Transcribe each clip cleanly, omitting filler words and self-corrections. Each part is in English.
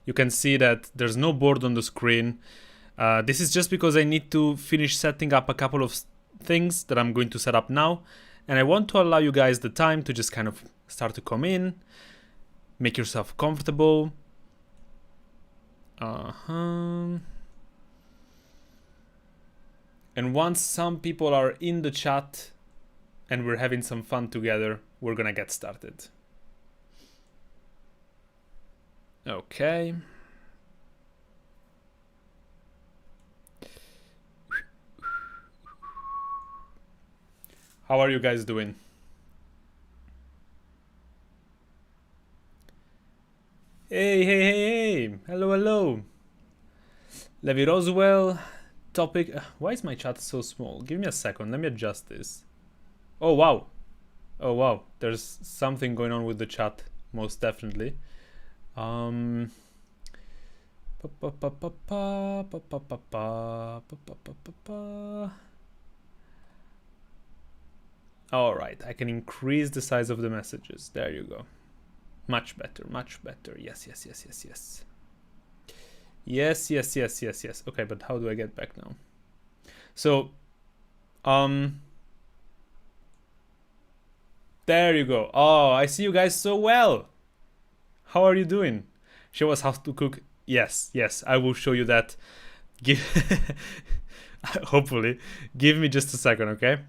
You can see that there's no board on the screen. This is just because I need to finish setting up a couple of things that I'm going to set up now. And I want to allow you guys the time to just kind of start to come in, make yourself comfortable. And once some people are in the chat and we're having some fun together, we're gonna get started. Okay. How are you guys doing? Hey, hey, hey, hey. Hello, hello. Levi Roswell. Topic. Why is my chat so small? Give me a second. Let me adjust this. Oh, wow. Oh, wow. There's something going on with the chat. Most definitely. All right, I can increase the size of the messages. There you go. Much better, much better. Yes, yes, yes, yes, yes. Yes, yes, yes, yes, yes. Okay, but how do I get back now? So, there you go. Oh, I see you guys so well. How are you doing? Show us how to cook. Yes, yes, I will show you that. Hopefully. Give me just a second, okay?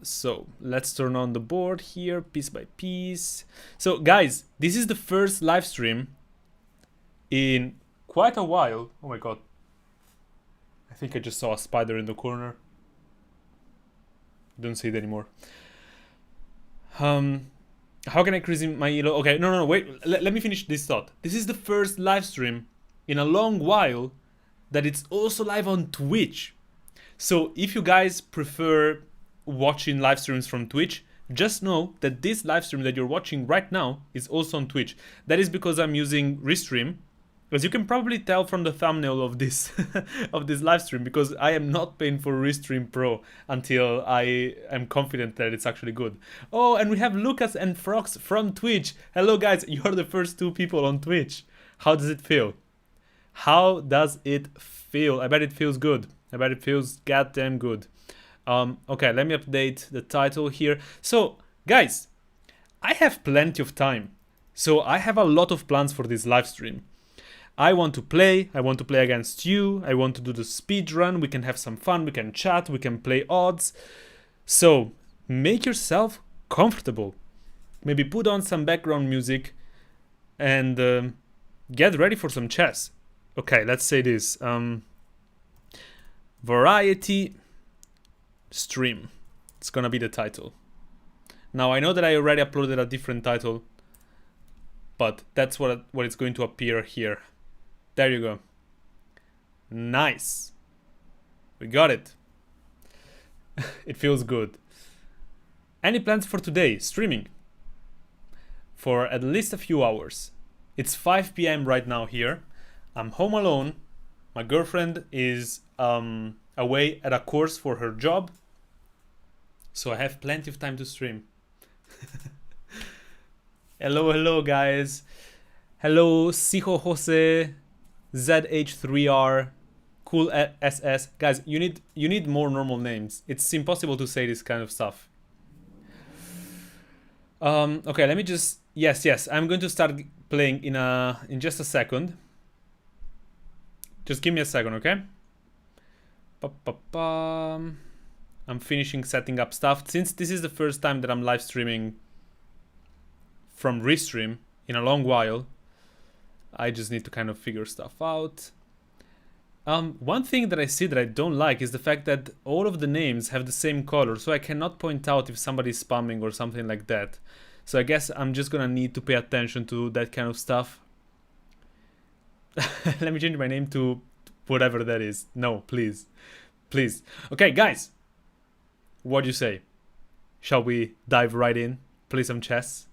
So let's turn on the board here piece by piece. So guys, this is the first live stream in quite a while. Oh my god, I think I just saw a spider in the corner. Don't see it anymore. How can I increase my elo? Okay, no, wait, let me finish this thought. This is the first live stream in a long while that it's also live on Twitch. So if you guys prefer watching live streams from Twitch, just know that this live stream that you're watching right now is also on Twitch. That is because I'm using Restream, as you can probably tell from the thumbnail of this of this live stream, because I am not paying for Restream Pro until I am confident that it's actually good. Oh, and we have Lucas and Frox from Twitch. Hello guys, you're the first 2 people on Twitch. How does it feel? How does it feel? I bet it feels good. I bet it feels goddamn good. Okay, let me update the title here. So, guys, I have plenty of time. So I have a lot of plans for this live stream. I want to play against you, I want to do the speed run, we can have some fun, we can chat, we can play odds. So, make yourself comfortable. Maybe put on some background music and get ready for some chess. Okay, let's say this. Variety stream. It's gonna be the title. Now I know that I already uploaded a different title, but that's what it's going to appear here. There you go. Nice. We got it. It feels good. Any plans for today? Streaming. For at least a few hours. It's 5 p.m. right now here. I'm home alone. My girlfriend is away at a course for her job. So I have plenty of time to stream. Hello, hello guys. Hello, Sijo Jose, ZH3R, Cool SS. Guys, you need more normal names. It's impossible to say this kind of stuff. Okay, let me just yes, I'm going to start playing in just a second. Just give me a second, okay? I'm finishing setting up stuff. Since this is the first time that I'm live streaming from Restream in a long while, I just need to kind of figure stuff out. One thing that I see that I don't like is the fact that all of the names have the same color, so I cannot point out if somebody's spamming or something like that. So I guess I'm just gonna need to pay attention to that kind of stuff. Let me change my name to whatever that is. No, please. Please. Okay, guys. What do you say? Shall we dive right in? Play some chess?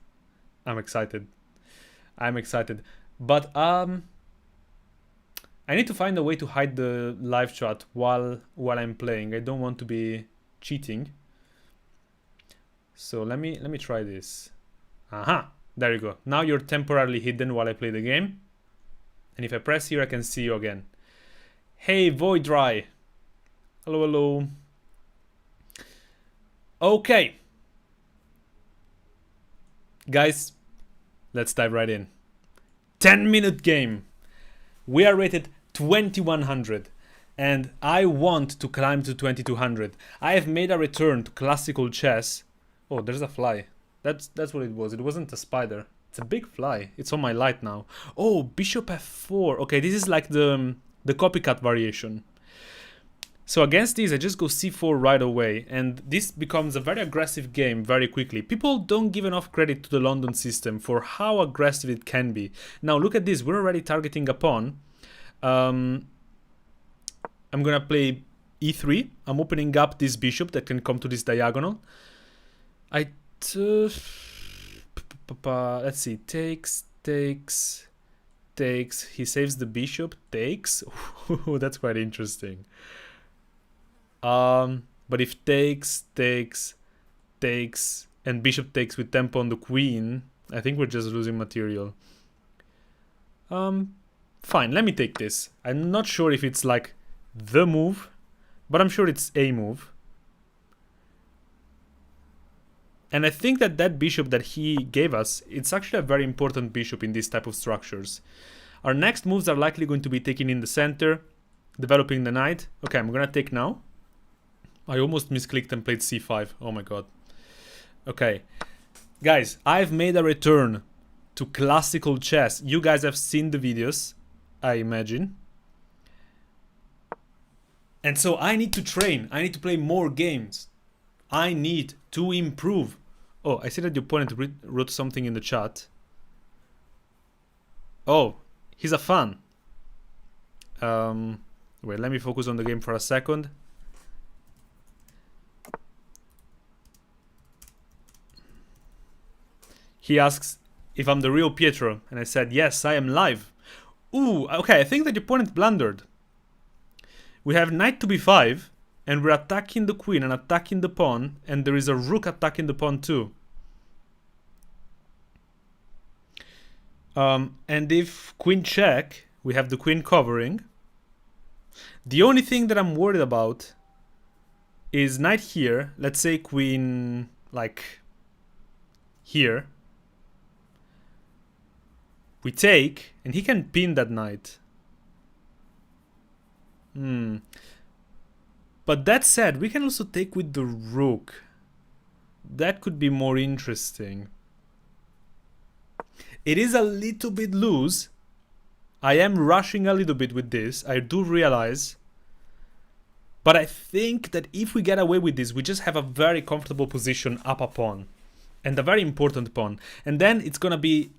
I'm excited. I'm excited. But I need to find a way to hide the live chat while I'm playing. I don't want to be cheating. So let me try this. Aha, there you go. Now you're temporarily hidden while I play the game. And if I press here, I can see you again. Hey, Void Dry. Hello, hello. Okay. Guys, let's dive right in. 10-minute game. We are rated 2100. And I want to climb to 2200. I have made a return to classical chess. Oh, there's a fly. That's what it was. It wasn't a spider. It's a big fly. It's on my light now. Oh, bishop f4. Okay, this is like the copycat variation. So against this, I just go c4 right away, and this becomes a very aggressive game very quickly. People don't give enough credit to the London system for how aggressive it can be. Now look at this, we're already targeting a pawn. I'm gonna play e3. I'm opening up this bishop that can come to this diagonal. Let's see, takes. He saves the bishop, takes. That's quite interesting. But if takes, and bishop takes with tempo on the queen, I think we're just losing material. Fine, let me take this. I'm not sure if it's like the move, but I'm sure it's a move. And I think that that bishop that he gave us, it's actually a very important bishop in this type of structures. Our next moves are likely going to be taking in the center, developing the knight. Okay, I'm gonna take now. I almost misclicked and played c5. Oh my god. Okay. Guys, I've made a return to classical chess. You guys have seen the videos, I imagine. And so I need to train. I need to play more games. I need to improve. Oh, I see that your opponent wrote something in the chat. Oh, he's a fan. Wait, let me focus on the game for a second. He asks if I'm the real Pietro, and I said, yes, I am live. Ooh, okay, I think that the opponent blundered. We have knight to b5, and we're attacking the queen and attacking the pawn, and there is a rook attacking the pawn too. And if queen check, we have the queen covering. The only thing that I'm worried about is knight here. Let's say queen, like, here. We take, and he can pin that knight. But that said, we can also take with the rook. That could be more interesting. It is a little bit loose. I am rushing a little bit with this, I do realize. But I think that if we get away with this, we just have a very comfortable position up a pawn. And a very important pawn. And then it's gonna be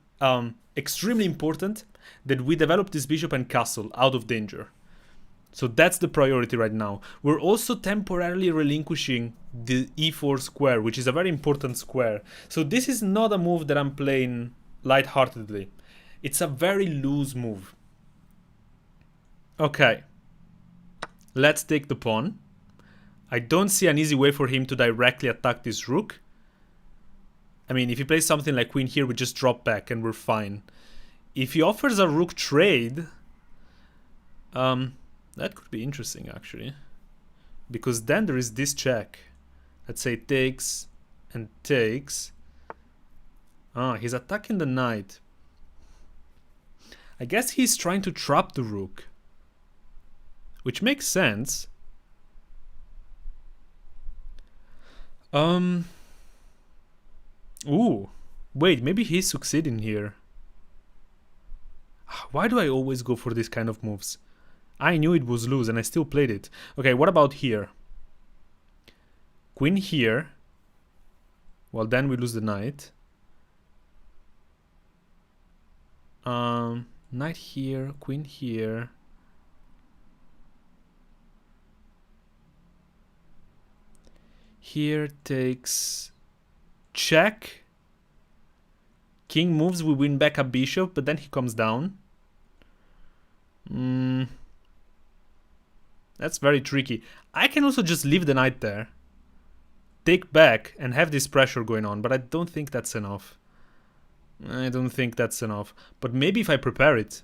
extremely important that we develop this bishop and castle out of danger. So that's the priority right now. We're also temporarily relinquishing the e4 square, which is a very important square. So this is not a move that I'm playing lightheartedly. It's a very loose move. Okay. Let's take the pawn. I don't see an easy way for him to directly attack this rook. I mean, if he plays something like queen here, we just drop back and we're fine. If he offers a rook trade, that could be interesting actually. Because then there is this check. Let's say takes and takes. Ah, he's attacking the knight. I guess he's trying to trap the rook. Which makes sense. Ooh, wait, maybe he's succeeding here. Why do I always go for this kind of moves? I knew it was loose and I still played it. Okay, what about here? Queen here. Well, then we lose the knight. Knight here, queen here. Here takes check. King moves, we win back a bishop, but then he comes down. That's very tricky. I can also just leave the knight there, take back, and have this pressure going on, but I don't think that's enough. I don't think that's enough. But maybe if I prepare it.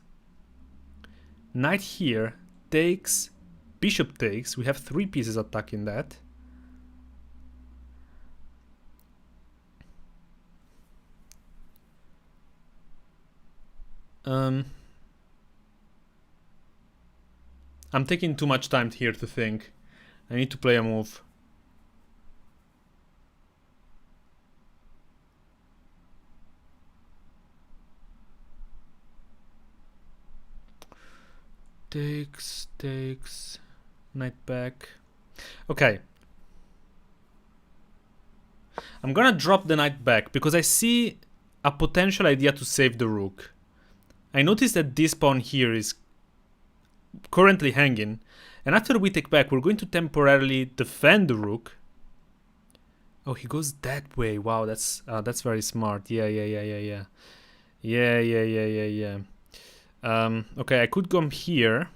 Knight here takes, bishop takes. We have 3 pieces attacking that. I'm taking too much time here to think. I need to play a move. Takes, knight back. Okay. I'm gonna drop the knight back because I see a potential idea to save the rook. I notice that this pawn here is currently hanging, and after we take back, we're going to temporarily defend the rook. Oh, he goes that way. Wow, that's very smart. Yeah. Okay, I could come here.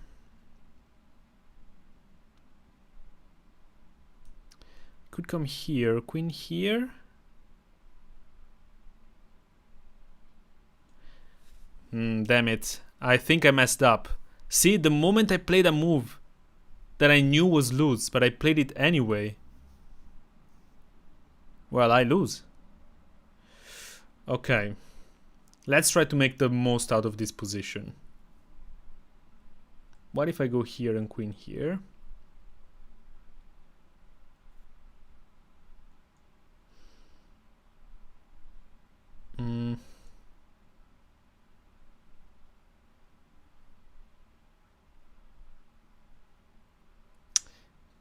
Could come here. Queen here. Damn it. I think I messed up. See, the moment I played a move that I knew was loose, but I played it anyway. Well, I lose. Okay. Let's try to make the most out of this position. What if I go here and queen here?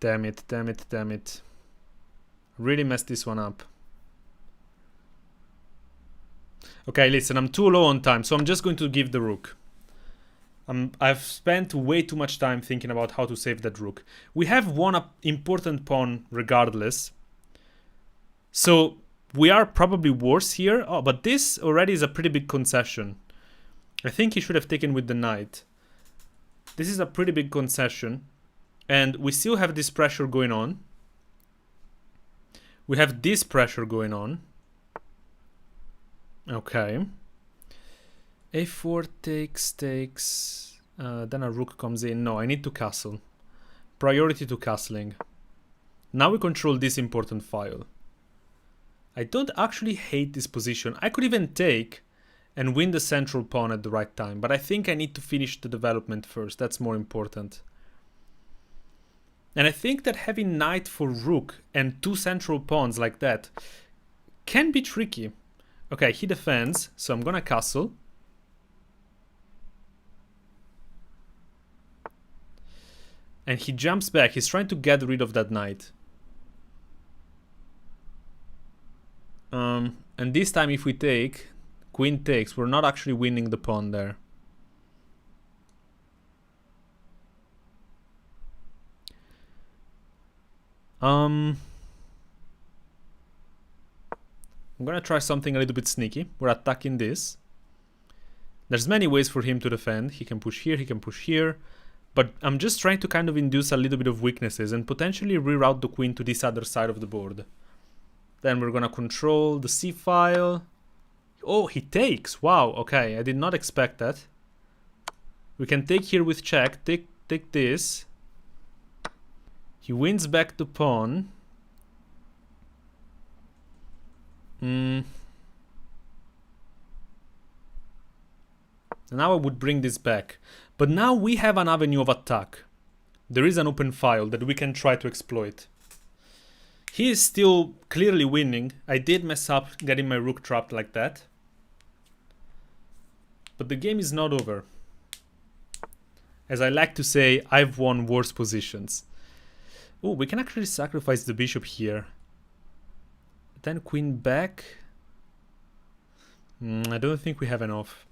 Damn it. Really messed this one up. Okay, listen, I'm too low on time, so I'm just going to give the rook. I've spent way too much time thinking about how to save that rook. We have one important pawn regardless. So we are probably worse here. Oh, but this already is a pretty big concession. I think he should have taken with the knight. This is a pretty big concession. And we still have this pressure going on. We have this pressure going on. Okay. A4 takes. Then a rook comes in. No, I need to castle. Priority to castling. Now we control this important file. I don't actually hate this position. I could even take and win the central pawn at the right time. But I think I need to finish the development first. That's more important. And I think that having knight for rook and 2 central pawns like that can be tricky. Okay, he defends, so I'm gonna castle. And he jumps back. He's trying to get rid of that knight. And this time if we take, queen takes, we're not actually winning the pawn there. I'm gonna try something a little bit sneaky. We're attacking this. There's many ways for him to defend. He can push here, he can push here. But I'm just trying to kind of induce a little bit of weaknesses and potentially reroute the queen to this other side of the board. Then we're gonna control the c file. Oh, he takes. Wow, okay, I did not expect that. We can take here with check. Take this. He wins back the pawn. Now I would bring this back. But now we have an avenue of attack. There is an open file that we can try to exploit. He is still clearly winning. I did mess up getting my rook trapped like that. But the game is not over. As I like to say, I've won worse positions. Oh, we can actually sacrifice the bishop here. Then queen back. I don't think we have enough.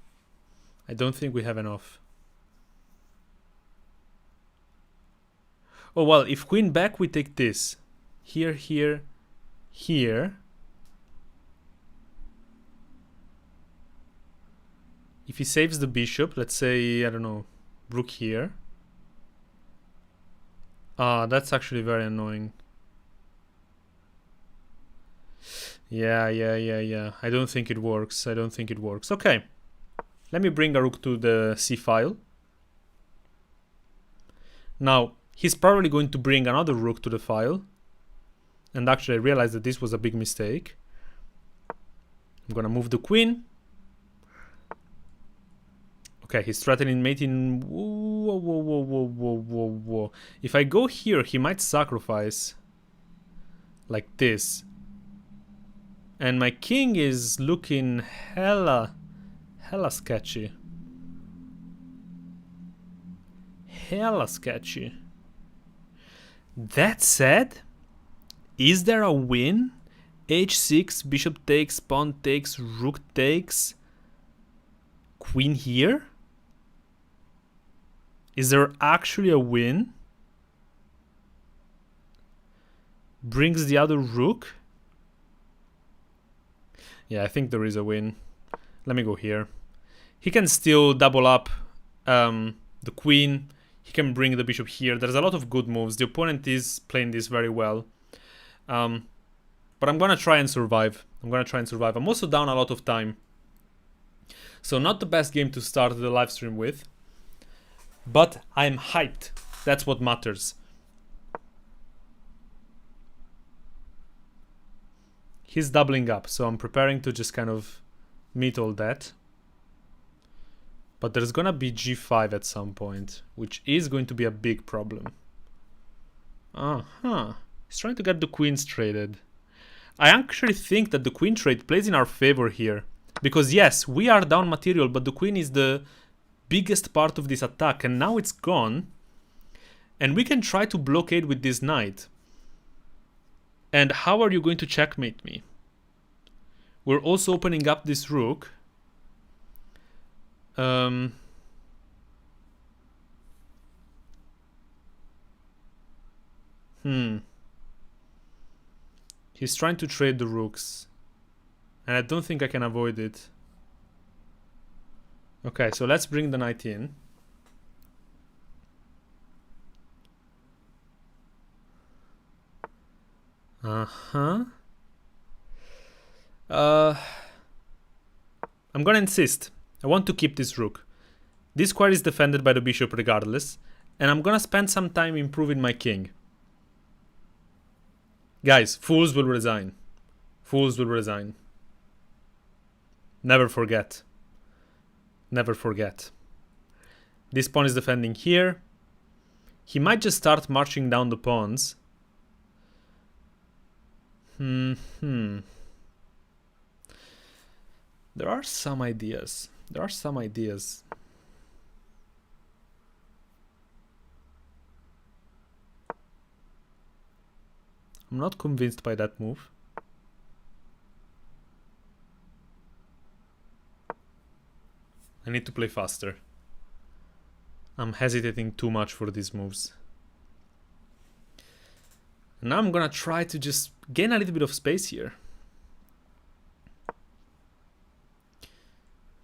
Oh, well, if queen back, we take this. Here. If he saves the bishop, let's say, I don't know, rook here. Ah, that's actually very annoying. Yeah. I don't think it works. Okay. Let me bring a rook to the c file. Now, he's probably going to bring another rook to the file. And actually, I realized that this was a big mistake. I'm gonna move the queen. Okay, he's threatening mating. Whoa, whoa, whoa, whoa, whoa, whoa, whoa. If I go here, he might sacrifice. Like this. And my king is looking hella sketchy. Hella sketchy. That said, is there a win? H6, bishop takes, pawn takes, rook takes, queen here? Is there actually a win? Brings the other rook? Yeah, I think there is a win. Let me go here. He can still double up the queen. He can bring the bishop here. There's a lot of good moves. The opponent is playing this very well. But I'm gonna try and survive. I'm also down a lot of time. So not the best game to start the live stream with. But I'm hyped. That's what matters. He's doubling up, so I'm preparing to just kind of meet all that. But there's gonna be g5 at some point, which is going to be a big problem. He's trying to get the queens traded. I actually think that the queen trade plays in our favor here. Because yes, we are down material, but the queen is the biggest part of this attack, and now it's gone. And we can try to blockade with this knight. And how are you going to checkmate me? We're also opening up this rook. He's trying to trade the rooks. And I don't think I can avoid it. Okay, so let's bring the knight in. I'm gonna insist. I want to keep this rook. This square is defended by the bishop regardless. And I'm gonna spend some time improving my king. Guys, fools will resign. Fools will resign. Never forget. Never forget. This pawn is defending here. He might just start marching down the pawns. There are some ideas. I'm not convinced by that move. I need to play faster. I'm hesitating too much for these moves. Now I'm gonna try to just gain a little bit of space here.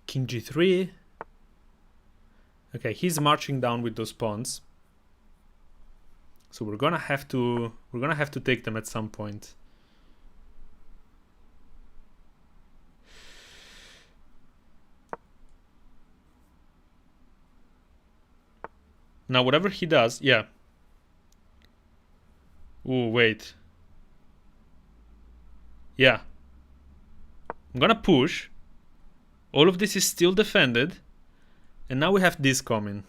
King g3. Okay, he's marching down with those pawns. So we're gonna have to take them at some point. Now whatever he does, yeah. Ooh, wait. Yeah. I'm gonna push. All of this is still defended. And now we have this coming.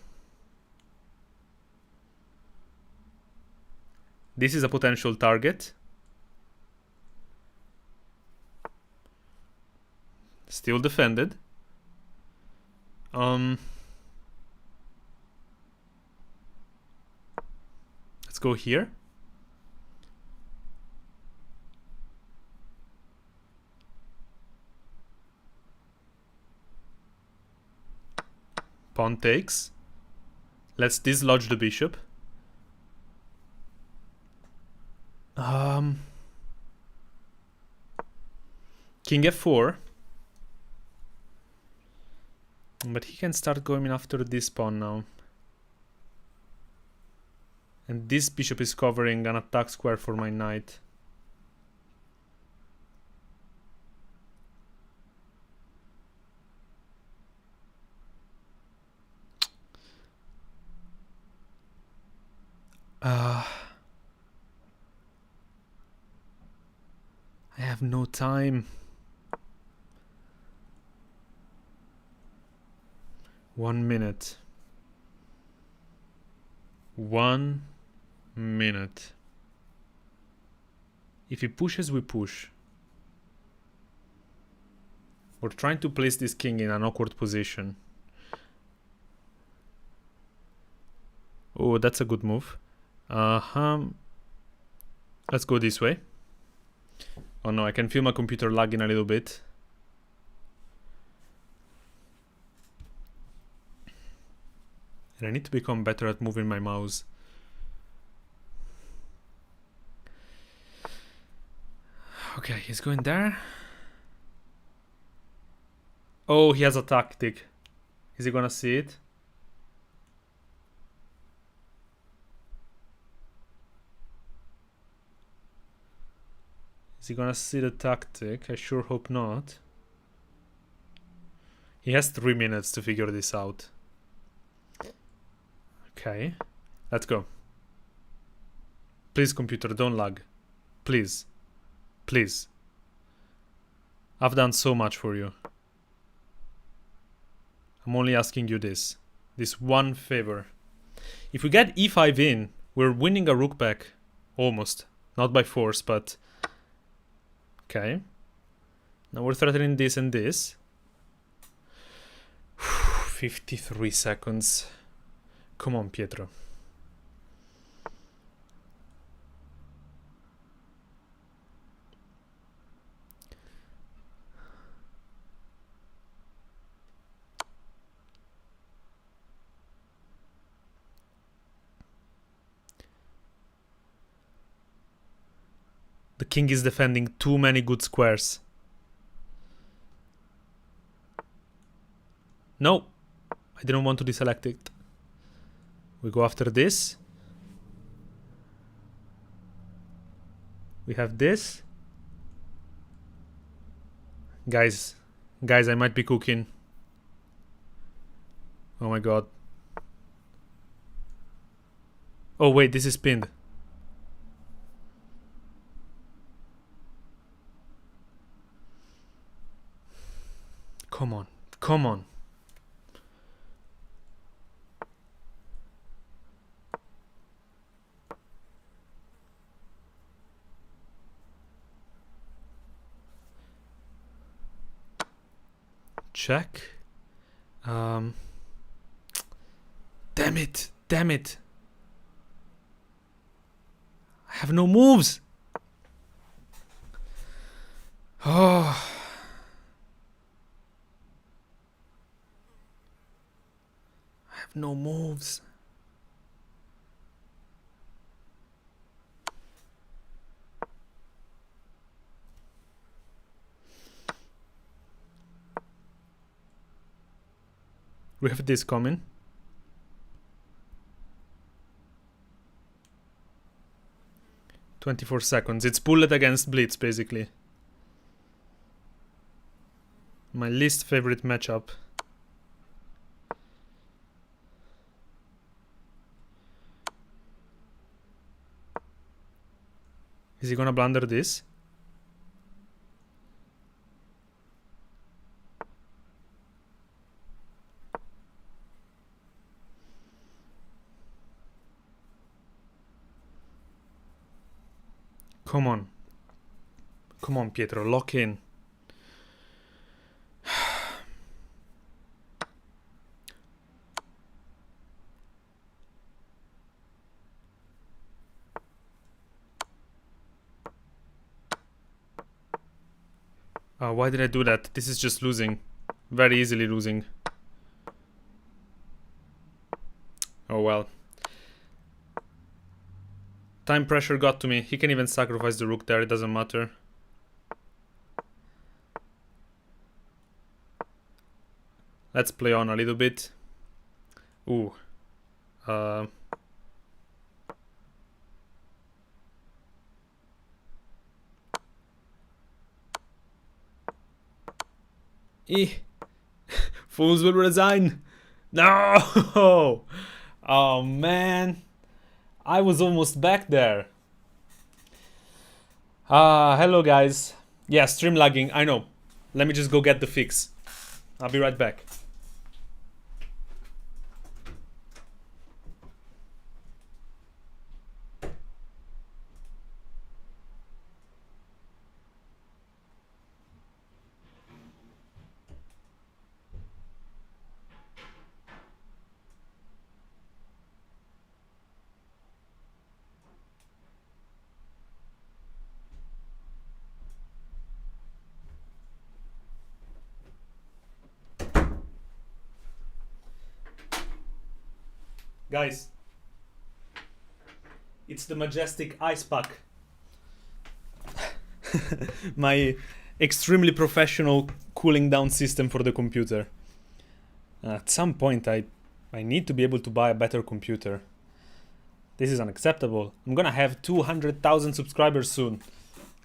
This is a potential target. Still defended. Let's go here. Pawn takes. Let's dislodge the bishop. King f4. But he can start going after this pawn now. And this bishop is covering an attack square for my knight. I have no time. 1 minute. 1 minute. If he pushes, we push. We're trying to place this king in an awkward position. Oh, that's a good move. Let's go this way. Oh no, I can feel my computer lagging a little bit. And I need to become better at moving my mouse. Okay, he's going there. Oh, he has a tactic. Is he gonna see it? Is he gonna see the tactic? I sure hope not. He has 3 minutes to figure this out. Okay, let's go. Please, computer, don't lag. Please. Please. I've done so much for you. I'm only asking you this one favor. If we get e5 in, we're winning a rook back. Almost. Not by force, but... Okay. Now we're threatening this and this. 53 seconds. Come on, Pietro. The king is defending too many good squares. No, I didn't want to deselect it. We go after this. We have this. Guys, I might be cooking. Oh my god. Oh wait, this is pinned. Come on, come on. Check. Damn it, damn it. I have no moves. Oh. I have no moves. We have this coming. "24 seconds. It's bullet against blitz, basically. My least favorite matchup. Is he gonna blunder this? Come on. Come on, Pietro, lock in. Why did I do that? This is just losing. Very easily losing. Oh well. Time pressure got to me. He can even sacrifice the rook there, it doesn't matter. Let's play on a little bit. Ooh. Fools will resign. No! Oh man. I was almost back there. Hello guys. Yeah, stream lagging, I know. Let me just go get the fix. I'll be right back. Guys, it's the Majestic Ice Pack. My extremely professional cooling down system for the computer. At some point I need to be able to buy a better computer. This is unacceptable. I'm gonna have 200,000 subscribers soon.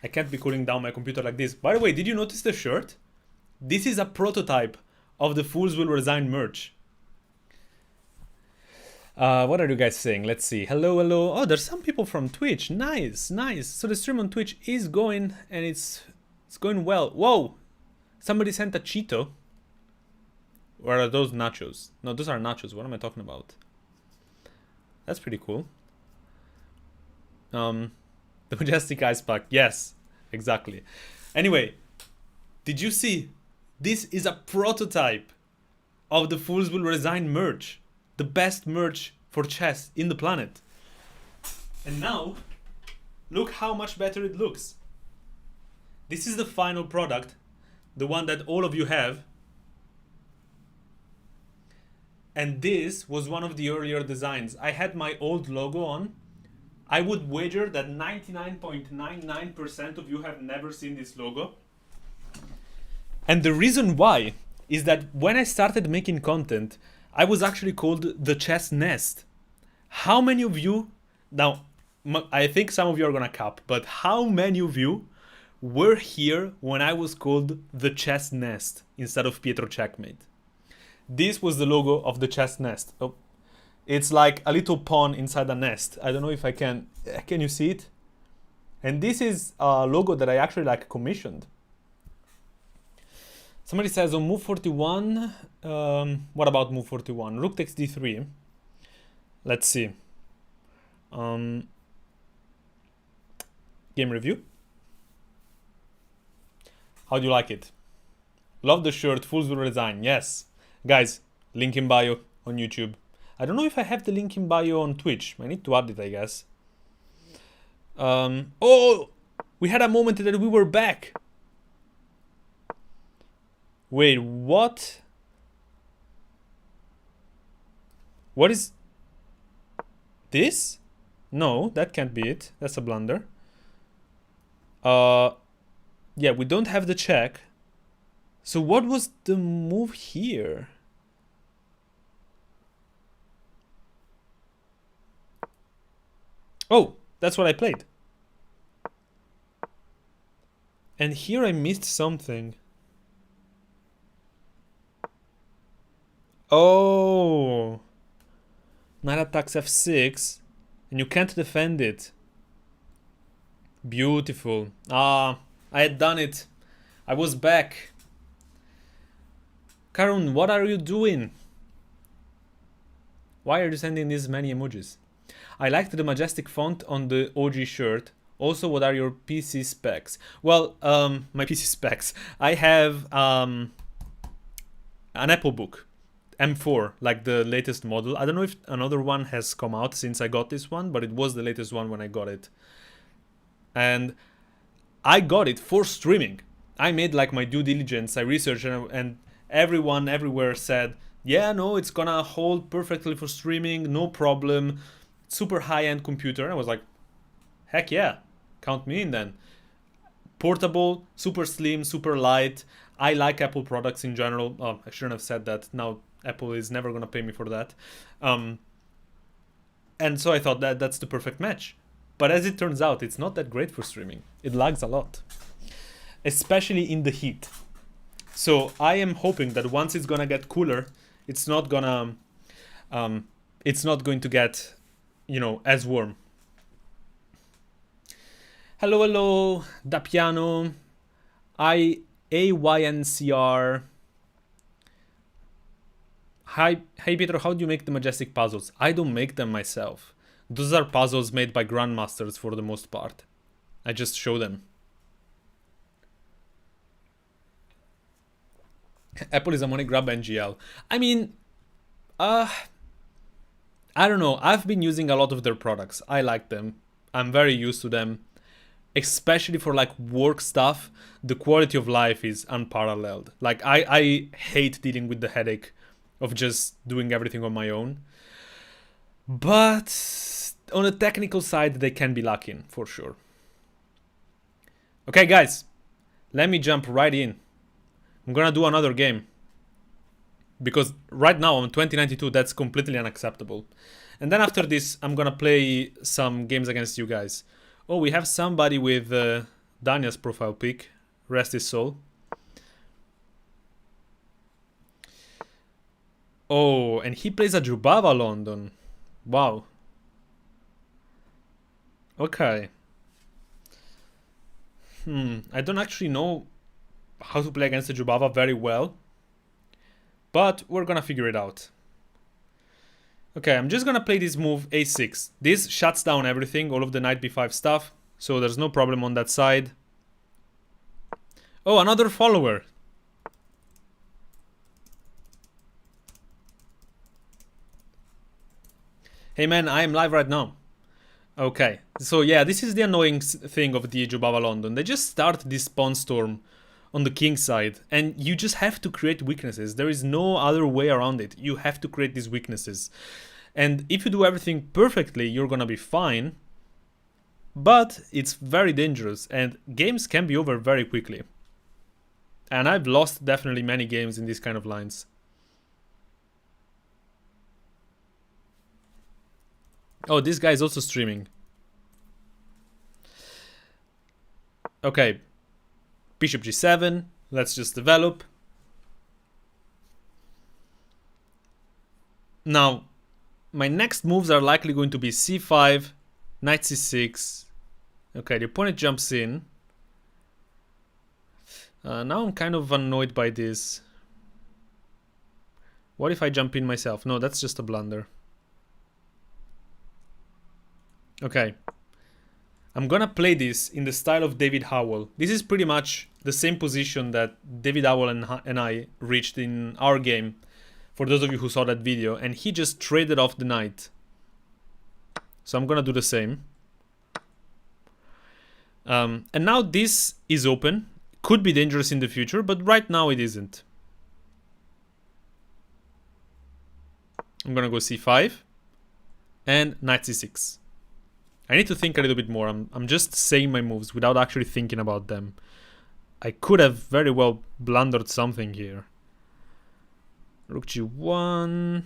I can't be cooling down my computer like this. By the way, did you notice the shirt? This is a prototype of the Fools Will Resign merch. What are you guys saying? Let's see. Hello, hello. Oh, there's some people from Twitch. Nice, nice. So the stream on Twitch is going, and it's going well. Whoa! Somebody sent a Cheeto. Or are those nachos? No, those are nachos. What am I talking about? That's pretty cool. The Majestic Ice Pack. Yes, exactly. Anyway, did you see? This is a prototype of the Fools Will Resign merch. The best merch for chess in the planet. And now, look how much better it looks. This is the final product, the one that all of you have. And this was one of the earlier designs. I had my old logo on. I would wager that 99.99% of you have never seen this logo. And the reason why is that when I started making content, I was actually called the Chess Nest. How many of you, now I think some of you are gonna cap, but how many of you were here when I was called the Chess Nest instead of Pietro Checkmate? This was the logo of the Chess Nest. Oh, it's like a little pawn inside a nest. I don't know if I can you see it? And this is a logo that I actually like commissioned. Somebody says on move 41, what about move 41? Rook takes d3. Let's see. Game review. How do you like it? Love the shirt, Fools Will Resign. Yes. Guys, link in bio on YouTube. I don't know if I have the link in bio on Twitch. I need to add it, I guess. Oh, we had a moment that we were back. Wait, what? What is this? No, that can't be it. That's a blunder. Yeah, we don't have the check. So what was the move here? Oh, that's what I played. And here I missed something. Oh, knight attacks f6, and you can't defend it. Beautiful. Ah, I had done it. I was back. Karun, what are you doing? Why are you sending these many emojis? I liked the majestic font on the OG shirt. Also, what are your PC specs? Well, my PC specs. I have an Apple book. M4, like the latest model. I don't know if another one has come out since I got this one, but it was the latest one when I got it. And I got it for streaming. I made like my due diligence, I researched, and everyone everywhere said, yeah, no, it's gonna hold perfectly for streaming, no problem, super high-end computer. And I was like, heck yeah, count me in then. Portable, super slim, super light. I like Apple products in general. Oh, I shouldn't have said that. Now Apple is never gonna pay me for that. And so I thought that that's the perfect match. But as it turns out, it's not that great for streaming. It lags a lot, especially in the heat. So I am hoping that once it's gonna get cooler, it's not going to get, you know, as worm. Hello, hello, da piano. AYNCR. Hi, hey Peter, how do you make the majestic puzzles? I don't make them myself. Those are puzzles made by grandmasters for the most part. I just show them. Apple is a money grab NGL. I mean, I don't know. I've been using a lot of their products. I like them. I'm very used to them. Especially for like work stuff, the quality of life is unparalleled. Like I hate dealing with the headache of just doing everything on my own. But on the technical side, they can be lacking for sure. Okay, guys, let me jump right in. I'm gonna do another game. Because right now I'm 2092, that's completely unacceptable. And then after this, I'm gonna play some games against you guys. Oh, we have somebody with Daniel's profile pic. Rest his soul. Oh, and he plays at Jubava London. Wow. Okay. I don't actually know how to play against the Jubava very well. But we're gonna figure it out. Okay, I'm just gonna play this move a6. This shuts down everything, all of the knight b5 stuff. So there's no problem on that side. Oh, another follower. Hey man, I am live right now. Okay, so yeah, this is the annoying thing of the Jubava London. They just start this pawn storm on the king side, and you just have to create weaknesses. There is no other way around it. You have to create these weaknesses. And if you do everything perfectly, you're gonna be fine. But it's very dangerous, and games can be over very quickly. And I've lost definitely many games in these kind of lines. Oh, this guy is also streaming. Okay. Bishop g7. Let's just develop. Now, my next moves are likely going to be c5, knight c6. Okay, the opponent jumps in. Now I'm kind of annoyed by this. What if I jump in myself? No, that's just a blunder. Okay. I'm gonna play this in the style of David Howell. This is pretty much the same position that David Howell and I reached in our game, for those of you who saw that video, and he just traded off the knight. So I'm gonna do the same. And now this is open. Could be dangerous in the future, but right now it isn't. I'm gonna go c5 and knight c6. I need to think a little bit more. I'm just saying my moves without actually thinking about them. I could have very well blundered something here. Rook g1.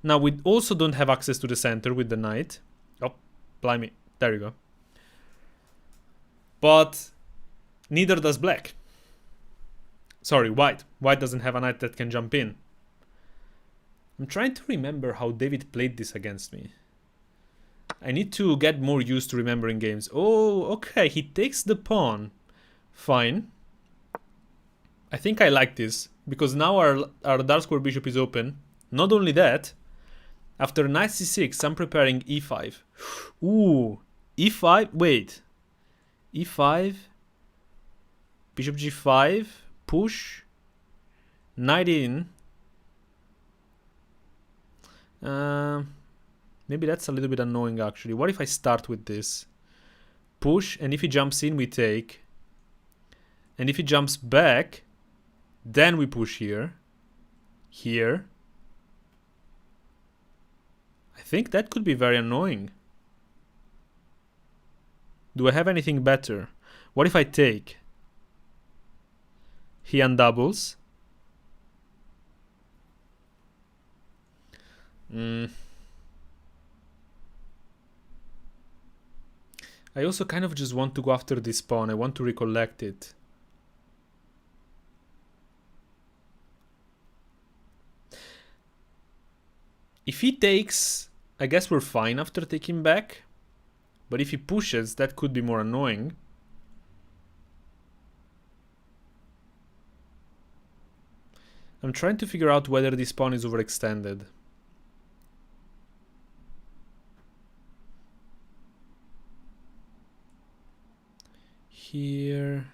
Now we also don't have access to the center with the knight. Oh, blimey. There you go. But neither does black. Sorry, white. White doesn't have a knight that can jump in. I'm trying to remember how David played this against me. I need to get more used to remembering games. Oh, okay, he takes the pawn. Fine. I think I like this, because now our dark square bishop is open. Not only that, after knight c6, I'm preparing e5. Ooh, e5, wait. e5, bishop g5, push, knight in. Maybe that's a little bit annoying actually. What if I start with this? Push, and if he jumps in, we take. And if he jumps back, then we push here. Here. I think that could be very annoying. Do I have anything better? What if I take? He undoubles. I also kind of just want to go after this pawn. I want to recollect it. If he takes, I guess we're fine after taking back. But if he pushes, that could be more annoying. I'm trying to figure out whether this pawn is overextended. Here.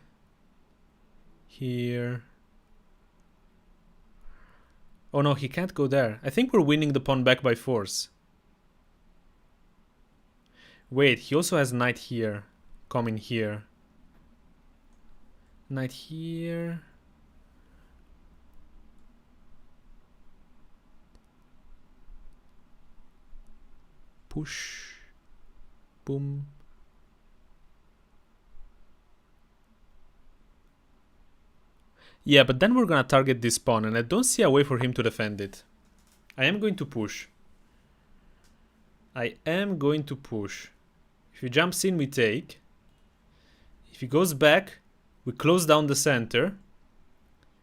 Here. Oh no, he can't go there. I think we're winning the pawn back by force. Wait, he also has knight here. Coming here. Knight here. Push. Boom. Yeah, but then we're gonna target this pawn, and I don't see a way for him to defend it. I am going to push. I am going to push. If he jumps in, we take. If he goes back, we close down the center.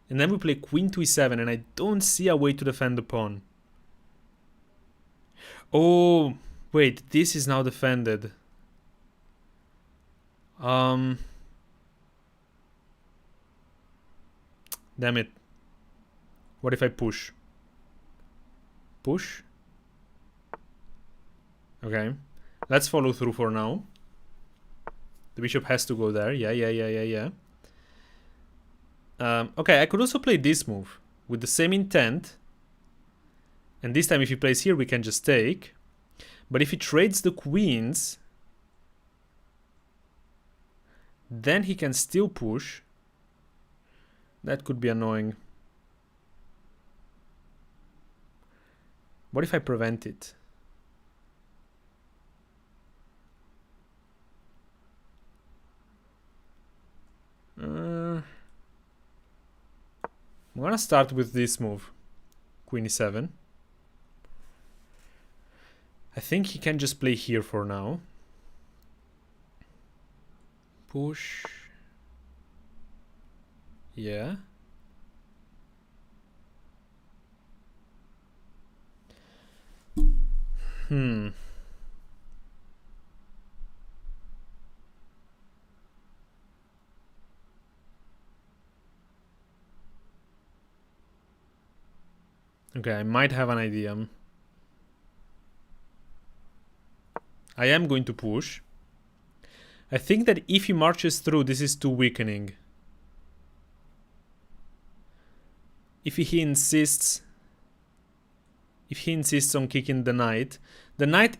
And then we play queen to e7, and I don't see a way to defend the pawn. Oh, wait, this is now defended. Damn it. What if I push? Push? Okay. Let's follow through for now. The bishop has to go there. Yeah. Okay, I could also play this move with the same intent. And this time if he plays here, we can just take. But if he trades the queens, then he can still push. That could be annoying. What if I prevent it? I'm gonna start with this move. Queen e7. I think he can just play here for now. Push. Yeah. Okay, I might have an idea. I am going to push. I think that if he marches through, this is too weakening. If he insists on kicking the knight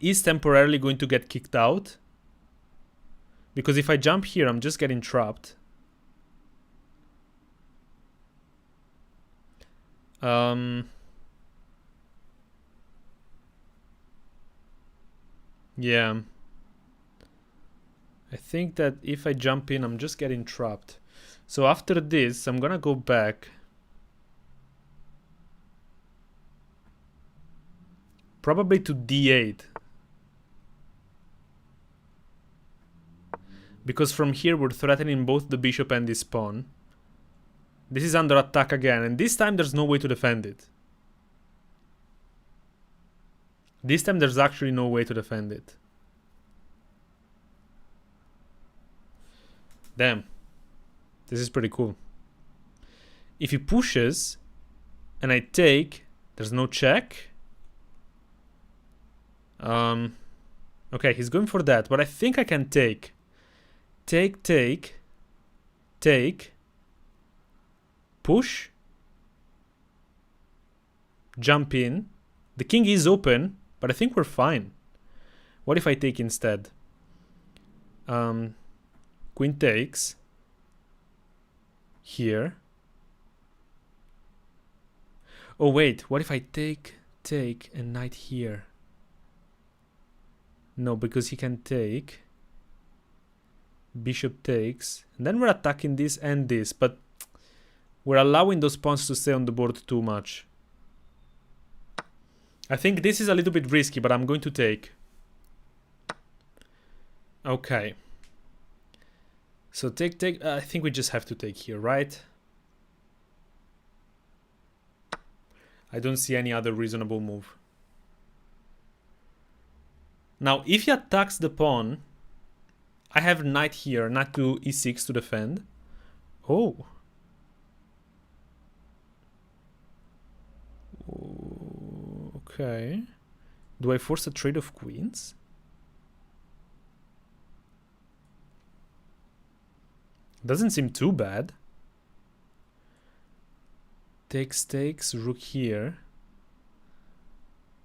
is temporarily going to get kicked out. Because if I jump here, I'm just getting trapped. Yeah. I think that if I jump in, I'm just getting trapped. So after this, I'm gonna go back. Probably to d8. Because from here, we're threatening both the bishop and this pawn. This is under attack again, and this time there's no way to defend it. This time there's actually no way to defend it. Damn. This is pretty cool. If he pushes and I take, there's no check. Okay, he's going for that, but I think I can take. Take. Push. Jump in. The king is open, but I think we're fine. What if I take instead? Queen takes. Here. Oh wait, what if I take, and knight here? No, because he can take. Bishop takes. And then we're attacking this and this, but we're allowing those pawns to stay on the board too much. I think this is a little bit risky, but I'm going to take. Okay. So take. I think we just have to take here, right? I don't see any other reasonable move. Now, if he attacks the pawn, I have knight here, knight to e6 to defend. Oh. Okay. Do I force a trade of queens? Doesn't seem too bad. Takes, rook here.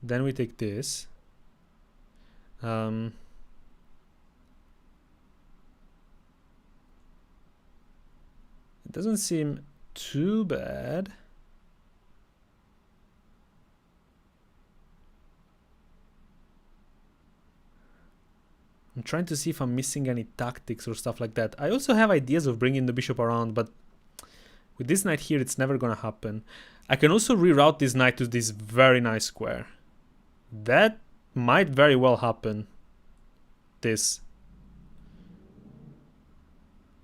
Then we take this. It doesn't seem too bad. I'm trying to see if I'm missing any tactics or stuff like that. I also have ideas of bringing the bishop around, but with this knight here, it's never gonna happen. I can also reroute this knight to this very nice square. That might very well happen. This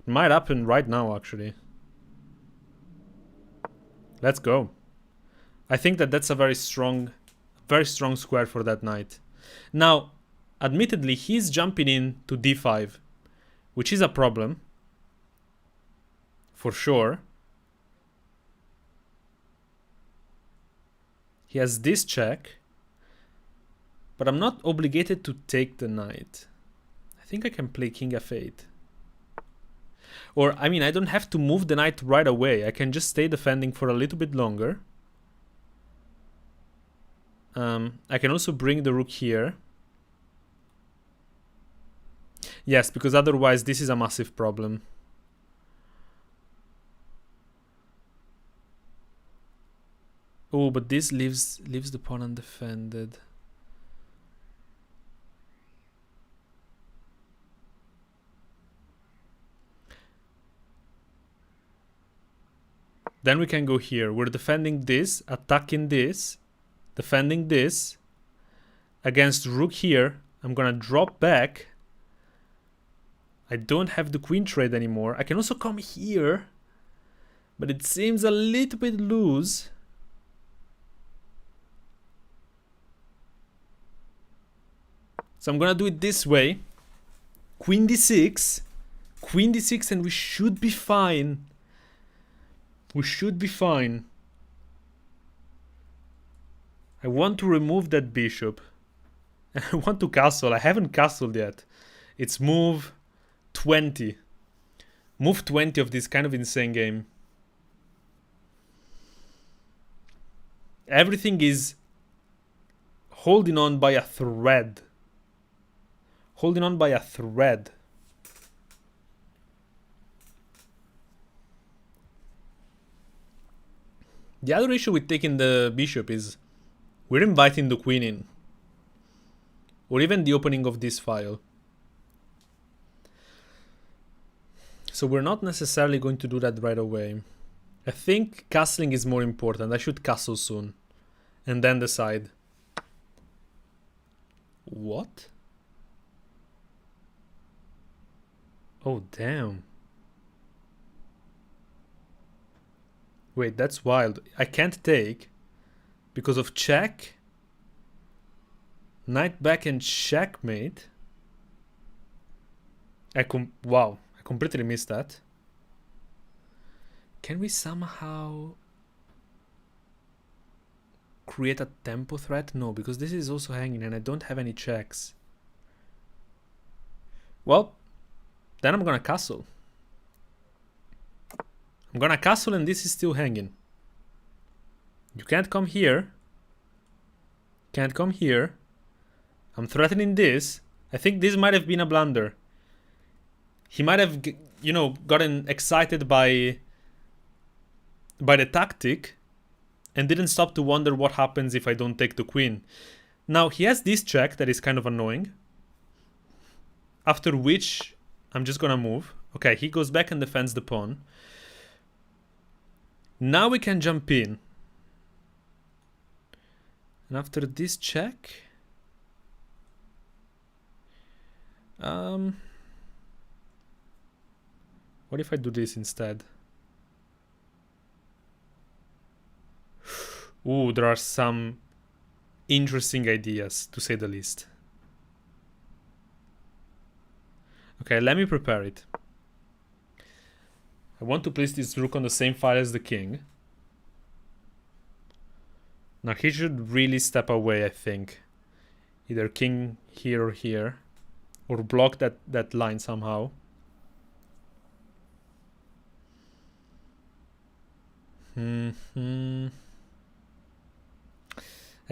might happen right now, actually. Let's go. I think that that's a very strong square for that knight. Now, admittedly, he's jumping in to d5, which is a problem. For sure. He has this check. But I'm not obligated to take the knight. I think I can play king f8. Or, I mean, I don't have to move the knight right away. I can just stay defending for a little bit longer. I can also bring the rook here. Yes, because otherwise this is a massive problem. Oh, but this leaves the pawn undefended. Then we can go here. We're defending this, attacking this, defending this. Against rook here, I'm gonna drop back. I don't have the queen trade anymore. I can also come here, but it seems a little bit loose. So I'm gonna do it this way. Queen d6, and we should be fine. We should be fine. I want to remove that bishop. And I want to castle. I haven't castled yet. It's move 20. Move 20 of this kind of insane game. Everything is holding on by a thread. Holding on by a thread. The other issue with taking the bishop is we're inviting the queen in. Or even the opening of this file. So we're not necessarily going to do that right away. I think castling is more important. I should castle soon. And then decide. What? Oh, damn. Wait, that's wild. I can't take because of check. Knight back and checkmate. Wow, I completely missed that. Can we somehow create a tempo threat? No, because this is also hanging and I don't have any checks. Well, then I'm gonna castle. I'm gonna castle and this is still hanging. You can't come here. Can't come here. I'm threatening this. I think this might have been a blunder. He might have, you know, gotten excited by the tactic and didn't stop to wonder what happens if I don't take the queen. Now, he has this check that is kind of annoying. After which, I'm just gonna move. Okay, he goes back and defends the pawn. Now we can jump in. And after this check... what if I do this instead? Ooh, there are some interesting ideas, to say the least. Okay, let me prepare it. I want to place this rook on the same file as the king. Now he should really step away, I think. Either king here or here. Or block that line somehow. I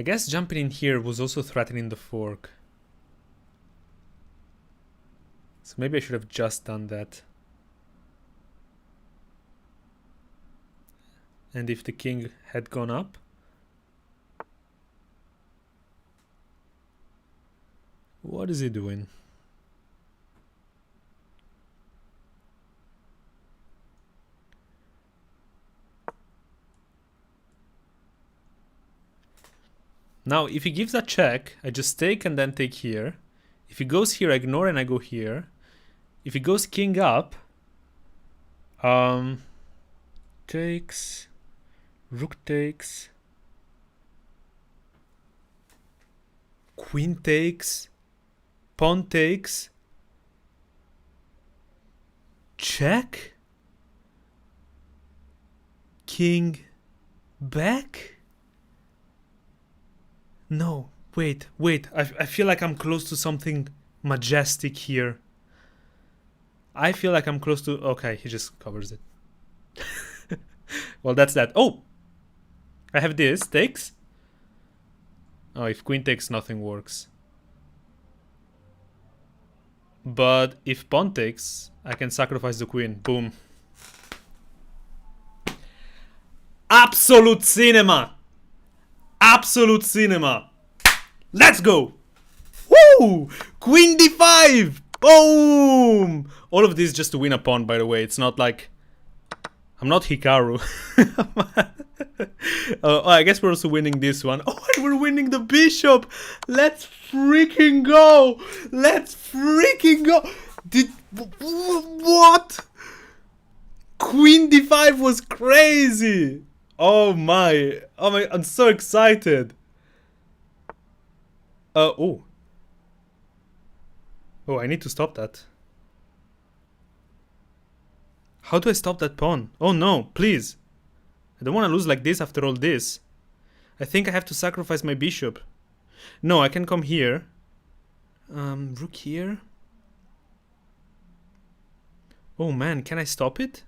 guess jumping in here was also threatening the fork. So maybe I should have just done that. And if the king had gone up? What is he doing? Now, if he gives a check, I just take and then take here. If he goes here, I ignore and I go here. If he goes king up, takes, rook takes, queen takes, pawn takes, check, king back. No, wait. I feel like I'm close to something majestic here. I feel like I'm close to... Okay, he just covers it. Well, that's that. Oh! I have this. Takes. Oh, if queen takes, nothing works. But if pawn takes, I can sacrifice the queen. Boom. Absolute cinema! Absolute cinema! Let's go! Woo! Queen d5! Boom! All of this just to win a pawn, by the way. It's not like... I'm not Hikaru. I guess we're also winning this one. Oh, and we're winning the bishop! Let's freaking go! Let's freaking go! What? Queen d5 was crazy! Oh my, I'm so excited. Oh, I need to stop that. How do I stop that pawn? Oh no, please. I don't want to lose like this after all this. I think I have to sacrifice my bishop. No, I can come here. Rook here. Oh man, can I stop it?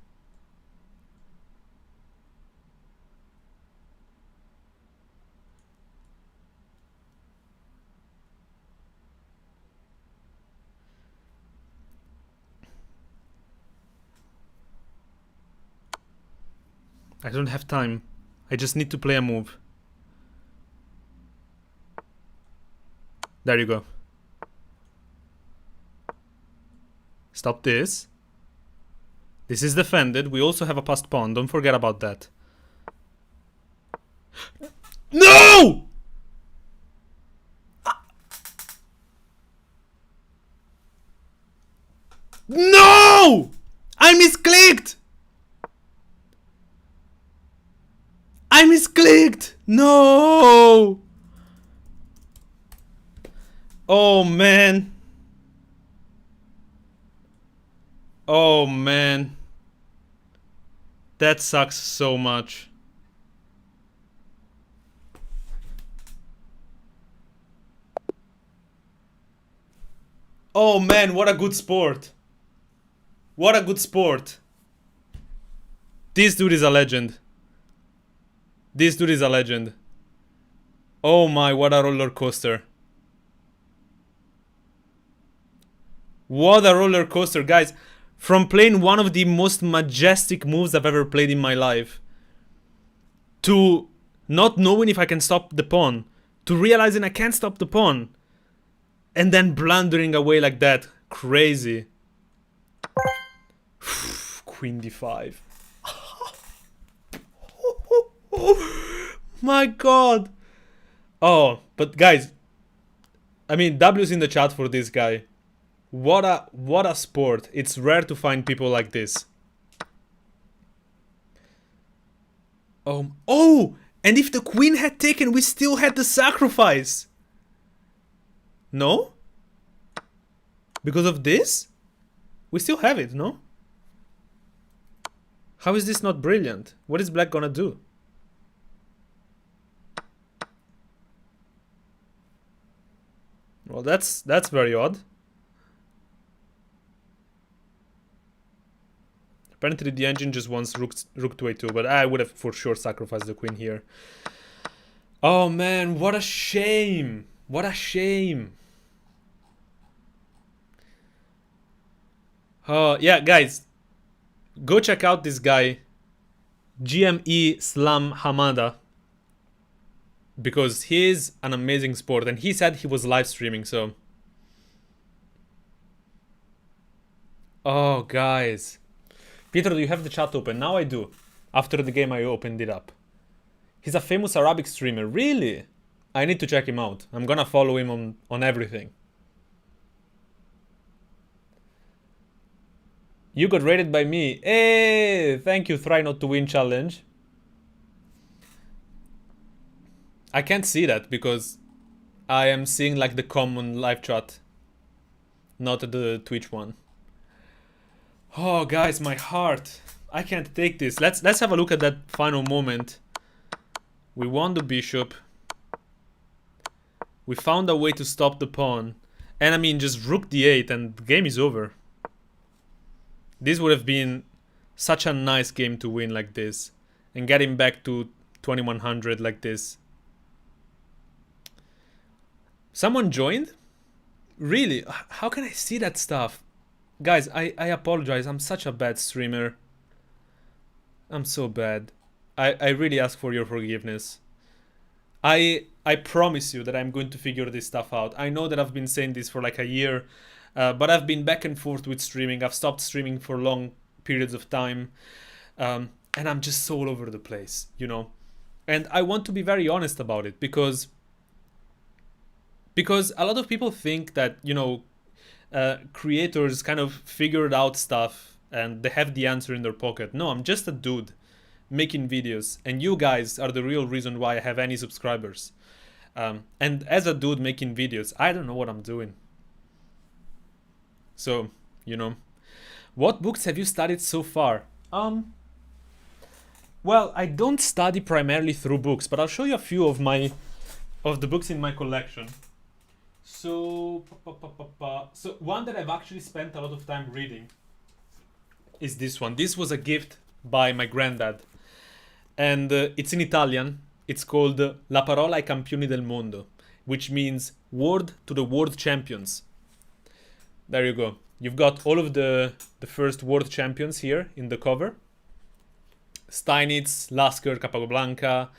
I don't have time. I just need to play a move. There you go. Stop this. This is defended. We also have a passed pawn. Don't forget about that. No! No! I misclicked! I misclicked! No! Oh man. Oh man. That sucks so much. Oh man, what a good sport. What a good sport. This dude is a legend. This dude is a legend. Oh my, what a roller coaster. What a roller coaster, guys. From playing one of the most majestic moves I've ever played in my life, to not knowing if I can stop the pawn, to realizing I can't stop the pawn, and then blundering away like that. Crazy. Queen d5. My god. Oh, but guys, I mean, W's in the chat for this guy. What a sport. It's rare to find people like this. Oh, and if the queen had taken, we still had the sacrifice. No? Because of this? We still have it, no? How is this not brilliant? What is Black gonna do? Well, that's very odd. Apparently the engine just wants rook to a2, but I would have for sure sacrificed the queen here. Oh man, what a shame! What a shame! Oh yeah, guys, go check out this guy, GME Slam Hamada, because he's an amazing sport, and he said he was live streaming, so. Oh, guys. Peter, do you have the chat open? Now I do. After the game I opened it up. He's a famous Arabic streamer. Really? I need to check him out. I'm gonna follow him on everything. You got rated by me. Hey, thank you, Try Not to Win challenge. I can't see that because I am seeing like the common live chat, not the Twitch one. Oh, guys, my heart. I can't take this. Let's have a look at that final moment. We won the bishop. We found a way to stop the pawn. And I mean, just rook d8 and the game is over. This would have been such a nice game to win like this. And getting back to 2100 like this. Someone joined? Really? How can I see that stuff? Guys, I apologize. I'm such a bad streamer. I'm so bad. I really ask for your forgiveness. I promise you that I'm going to figure this stuff out. I know that I've been saying this for like a year, but I've been back and forth with streaming. I've stopped streaming for long periods of time, and I'm just so all over the place, you know. And I want to be very honest about it because a lot of people think that, you know, creators kind of figured out stuff and they have the answer in their pocket. No, I'm just a dude making videos, and you guys are the real reason why I have any subscribers. And as a dude making videos, I don't know what I'm doing. So, you know, what books have you studied so far? Well, I don't study primarily through books, but I'll show you a few of the books in my collection. So one that I've actually spent a lot of time reading is this one. This was a gift by my granddad, and it's in Italian. It's called La parola ai campioni del mondo, which means word to the world champions. There you go. You've got all of the first world champions here in the cover. Steinitz, Lasker, Capablanca.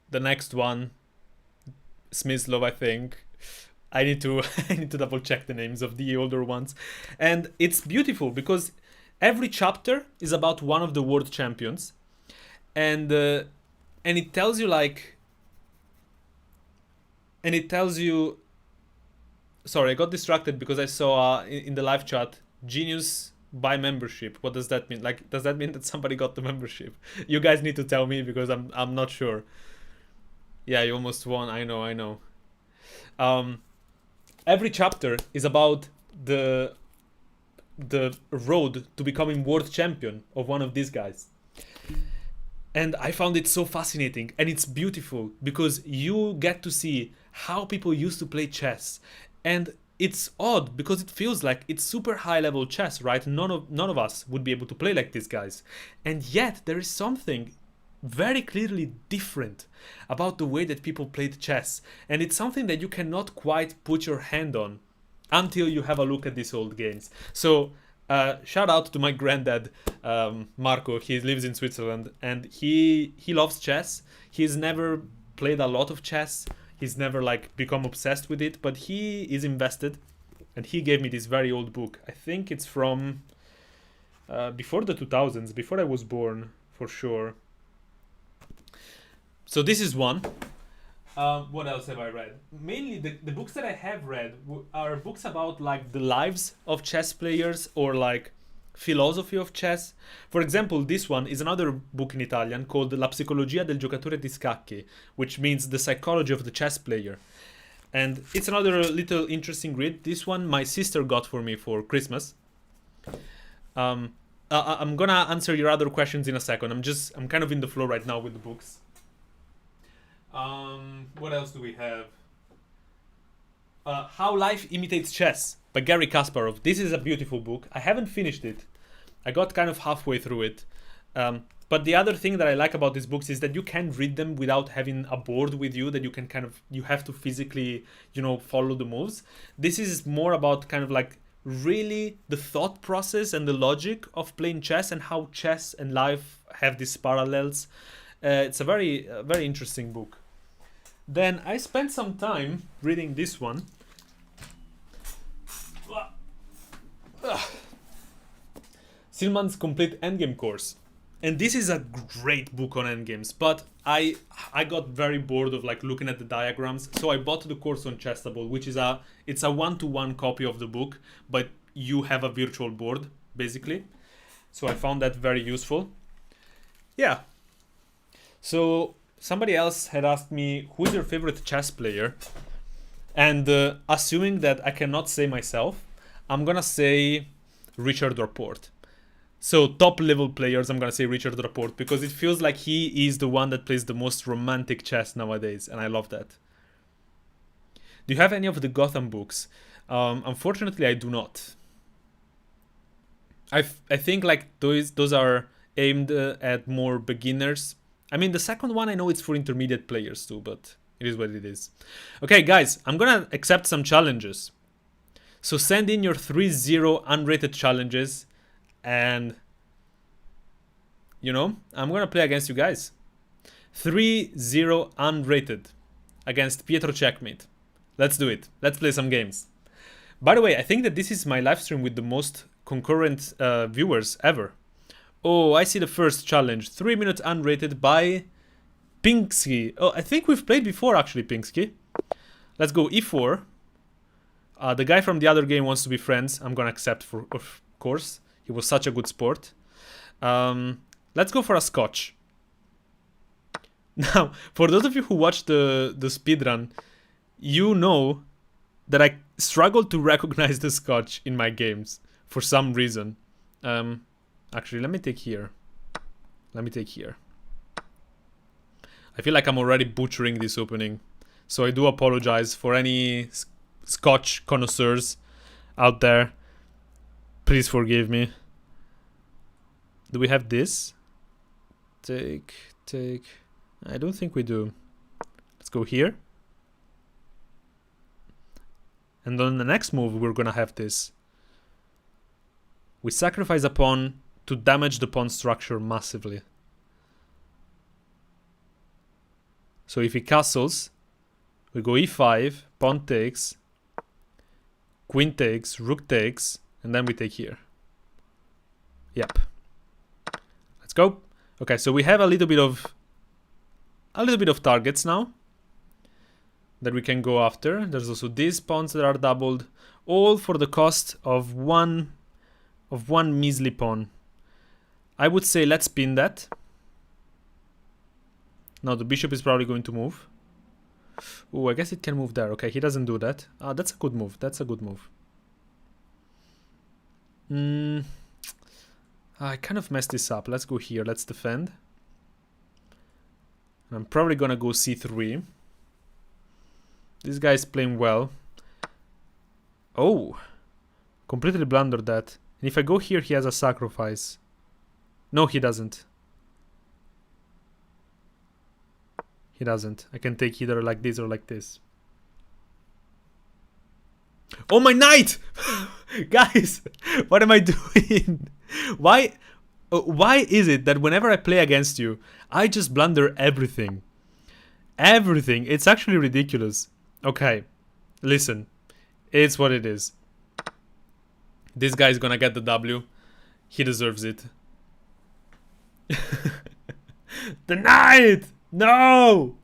The next one, Smyslov, I think. I need to double check the names of the older ones. And it's beautiful because every chapter is about one of the world champions, and it tells you like, sorry, I got distracted because I saw in the live chat, Genius buy membership. What does that mean? Like, does that mean that somebody got the membership? You guys need to tell me because I'm not sure. Yeah, you almost won. I know. Every chapter is about the road to becoming world champion of one of these guys. And I found it so fascinating, and it's beautiful because you get to see how people used to play chess. And it's odd because it feels like it's super high level chess, right? None of us would be able to play like these guys. And yet there is something very clearly different about the way that people played chess, and it's something that you cannot quite put your hand on until you have a look at these old games. So shout out to my granddad, Marco. He lives in Switzerland and he loves chess. He's never played a lot of chess, he's never like become obsessed with it, but he is invested, and he gave me this very old book. I think it's from before the 2000s, before I was born for sure. So this is one. What else have I read? Mainly the books that I have read are books about like the lives of chess players or like philosophy of chess. For example, this one is another book in Italian called La psicologia del giocatore di scacchi, which means the psychology of the chess player. And it's another little interesting read. This one my sister got for me for Christmas. I'm gonna answer your other questions in a second. I'm kind of in the flow right now with the books. What else do we have? How Life Imitates Chess by Gary Kasparov. This is a beautiful book. I haven't finished it. I got kind of halfway through it. But the other thing that I like about these books is that you can read them without having a board with you, that you can you have to physically, follow the moves. This is more about kind of like really the thought process and the logic of playing chess and how chess and life have these parallels. It's a very, very interesting book. Then I spent some time reading this one. Silman's Complete Endgame Course. And this is a great book on endgames, but I got very bored of like looking at the diagrams, so I bought the course on Chessable, which is it's a one-to-one copy of the book, but you have a virtual board basically. So I found that very useful. Yeah. So somebody else had asked me, who's your favorite chess player? And assuming that I cannot say myself, I'm gonna say Richard Rapport. So top level players, I'm gonna say Richard Rapport, because it feels like he is the one that plays the most romantic chess nowadays, and I love that. Do you have any of the Gotham books? Unfortunately, I do not. I think like those are aimed at more beginners. I mean, the second one I know it's for intermediate players too, but it is what it is. Okay, guys, I'm gonna accept some challenges. So send in your 3-0 unrated challenges. And, I'm going to play against you guys. 3-0 unrated against Pietro Checkmate. Let's do it. Let's play some games. By the way, I think that this is my live stream with the most concurrent viewers ever. Oh, I see the first challenge. 3 minutes unrated by Pinksky. Oh, I think we've played before, actually, Pinksky. Let's go E4. The guy from the other game wants to be friends. I'm going to accept, of course. He was such a good sport. Let's go for a scotch. Now, for those of you who watch the speedrun, you know that I struggle to recognize the scotch in my games for some reason. Actually, let me take here. I feel like I'm already butchering this opening. So I do apologize for any scotch connoisseurs out there. Please forgive me. Do we have this? Take. I don't think we do. Let's go here. And on the next move, we're gonna have this. We sacrifice a pawn to damage the pawn structure massively. So if he castles, we go e5, pawn takes, queen takes, rook takes, and then we take here. Yep. Let's go. Okay, so we have a little bit of targets now that we can go after. There's also these pawns that are doubled, all for the cost of one measly pawn. I would say let's pin that. Now the bishop is probably going to move. Oh, I guess it can move there. Okay, he doesn't do that. That's a good move. I kind of messed this up. Let's go here. Let's defend. I'm probably gonna go c3. This guy's playing well. Oh, completely blundered that. And if I go here, he has a sacrifice. No, he doesn't. He doesn't. I can take either like this or like this. Oh, my knight! Guys, what am I doing? Why is it that whenever I play against you, I just blunder everything? Everything. It's actually ridiculous. Okay, listen. It's what it is. This guy's gonna get the W. He deserves it. The knight! No!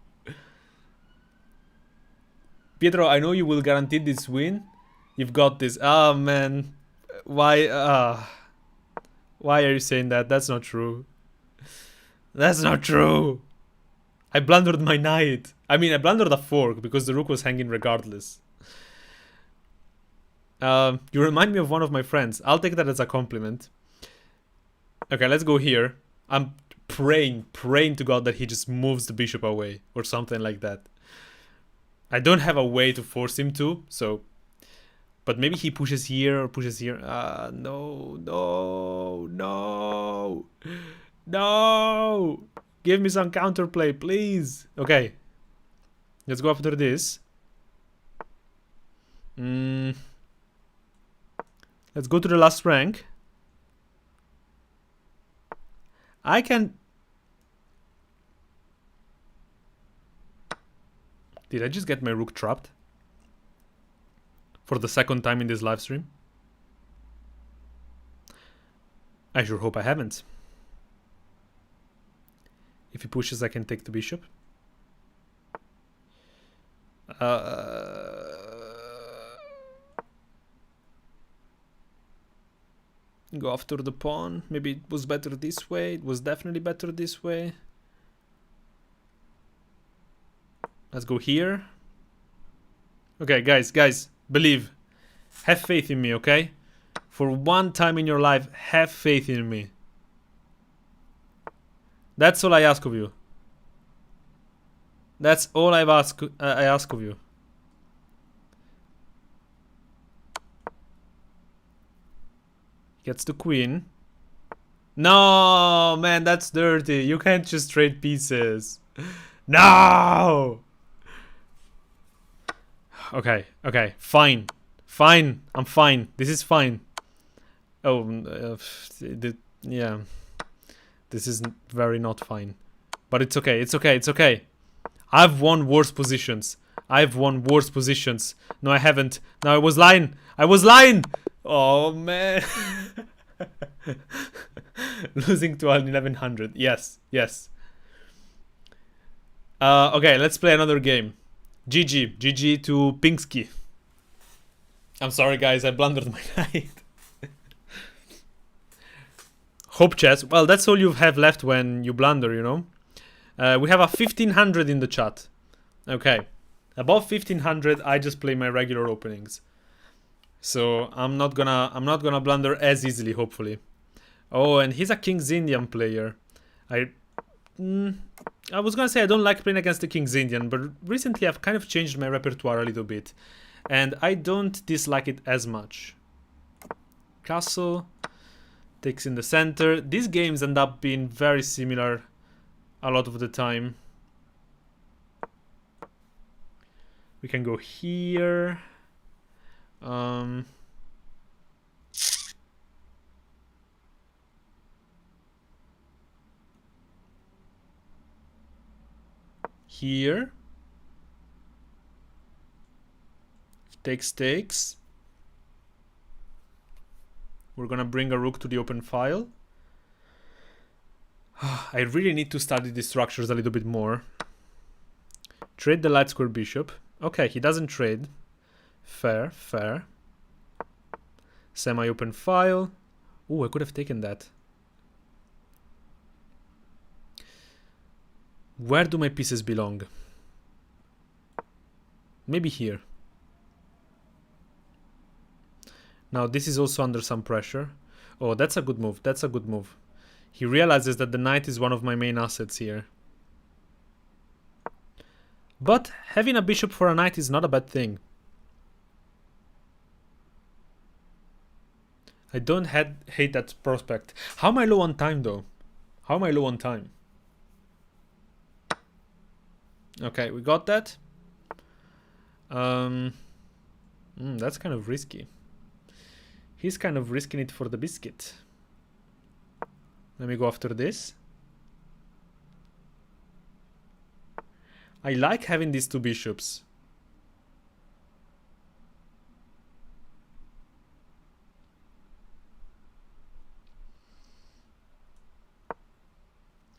Pietro, I know you will guarantee this win. You've got this. Oh, man. Why are you saying that? That's not true. That's not true. I blundered my knight. I mean, I blundered a fork because the rook was hanging regardless. You remind me of one of my friends. I'll take that as a compliment. Okay, let's go here. I'm praying to God that he just moves the bishop away or something like that. I don't have a way to force him to, so... But maybe he pushes here or pushes here. No, no, no. No! Give me some counterplay, please. Okay. Let's go after this. Let's go to the last rank. I can... Did I just get my rook trapped? For the second time in this live stream? I sure hope I haven't. If he pushes, I can take the bishop. Go after the pawn. Maybe it was better this way. It was definitely better this way. Let's go here. Okay, guys, believe. Have faith in me, okay? For one time in your life, have faith in me. That's all I ask of you. That's all I ask of you. Gets the queen. No, man, that's dirty. You can't just trade pieces. No! Okay, fine. Fine, I'm fine. This is fine. Oh, yeah. This is very not fine. But it's okay, it's okay. I've won worse positions. No, I haven't. No, I was lying. Oh, man. Losing to 1100. Yes. Okay, let's play another game. GG to Pinsky. I'm sorry, guys. I blundered my knight. Hope chess. Well, that's all you have left when you blunder, you know. We have a 1500 in the chat. Okay. Above 1500, I just play my regular openings. So I'm not gonna blunder as easily, hopefully. Oh, and he's a King's Indian player. I was gonna say I don't like playing against the King's Indian, but recently I've kind of changed my repertoire a little bit, and I don't dislike it as much. Castle takes in the center. These games end up being very similar a lot of the time. We can go here. Here. Takes. We're gonna bring a rook to the open file. I really need to study these structures a little bit more. Trade the light square bishop. Okay, he doesn't trade. Fair. Semi-open file. Oh, I could have taken that. Where do my pieces belong? Maybe here. Now this is also under some pressure. Oh, that's a good move. He realizes that the knight is one of my main assets here. But having a bishop for a knight is not a bad thing. I don't hate that prospect. How am I low on time, though? Okay, we got that. That's kind of risky. He's kind of risking it for the biscuit. Let me go after this. I like having these two bishops.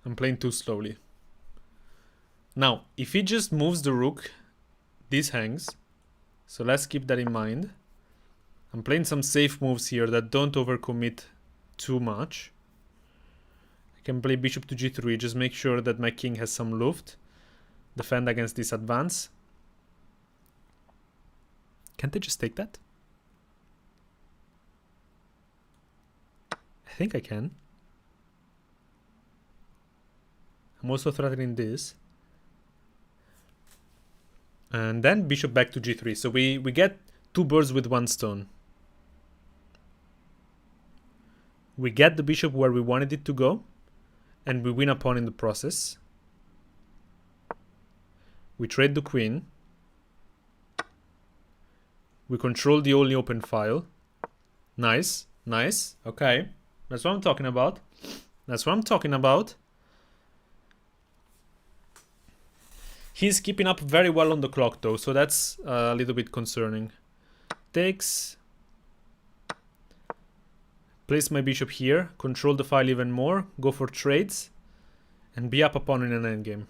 I'm playing too slowly. Now, if he just moves the rook, this hangs. So let's keep that in mind. I'm playing some safe moves here that don't overcommit too much. I can play bishop to g3, just make sure that my king has some luft. defend against this advance. Can't I just take that? I think I can. I'm also threatening this. And then bishop back to g3. So we get 2 birds with 1 stone. We get the bishop where we wanted it to go. And we win a pawn in the process. We trade the queen. We control the only open file. Nice, nice. Okay, that's what I'm talking about. That's what I'm talking about. He's keeping up very well on the clock though, so that's a little bit concerning. Takes. Place my bishop here, control the file even more, go for trades, and be up a pawn in an endgame.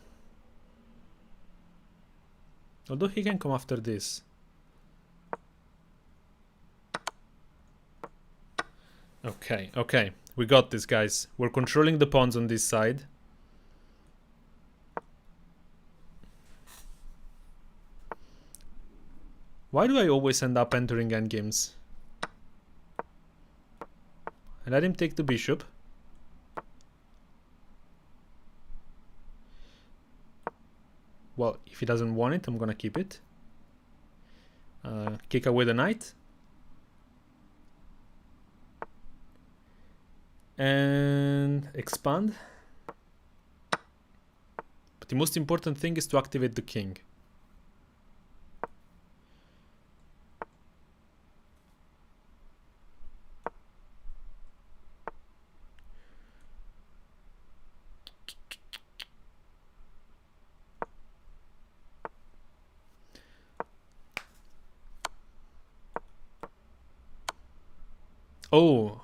Although he can come after this. Okay, okay, we got this, guys. We're controlling the pawns on this side. Why do I always end up entering endgames? I let him take the bishop. Well, if he doesn't want it, I'm gonna keep it. Kick away the knight. And expand. But the most important thing is to activate the king. Oh,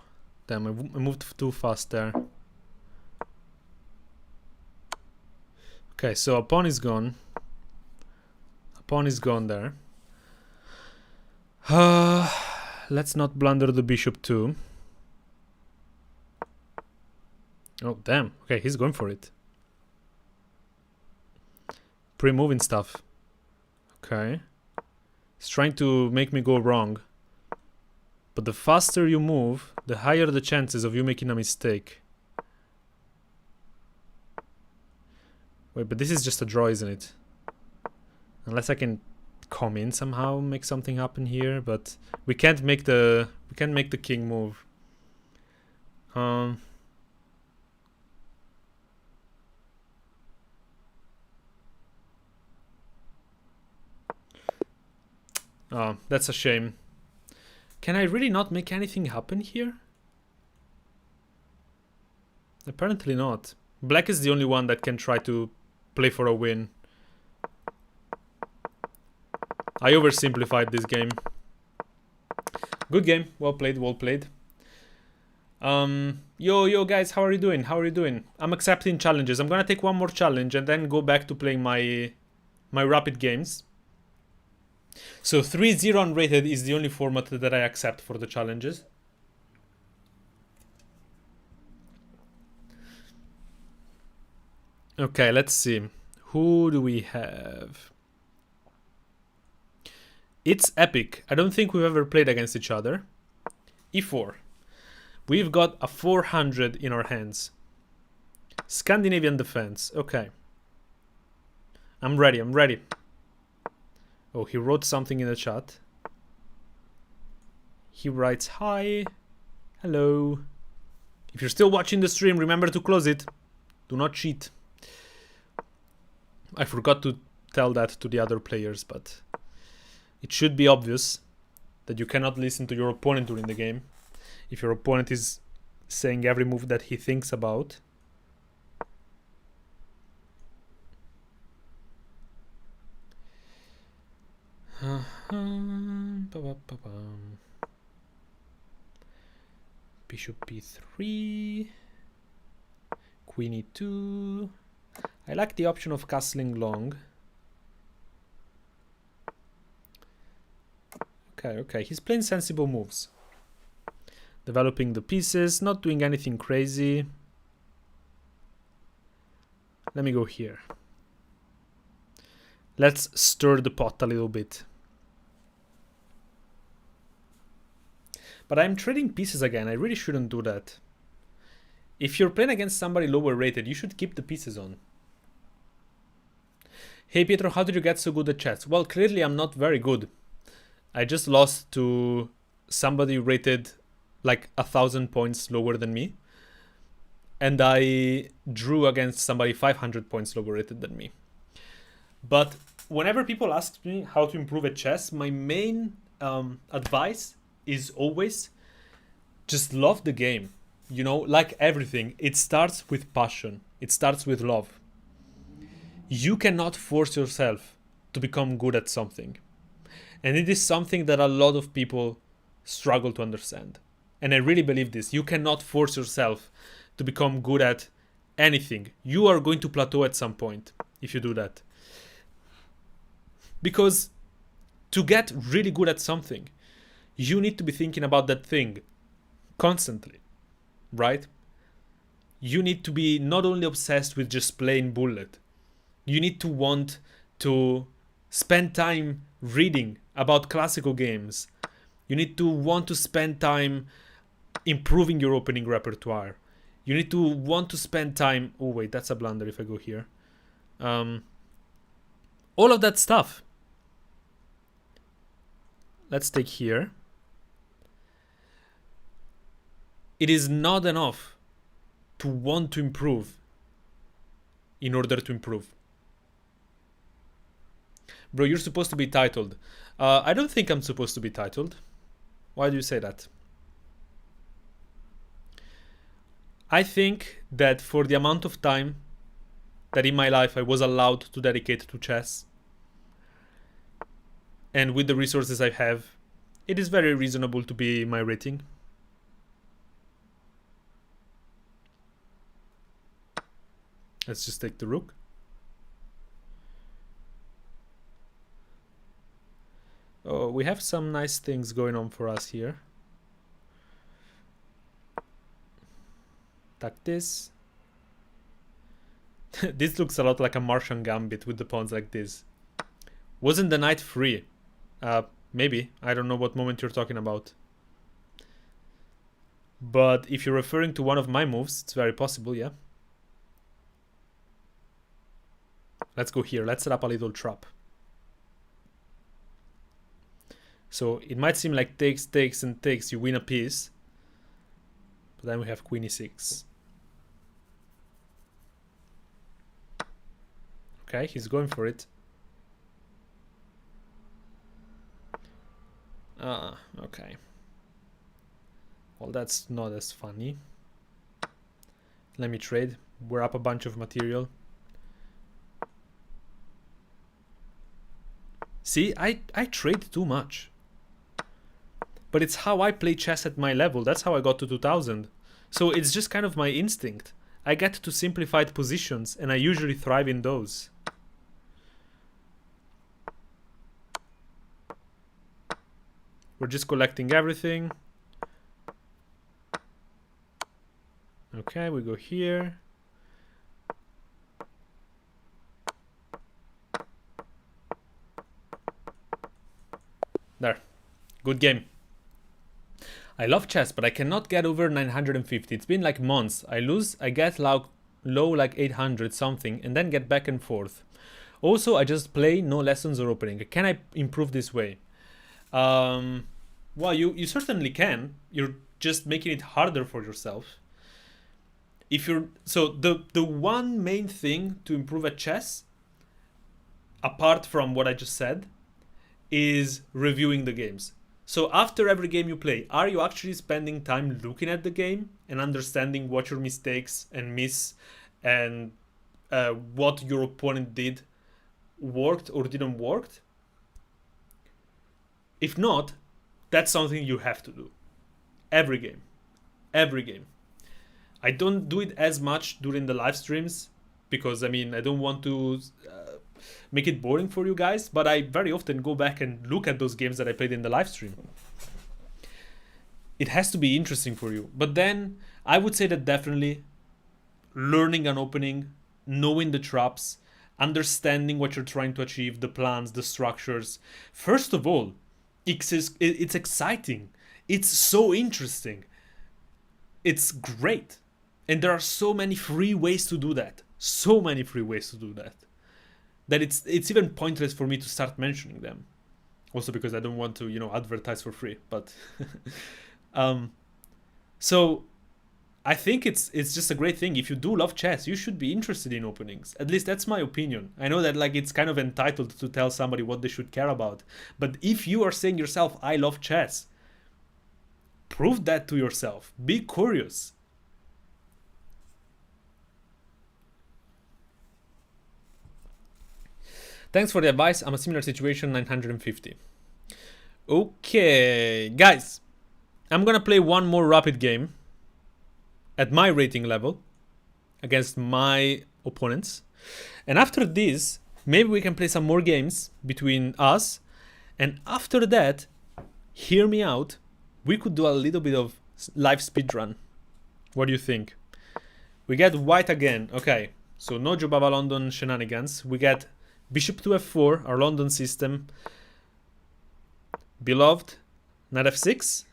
damn, I moved too fast there. Okay, so a pawn is gone. A pawn is gone there. Let's not blunder the bishop too. Oh, damn. Okay, he's going for it. Pre-moving stuff. Okay. He's trying to make me go wrong. But the faster you move, the higher the chances of you making a mistake. Wait, but this is just a draw, isn't it? Unless I can come in somehow, make something happen here, but we can't make the king move. Oh, that's a shame. Can I really not make anything happen here? Apparently not. Black is the only one that can try to play for a win. I oversimplified this game. Good game. Well played, well played. Yo guys, how are you doing? How are you doing? I'm accepting challenges. I'm gonna take one more challenge and then go back to playing my rapid games. So 3-0 unrated is the only format that I accept for the challenges. Okay, let's see. Who do we have? It's epic. I don't think we've ever played against each other. E4. We've got a 400 in our hands. Scandinavian defense. Okay. I'm ready, I'm ready. Oh, he wrote something in the chat. He writes, hi. Hello. If you're still watching the stream, remember to close it. Do not cheat. I forgot to tell that to the other players, but it should be obvious that you cannot listen to your opponent during the game. If your opponent is saying every move that he thinks about. Bishop b3, queen e2. I like the option of castling long. Okay, he's playing sensible moves. Developing the pieces, not doing anything crazy. Let me go here. Let's stir the pot a little bit. But I'm trading pieces again. I really shouldn't do that. If you're playing against somebody lower rated, you should keep the pieces on. Hey Pietro, how did you get so good at chess? Well, clearly I'm not very good. I just lost to somebody rated like 1,000 points lower than me. And I drew against somebody 500 points lower rated than me. But whenever people ask me how to improve at chess, my main advice is always just love the game. You know, like everything, it starts with passion. It starts with love. You cannot force yourself to become good at something. And it is something that a lot of people struggle to understand. And I really believe this. You cannot force yourself to become good at anything. You are going to plateau at some point if you do that. Because to get really good at something, you need to be thinking about that thing constantly, right? You need to be not only obsessed with just playing bullet. You need to want to spend time reading about classical games. You need to want to spend time improving your opening repertoire. You need to want to spend time... Oh, wait, that's a blunder if I go here. All of that stuff. Let's take here. It is not enough to want to improve in order to improve. Bro, you're supposed to be titled. I don't think I'm supposed to be titled. Why do you say that? I think that for the amount of time that in my life I was allowed to dedicate to chess, and with the resources I have, it is very reasonable to be my rating. Let's just take the rook. Oh, we have some nice things going on for us here. Like this. This looks a lot like a Martian gambit with the pawns like this. Wasn't the knight free? Maybe. I don't know what moment you're talking about. But if you're referring to one of my moves, it's very possible, yeah. Let's go here. Let's set up a little trap. So it might seem like takes, takes, and takes. You win a piece. But then we have queen e6. Okay, he's going for it. Okay. Well, that's not as funny. Let me trade. We're up a bunch of material. See, I trade too much. But it's how I play chess at my level. That's how I got to 2000. So it's just kind of my instinct. I get to simplified positions and I usually thrive in those. We're just collecting everything. Okay, we go here. There. Good game. I love chess, but I cannot get over 950. It's been like months. I lose, I get low like 800 something, and then get back and forth. Also, I just play, no lessons or opening. Can I improve this way? Well, you certainly can. You're just making it harder for yourself. If you're so the one main thing to improve at chess, apart from what I just said, is reviewing the games. So after every game you play, are you actually spending time looking at the game and understanding what your mistakes and miss and what your opponent did worked or didn't work? If not, that's something you have to do. Every game. Every game. I don't do it as much during the live streams because, I mean, I don't want to make it boring for you guys, but I very often go back and look at those games that I played in the live stream. It has to be interesting for you. But then I would say that definitely learning an opening, knowing the traps, understanding what you're trying to achieve, the plans, the structures. First of all, it's exciting. It's so interesting. It's great. And there are so many free ways to do that. So many free ways to do that. That it's even pointless for me to start mentioning them. Also because I don't want to, advertise for free. But so I think it's just a great thing. If you do love chess, you should be interested in openings. At least that's my opinion. I know that it's kind of entitled to tell somebody what they should care about. But if you are saying yourself, I love chess, prove that to yourself. Be curious. Thanks for the advice. I'm a similar situation, 950. Okay, guys. I'm gonna play one more rapid game at my rating level against my opponents. And after this, maybe we can play some more games between us. And after that, hear me out, we could do a little bit of live speedrun. What do you think? We get white again. Okay, so no Jobava London shenanigans. We get bishop to f4, our London system. Beloved, knight f6.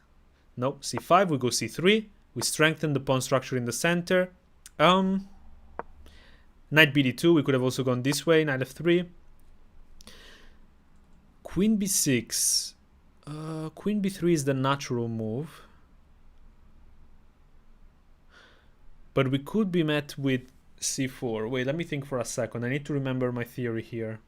No, c5, we go c3. We strengthen the pawn structure in the center. Knight bd2, we could have also gone this way, knight f3. Queen b6. Queen b3 is the natural move. But we could be met with c4. Wait, let me think for a second. I need to remember my theory here.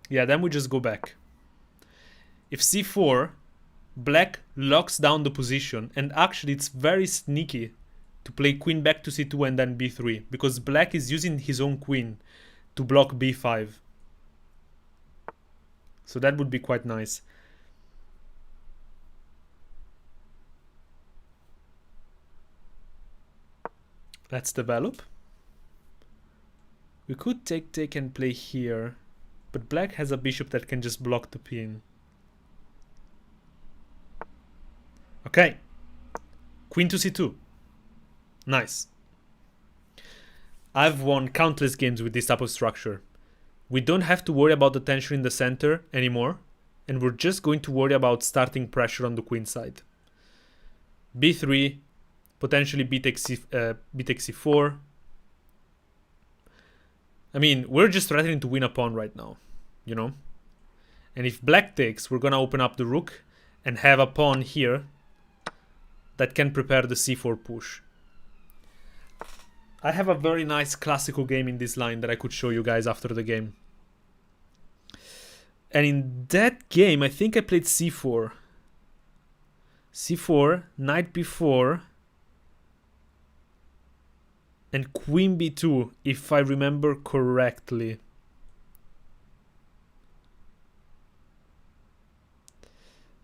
Yeah, then we just go back. If c4, black locks down the position, and actually it's very sneaky to play queen back to c2 and then b3, because black is using his own queen to block b5. So that would be quite nice. Let's develop. We could take and play here, but black has a bishop that can just block the pin. Okay. Queen to c2. Nice. I've won countless games with this type of structure. We don't have to worry about the tension in the center anymore, and we're just going to worry about starting pressure on the queen side. b3, potentially b takes c4. I mean, we're just threatening to win a pawn right now, And if black takes, we're gonna open up the rook and have a pawn here that can prepare the c4 push. I have a very nice classical game in this line that I could show you guys after the game. And in that game, I think I played c4. c4, knight b4, and queen b2, if I remember correctly.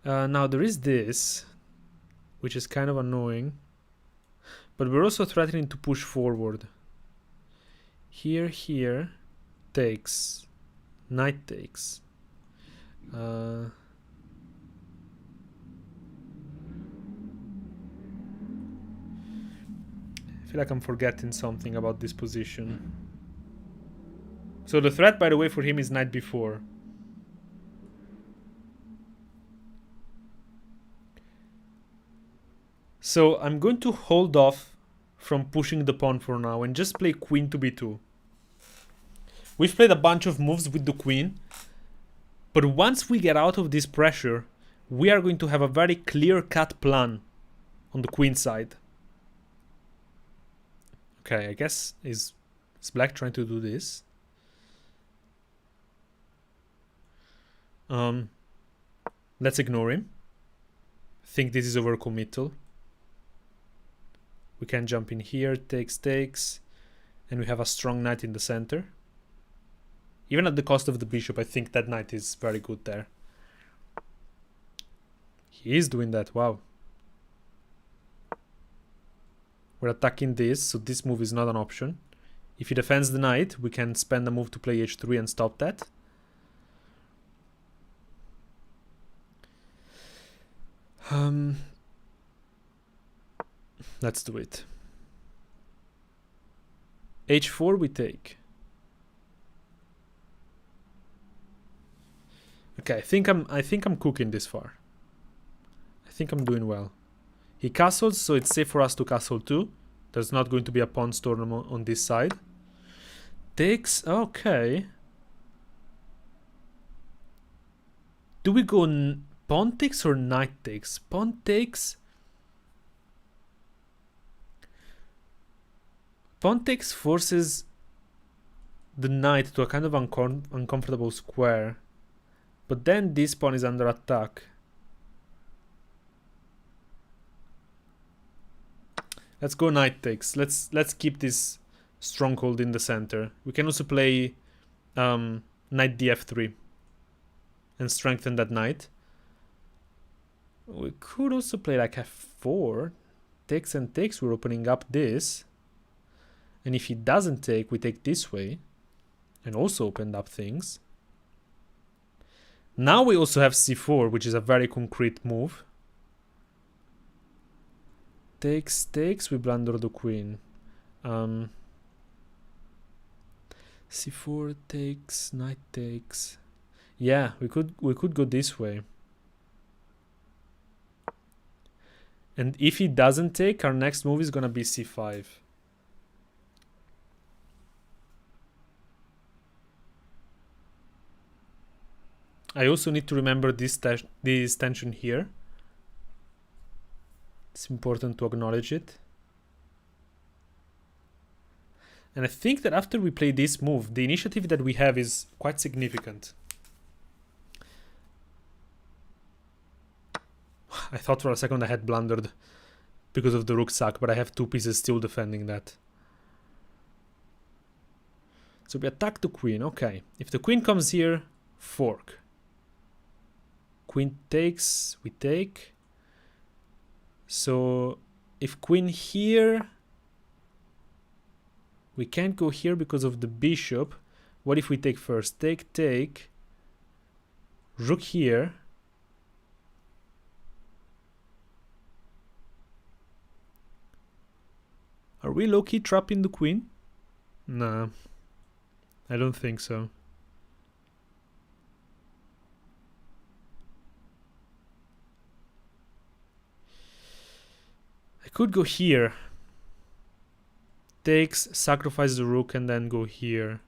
Now there is this, which is kind of annoying. But we're also threatening to push forward. Here, takes. Knight takes. I feel like I'm forgetting something about this position. So the threat, by the way, for him is knight b4. So I'm going to hold off from pushing the pawn for now and just play queen to b2. We've played a bunch of moves with the queen, but once we get out of this pressure, we are going to have a very clear-cut plan on the queen side. Okay, I guess is black trying to do this? Let's ignore him. I think this is overcommittal. We can jump in here, takes, and we have a strong knight in the center. Even at the cost of the bishop, I think that knight is very good there. He is doing that, wow. We're attacking this, so this move is not an option. If he defends the knight, we can spend a move to play h3 and stop that. Let's do it. H4 we take. Okay, I think I'm cooking this far. I think I'm doing well. He castles, so it's safe for us to castle too. There's not going to be a pawn storm on this side. Takes, okay. Do we go pawn takes or knight takes? Pawn takes. Pawn takes forces the knight to a kind of uncomfortable square. But then this pawn is under attack. Let's go knight takes. Let's keep this stronghold in the center. We can also play knight df3 and strengthen that knight. We could also play like f4. Takes and takes, we're opening up this. And if he doesn't take, we take this way. And also opened up things. Now we also have c4, which is a very concrete move. Takes, takes, we blunder the queen. C4 takes, knight takes. Yeah, we could go this way. And if he doesn't take, our next move is gonna be c5. I also need to remember this tension here. It's important to acknowledge it. And I think that after we play this move, the initiative that we have is quite significant. I thought for a second I had blundered because of the rook sack, but I have two pieces still defending that. So we attack the queen, okay. If the queen comes here, fork. Queen takes, we take. So if queen here, we can't go here because of the bishop. What if we take first? Take, take. Rook here. Are we low-key trapping the queen? Nah, I don't think so. I could go here. Takes, sacrifice the rook, and then go here.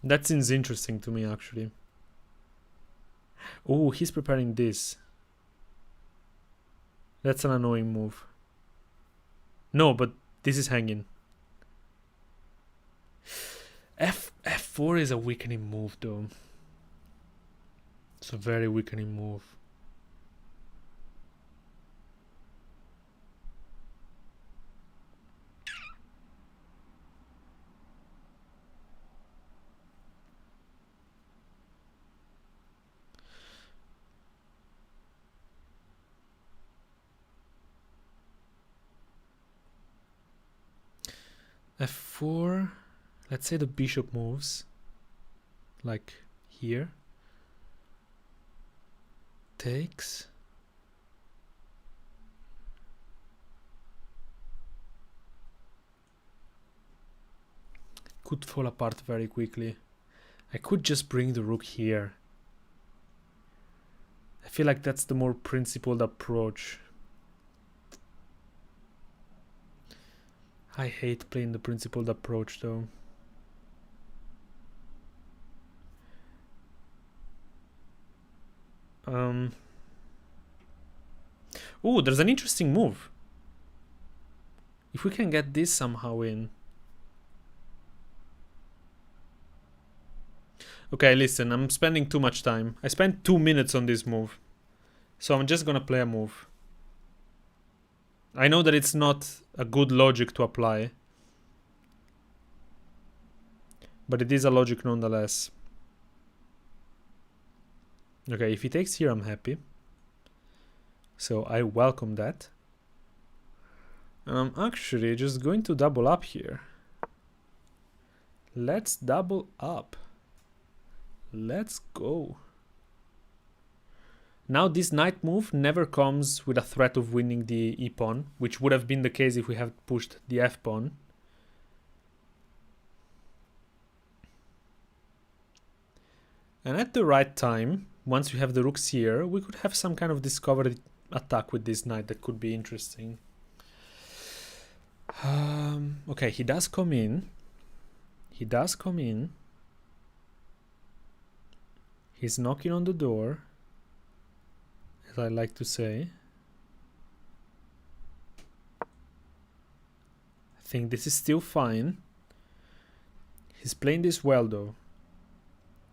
That seems interesting to me, actually. Oh, he's preparing this. That's an annoying move. No, but this is hanging. F4 is a weakening move, though. It's a very weakening move. F4, let's say the bishop moves, like here, takes, could fall apart very quickly. I could just bring the rook here. I feel like that's the more principled approach. I hate playing the principled approach, though. Oh, there's an interesting move. If we can get this somehow in. Okay, listen, I'm spending too much time. I spent 2 minutes on this move. So I'm just gonna play a move. I know that it's not a good logic to apply, but it is a logic nonetheless. Okay, if he takes here, I'm happy. So I welcome that. And I'm actually just going to double up here. Let's double up. Let's go. Now this knight move never comes with a threat of winning the e-pawn, which would have been the case if we had pushed the f-pawn. And at the right time, once we have the rooks here, we could have some kind of discovered attack with this knight that could be interesting. Okay, he does come in. He does come in. He's knocking on the door, as I like to say. I think this is still fine. He's playing this well though.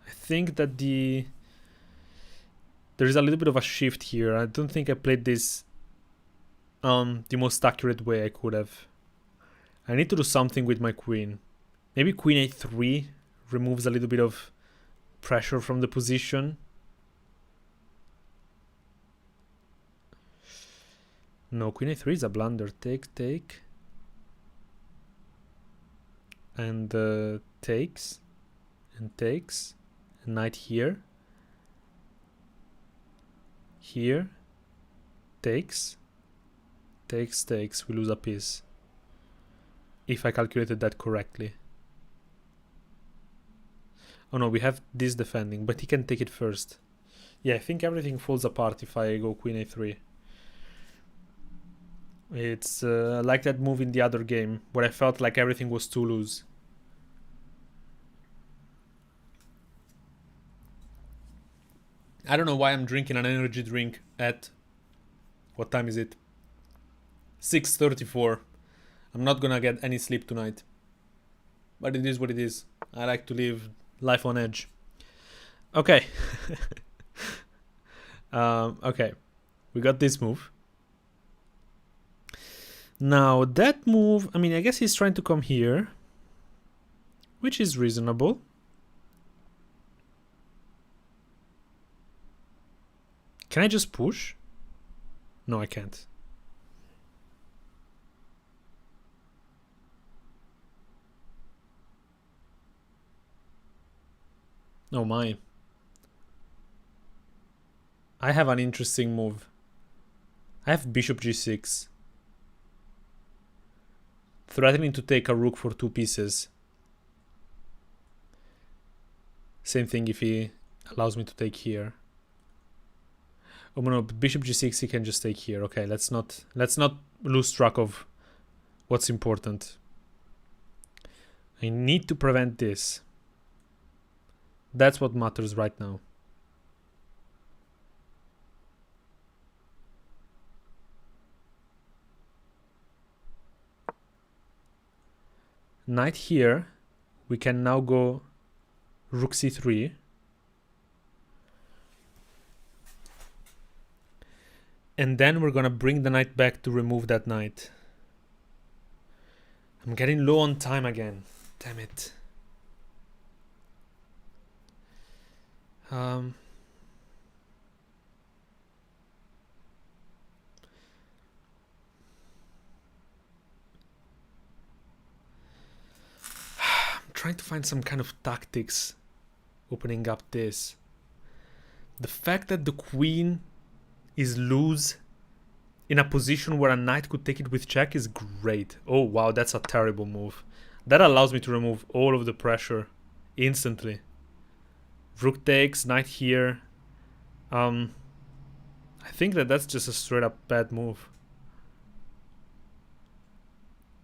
I think that there is a little bit of a shift here. I don't think I played this the most accurate way I could have. I need to do something with my queen. Maybe queen a3 removes a little bit of pressure from the position. No, queen a3 is a blunder. Take. And takes. And takes. And knight here. Here. Takes. Takes. We lose a piece. If I calculated that correctly. Oh no, we have this defending, but he can take it first. Yeah, I think everything falls apart if I go queen a3. It's like that move in the other game, where I felt like everything was too loose. I don't know why I'm drinking an energy drink at... What time is it? 6:34. I'm not gonna get any sleep tonight. But it is what it is. I like to live life on edge. Okay. Okay. We got this move. Now that move, I mean, I guess he's trying to come here, which is reasonable. Can I just push? No, I can't. Oh my. I have an interesting move. I have bishop g6. Threatening to take a rook for 2 pieces. Same thing if he allows me to take here. Oh no, bishop g6 he can just take here. Okay, let's not lose track of what's important. I need to prevent this. That's what matters right now. Knight here. We can now go rook c3. And then we're gonna bring the knight back to remove that knight. I'm getting low on time again. Damn it. I'm trying to find some kind of tactics opening up this. The fact that the queen is loose in a position where a knight could take it with check is great. Oh wow, that's a terrible move. That allows me to remove all of the pressure instantly. Rook takes, knight here. I think that's just a straight up bad move.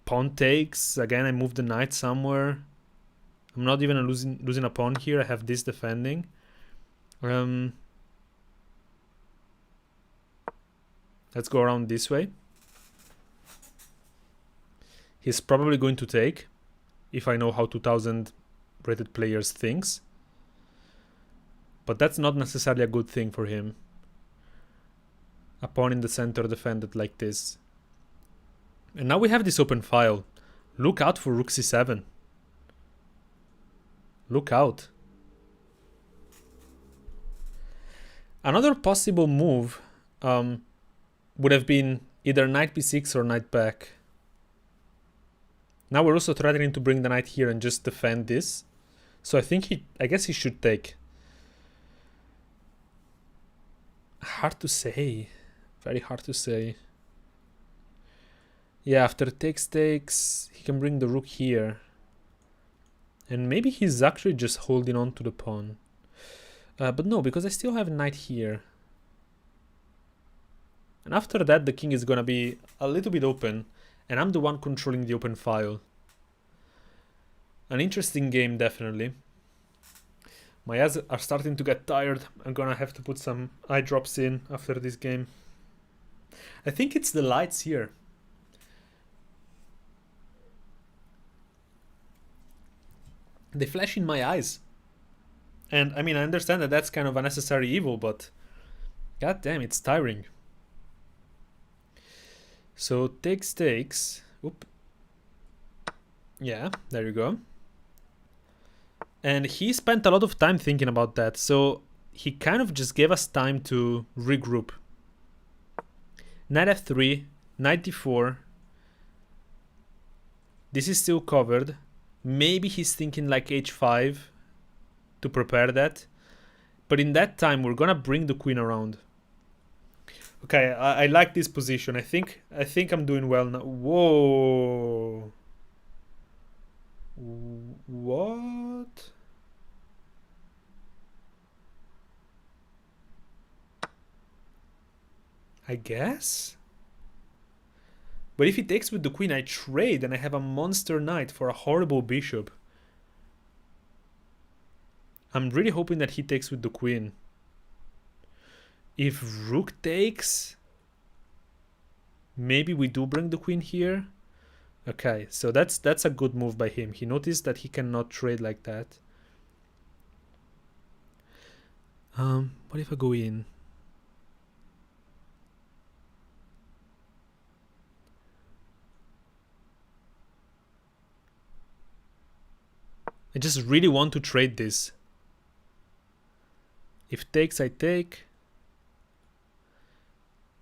Pawn takes. Again, I move the knight somewhere. I'm not even losing a pawn here. I have this defending. Let's go around this way. He's probably going to take, if I know how 2000 rated players thinks. But that's not necessarily a good thing for him. A pawn in the center defended like this. And now we have this open file. Look out for rook c7. Look out. Another possible move would have been either knight b6 or knight back. Now we're also threatening to bring the knight here and just defend this. So I guess he should take. Hard to say. Very hard to say. Yeah, after takes, he can bring the rook here. And maybe he's actually just holding on to the pawn. But no, because I still have knight here. And after that, the king is gonna be a little bit open. And I'm the one controlling the open file. An interesting game, definitely. My eyes are starting to get tired. I'm gonna have to put some eye drops in after this game. I think it's the lights here. They flash in my eyes. And I mean, I understand that that's kind of a necessary evil, but god damn, it's tiring. So takes. Oop. Yeah, there you go. And he spent a lot of time thinking about that, so he kind of just gave us time to regroup. Knight f3, knight d4. This is still covered. Maybe he's thinking like h5 to prepare that. But in that time, we're gonna bring the queen around. Okay, I like this position. I think I'm doing well now. Whoa. What? I guess? But if he takes with the queen, I trade and I have a monster knight for a horrible bishop. I'm really hoping that he takes with the queen. If rook takes, maybe we do bring the queen here. Okay, so that's a good move by him. He noticed that he cannot trade like that. What if I go in? I just really want to trade this. If takes, I take.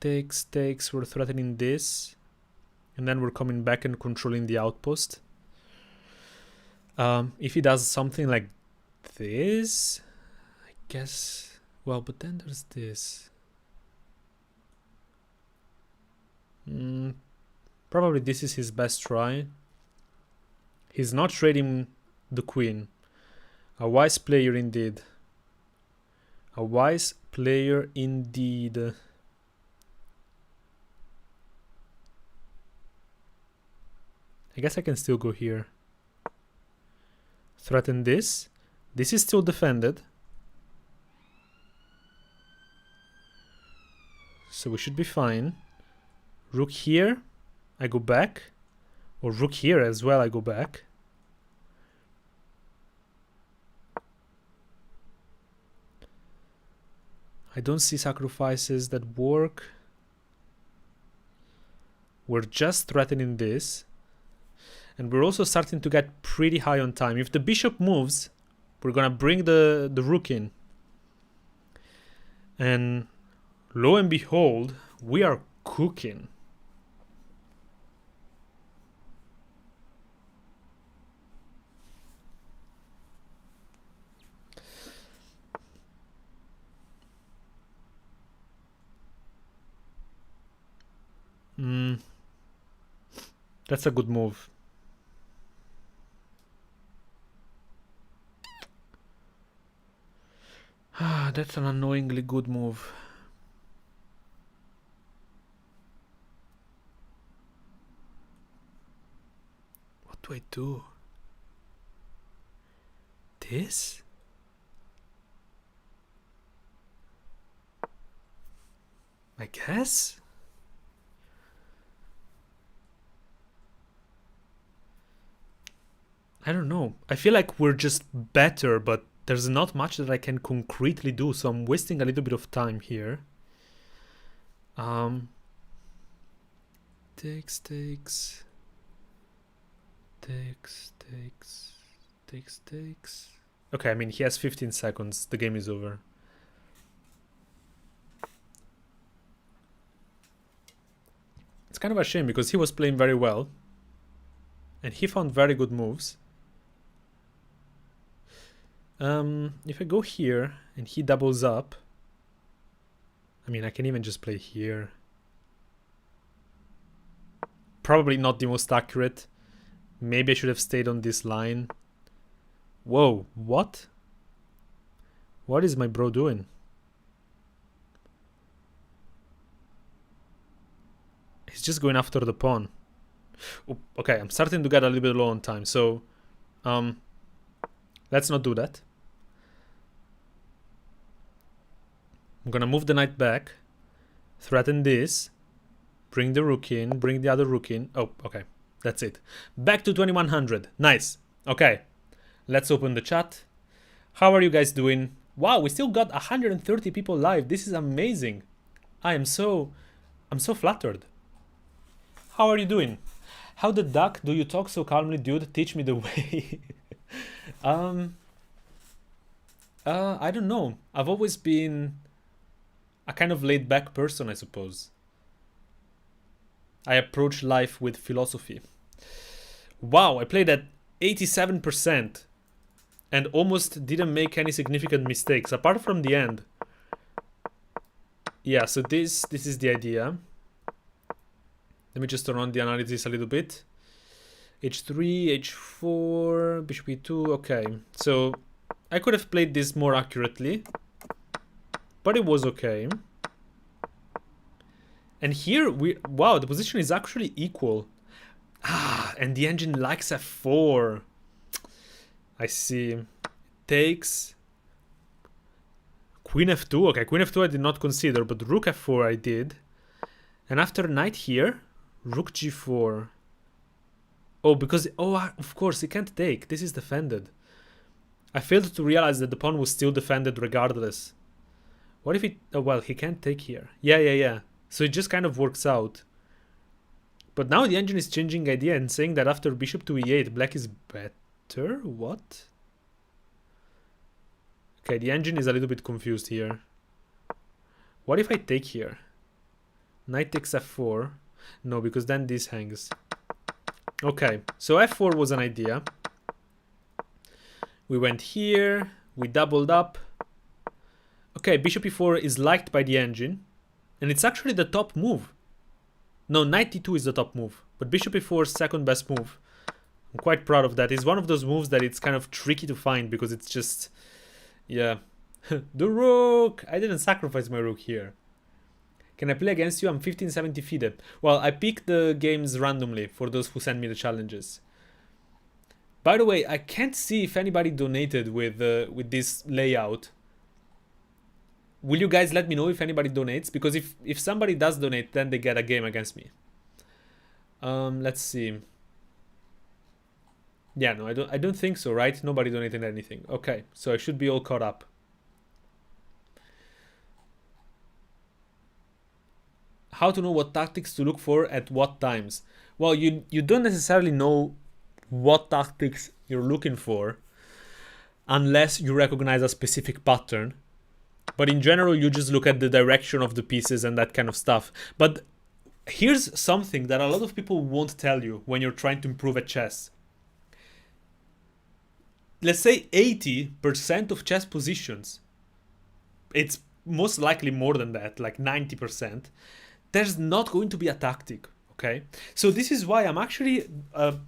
Takes, we're threatening this. And then we're coming back and controlling the outpost. If he does something like this, I guess... Well, but then there's this. Probably this is his best try. He's not trading the queen. A wise player indeed. A wise player indeed. I guess I can still go here. Threaten this. This is still defended. So we should be fine. Rook here, I go back. Or rook here as well, I go back. I don't see sacrifices that work. We're just threatening this. And we're also starting to get pretty high on time. If the bishop moves, we're gonna bring the rook in. And lo and behold, we are cooking. That's a good move. That's an annoyingly good move. What do I do? This? I guess? I don't know. I feel like we're just better, but there's not much that I can concretely do, so I'm wasting a little bit of time here. Takes. Okay, I mean, he has 15 seconds. The game is over. It's kind of a shame because he was playing very well. And he found very good moves. If I go here and he doubles up, I mean, I can even just play here. Probably not the most accurate. Maybe I should have stayed on this line. Whoa, what? What is my bro doing? He's just going after the pawn. Okay, I'm starting to get a little bit low on time, so let's not do that. I'm gonna move the knight back, threaten this, bring the rook in, bring the other rook in. Oh, okay, that's it. Back to 2100. Nice. Okay, let's open the chat. How are you guys doing? Wow, we still got 130 people live. This is amazing. I'm so flattered. How are you doing? How the duck do you talk so calmly, dude? Teach me the way. I don't know. I've always been a kind of laid back person, I suppose. I approach life with philosophy. Wow, I played at 87% and almost didn't make any significant mistakes apart from the end. Yeah, so this is the idea. Let me just turn on the analysis a little bit. h3, h4, bishop e2. Okay, so I could have played this more accurately, but it was okay. And here wow, the position is actually equal. And the engine likes f4. I see. Takes queen f2. Okay, queen f2 I did not consider, but rook f4 I did. And after knight here, rook g4. Oh, because of course he can't take. This is defended. I failed to realize that the pawn was still defended regardless. What if he... Oh, well, he can't take here. Yeah. So it just kind of works out. But now the engine is changing idea and saying that after bishop to e8, black is better? What? Okay, the engine is a little bit confused here. What if I take here? Knight takes f4. No, because then this hangs. Okay, so f4 was an idea. We went here. We doubled up. Okay, bishop e4 is liked by the engine. And it's actually the top move. No, knight e2 is the top move. But bishop e4 is second best move. I'm quite proud of that. It's one of those moves that it's kind of tricky to find because it's just... Yeah. The rook! I didn't sacrifice my rook here. Can I play against you? I'm 1570 FIDE. Well, I pick the games randomly for those who send me the challenges. By the way, I can't see if anybody donated with this layout. Will you guys let me know if anybody donates? Because if somebody does donate, then they get a game against me. Let's see. Yeah, no, I don't think so, right? Nobody donated anything. Okay, so I should be all caught up. How to know what tactics to look for at what times? Well, you don't necessarily know what tactics you're looking for unless you recognize a specific pattern. But in general, you just look at the direction of the pieces and that kind of stuff. But here's something that a lot of people won't tell you when you're trying to improve at chess. Let's say 80% of chess positions, it's most likely more than that, like 90%, there's not going to be a tactic, okay? So this is why I'm actually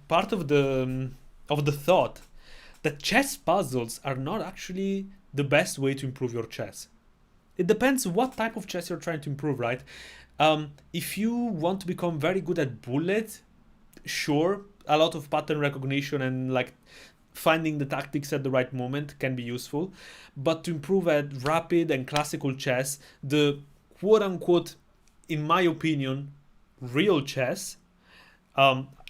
part of the thought that chess puzzles are not actually the best way to improve your chess. It depends what type of chess you're trying to improve, right? If you want to become very good at bullet, sure, a lot of pattern recognition and like finding the tactics at the right moment can be useful. But to improve at rapid and classical chess, the quote-unquote, in my opinion, real chess,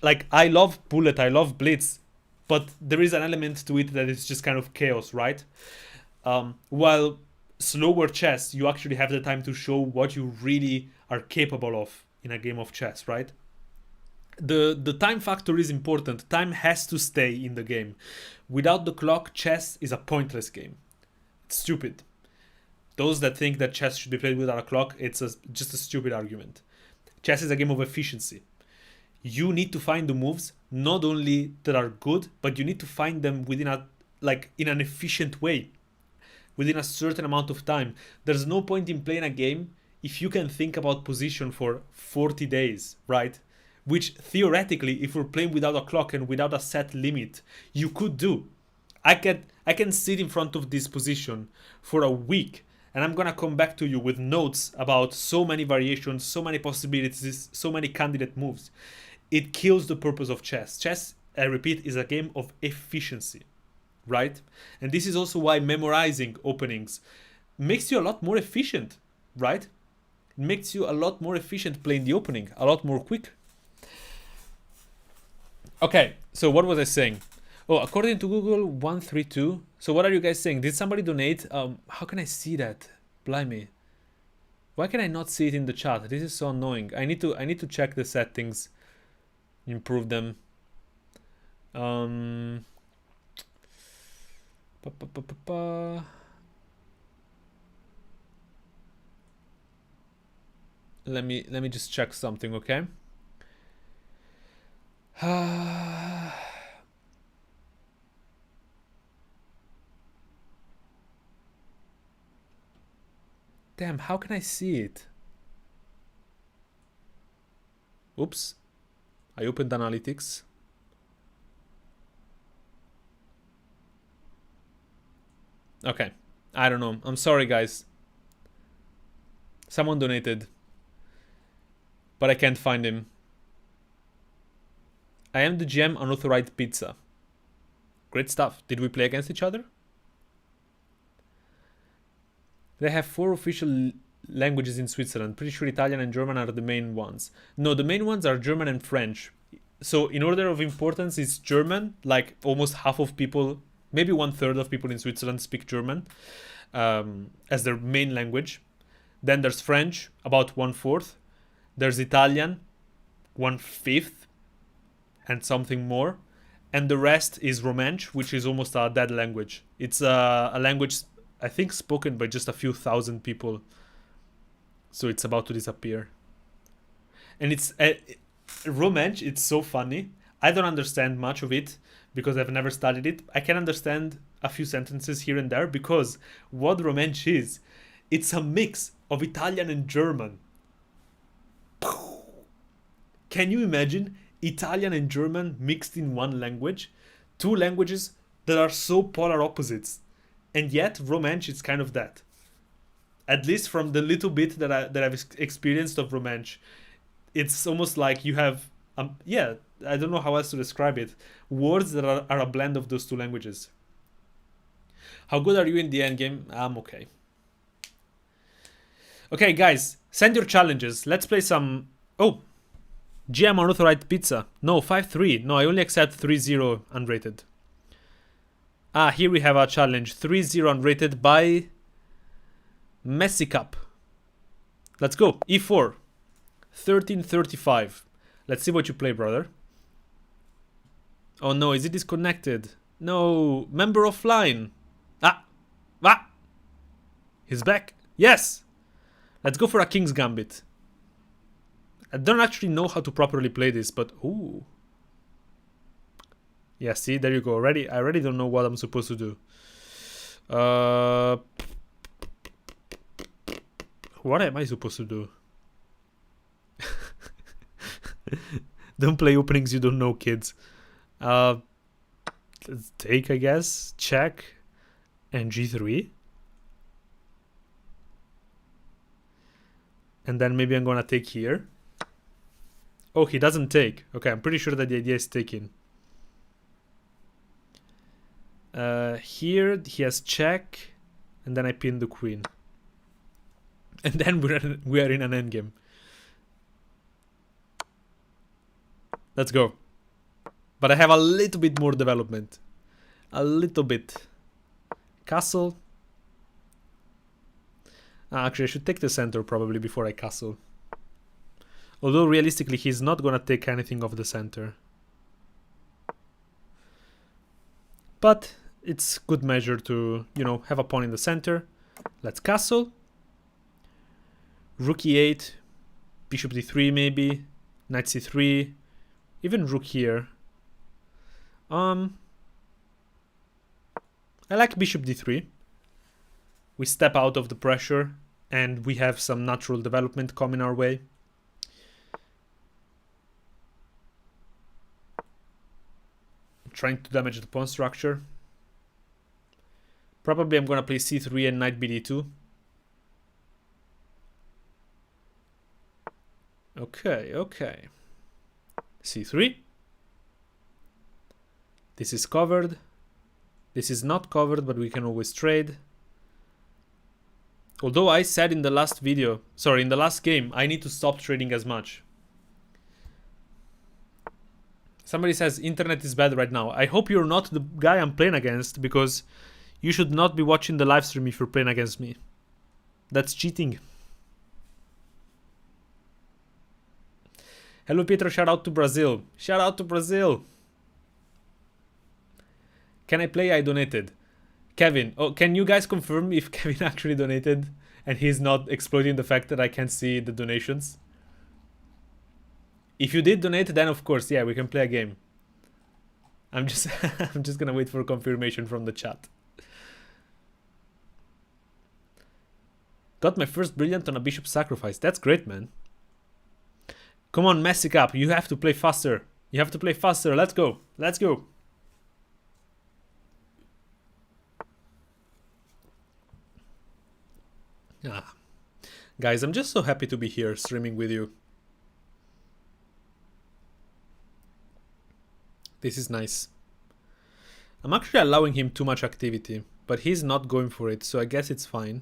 like I love bullet, I love blitz, but there is an element to it that is just kind of chaos, right? While slower chess, you actually have the time to show what you really are capable of in a game of chess, right? The time factor is important. Time has to stay in the game. Without the clock, chess is a pointless game. It's stupid. Those that think that chess should be played without a clock, it's just a stupid argument. Chess is a game of efficiency. You need to find the moves not only that are good, but you need to find them within in an efficient way, within a certain amount of time. There's no point in playing a game if you can think about position for 40 days, right? Which theoretically, if we're playing without a clock and without a set limit, you could do. I can sit in front of this position for a week, and I'm gonna come back to you with notes about so many variations, so many possibilities, so many candidate moves. It kills the purpose of chess. Chess, I repeat, is a game of efficiency, right? And this is also why memorizing openings makes you a lot more efficient, right? It makes you a lot more efficient playing the opening, a lot more quick. Okay, so what was I saying? Oh, according to Google, 132. So what are you guys saying? Did somebody donate? How can I see that? Blimey. Why can I not see it in the chat? This is so annoying. I need to check the settings, improve them. Um. Pa, pa, pa, pa, pa. Let me just check something, okay? Damn, how can I see it? Oops. I opened analytics. Okay. I don't know. I'm sorry, guys. Someone donated, but I can't find him. I am the GM unauthorized pizza. Great stuff. Did we play against each other? They have 4 official languages in Switzerland. Pretty sure Italian and German are the main ones. No, the main ones are German and French. So in order of importance, it's German. Like almost half of people, maybe 1/3 of people in Switzerland speak German as their main language. Then there's French, about 1/4. There's Italian, 1/5, and something more. And the rest is Romansh, which is almost a dead language. It's a language, I think, spoken by just a few thousand people. So it's about to disappear. And it's Romansh, it's so funny. I don't understand much of it because I've never studied it. I can understand a few sentences here and there because what Romansh is, it's a mix of Italian and German. Can you imagine Italian and German mixed in one language? 2 languages that are so polar opposites. And yet Romansh is kind of that. At least from the little bit that I've experienced of Romansh. It's almost like you have, yeah, I don't know how else to describe it. Words that are a blend of those 2 languages. How good are you in the end game? I'm okay. Okay, guys, send your challenges. Let's play some. Oh, GM unauthorized pizza. No, 5-3. No, I only accept 3-0 unrated. Ah, here we have our challenge. 3-0 unrated by Messi Cup. Let's go. E4. 1335. Let's see what you play, brother. Oh no, is it disconnected? No, member offline. Ah! He's back. Yes! Let's go for a King's Gambit. I don't actually know how to properly play this, but ooh. Yeah, see, there you go. I already don't know what I'm supposed to do. What am I supposed to do? Don't play openings you don't know, kids. Let's take, I guess. Check. And G3. And then maybe I'm gonna take here. Oh, he doesn't take. Okay, I'm pretty sure that the idea is taking. Here he has check, and then I pin the queen. And then we are in an endgame. Let's go. But I have a little bit more development. A little bit. Castle. Actually, I should take the center probably before I castle. Although realistically, he's not gonna take anything off the center. But it's good measure to, you know, have a pawn in the center. Let's castle. Rook e8. Bishop d3 maybe. Knight c3. Even rook here. I like bishop d3. We step out of the pressure. and we have some natural development coming our way. Trying to damage the pawn structure. Probably I'm gonna play c3 and knight bd2. Okay, okay. c3. This is covered. This is not covered, but we can always trade. Although I said in the last video, sorry, in the last game, I need to stop trading as much. Somebody says internet is bad right now. I hope you're not the guy I'm playing against, because you should not be watching the live stream if you're playing against me. That's cheating. Hello Pietro, shout out to Brazil. Shout out to Brazil. Can I play? I donated. Kevin, oh, can you guys confirm if Kevin actually donated and he's not exploiting the fact that I can't see the donations? If you did donate, then of course, yeah, we can play a game. I'm just I'm just gonna wait for confirmation from the chat. Got my first brilliant on a bishop sacrifice. That's great, man. Come on, Messick up. You have to play faster. You have to play faster. Let's go. Let's go. Ah. Guys, I'm just so happy to be here streaming with you. This is nice. I'm actually allowing him too much activity, but he's not going for it, so I guess it's fine.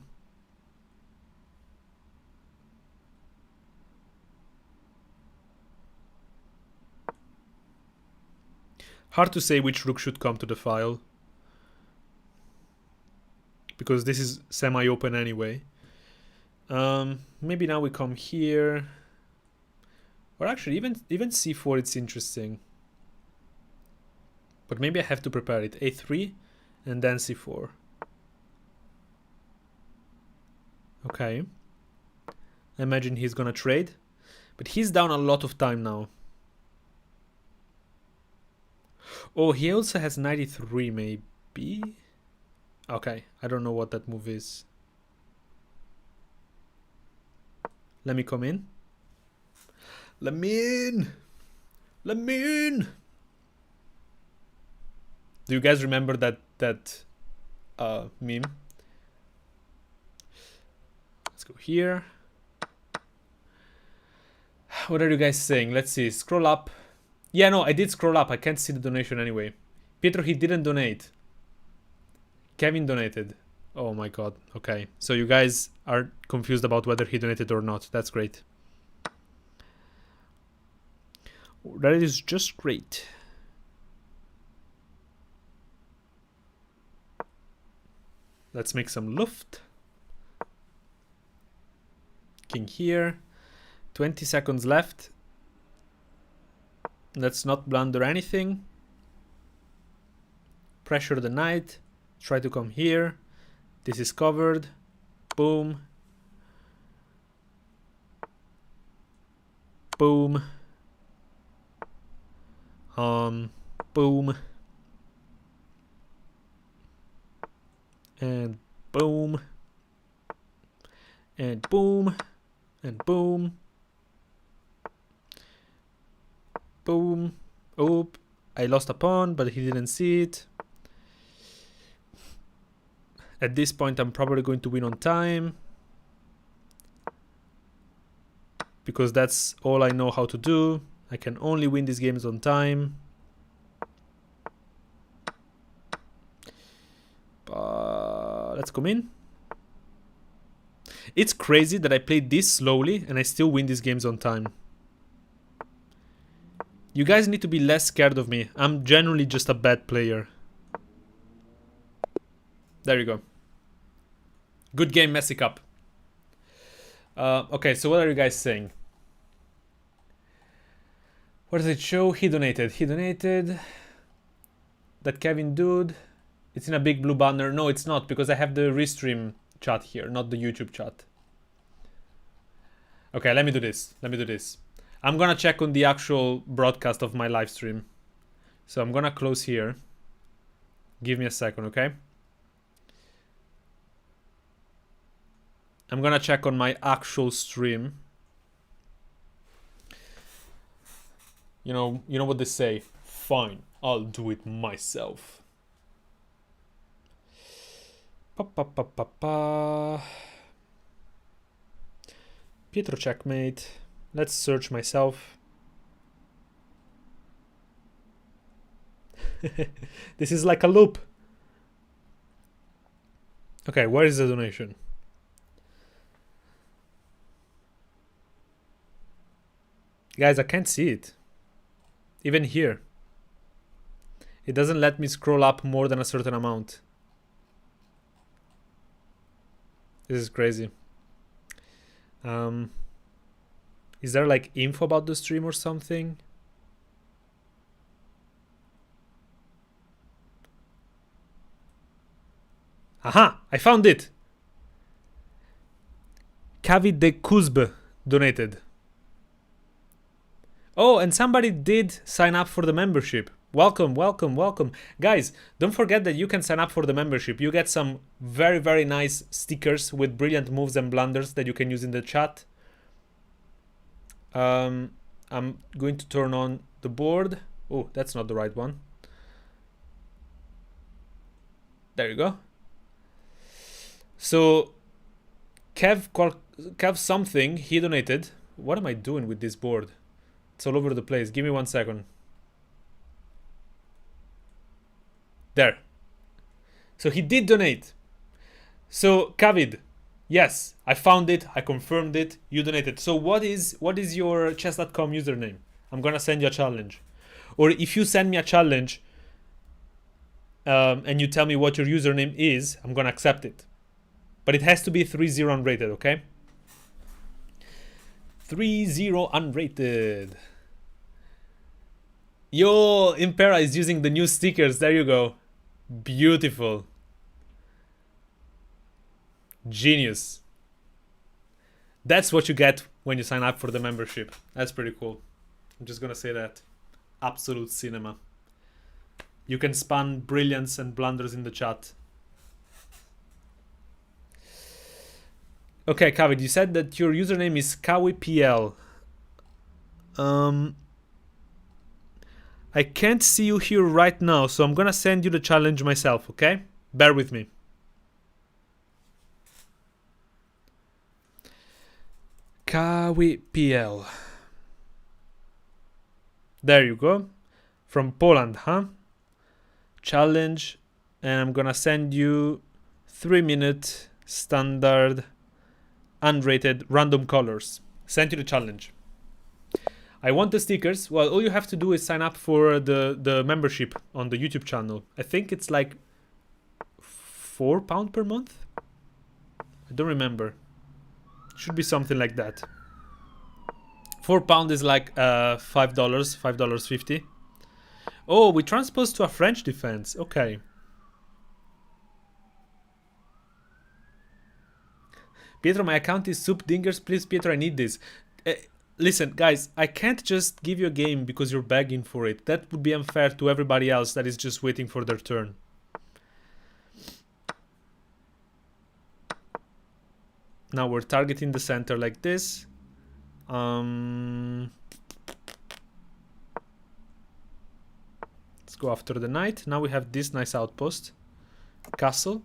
Hard to say which rook should come to the file, because this is semi-open anyway. Maybe now we come here. Or actually, even c4, it's interesting. But maybe I have to prepare it. a3 and then c4. Okay. I imagine he's gonna trade. But he's down a lot of time now. Oh, he also has 93 maybe? Okay, I don't know what that move is. Let me come in. Let me in! Let me in! Do you guys remember that meme? Let's go here. What are you guys saying? Let's see. Scroll up. Yeah, no, I did scroll up. I can't see the donation anyway. Pietro, he didn't donate. Kevin donated. Oh my god. Okay. So you guys are confused about whether he donated or not. That's great. That is just great. Let's make some Luft. King here. 20 seconds left. Let's not blunder anything. Pressure the knight. Try to come here. This is covered. Boom. Boom. Boom. And boom. And boom. And boom. Boom. Oop. I lost a pawn, but he didn't see it. At this point, I'm probably going to win on time, because that's all I know how to do. I can only win these games on time. Let's come in. It's crazy that I played this slowly and I still win these games on time. You guys need to be less scared of me. I'm generally just a bad player. There you go. Good game, Messy Cup. Okay, so what are you guys saying? What does it show? He donated. He donated. That Kevin dude. It's in a big blue banner. No, it's not, because I have the restream chat here, not the YouTube chat. Okay, let me do this. Let me do this. I'm gonna check on the actual broadcast of my live stream. So I'm gonna close here. Give me a second, okay? I'm gonna check on my actual stream. You know what they say. Fine, I'll do it myself. Pietro checkmate. Let's search myself. This is like a loop. Okay, where is the donation? Guys, I can't see it. Even here. It doesn't let me scroll up more than a certain amount. This is crazy. Is there like info about the stream or something? Aha! I found it! Kavi de Kuzbe donated. Oh, and somebody did sign up for the membership. Welcome, welcome, welcome. Guys, don't forget that you can sign up for the membership. You get some very, very nice stickers with brilliant moves and blunders that you can use in the chat. I'm going to turn on the board. Oh, that's not the right one. There you go. So, Kev something, he donated. What am I doing with this board? It's all over the place. Give me 1 second. There. So he did donate. So Kavid, yes, I found it. I confirmed it. You donated. So what is your chess.com username? I'm gonna send you a challenge. Or if you send me a challenge and you tell me what your username is, I'm gonna accept it. But it has to be 3-0 unrated, okay? 3-0 unrated. Yo, Impera is using the new stickers. There you go. Beautiful. Genius. That's what you get when you sign up for the membership. That's pretty cool. I'm just gonna say that. Absolute cinema. You can spam brilliance and blunders in the chat. Okay, Kavid, you said that your username is KawiPL. I can't see you here right now, so I'm gonna send you the challenge myself, okay? Bear with me. KawiPL. There you go. From Poland, huh? Challenge. And I'm gonna send you 3-minute standard unrated random colors. Send you the challenge. I want the stickers. Well, all you have to do is sign up for the membership on the YouTube channel. I think it's like £4 per month. I don't remember. Should be something like that. £4 is like $5, $5.50. Oh, we transposed to a French defense. Okay. Pietro, my account is Soup Dingers. Please, Pietro, I need this. Listen, guys, I can't just give you a game because you're begging for it. That would be unfair to everybody else that is just waiting for their turn. Now we're targeting the center like this. Let's go after the knight. Now we have this nice outpost. Castle.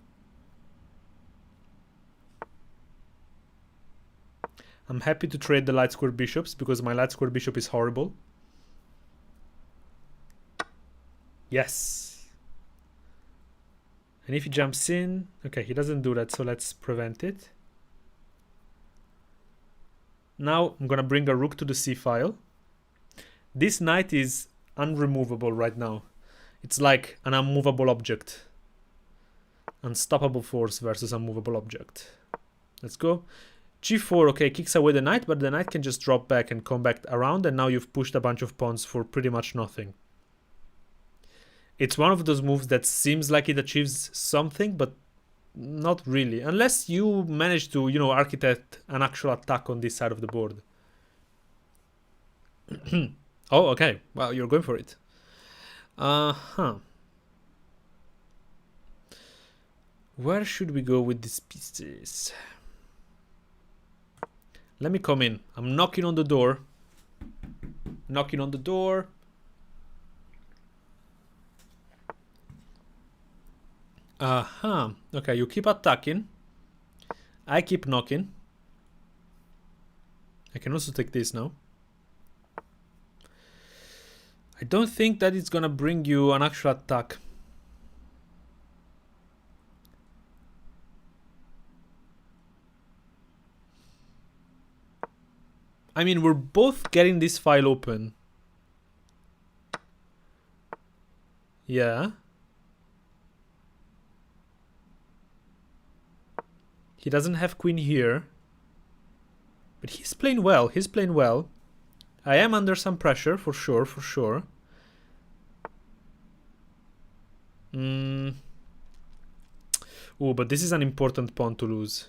I'm happy to trade the light square bishops because my light square bishop is horrible. Yes. And if he jumps in... Okay, he doesn't do that, so let's prevent it. Now I'm gonna bring a rook to the c file. This knight is unremovable right now. It's like an unmovable object. Unstoppable force versus unmovable object. Let's go. G4, okay, kicks away the knight, but the knight can just drop back and come back around, and now you've pushed a bunch of pawns for pretty much nothing. It's one of those moves that seems like it achieves something, but not really. Unless you manage to, architect an actual attack on this side of the board. Oh, okay. Well, you're going for it. Where should we go with these pieces? Let me come in. I'm knocking on the door. Knocking on the door. Uh-huh. Okay, you keep attacking. I keep knocking. I can also take this now. I don't think that it's gonna bring you an actual attack. I mean, we're both getting this file open. Yeah. He doesn't have queen here. But he's playing well. He's playing well. I am under some pressure, for sure, for sure. Oh, but this is an important pawn to lose.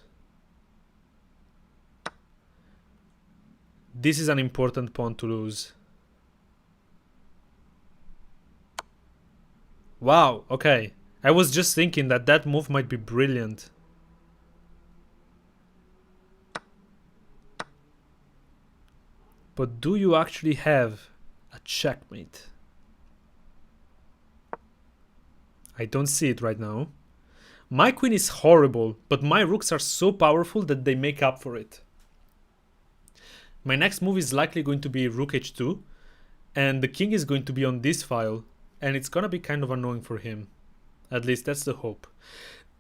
This is an important pawn to lose. Wow, okay. I was just thinking that that move might be brilliant. But do you actually have a checkmate? I don't see it right now. My queen is horrible, but my rooks are so powerful that they make up for it. My next move is likely going to be rook h2, and the king is going to be on this file, and it's gonna be kind of annoying for him. At least that's the hope.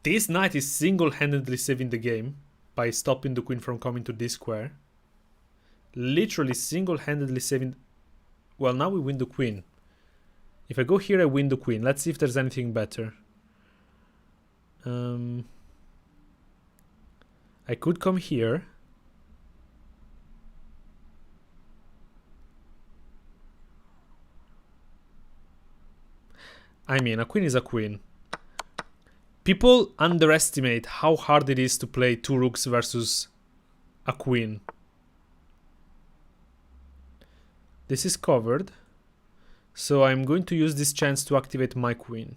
This knight is single-handedly saving the game by stopping the queen from coming to this square. Literally single-handedly saving... Well, now we win the queen. If I go here, I win the queen. Let's see if there's anything better. I could come here. I mean, a queen is a queen. People underestimate how hard it is to play two rooks versus a queen. This is covered. So I'm going to use this chance to activate my queen.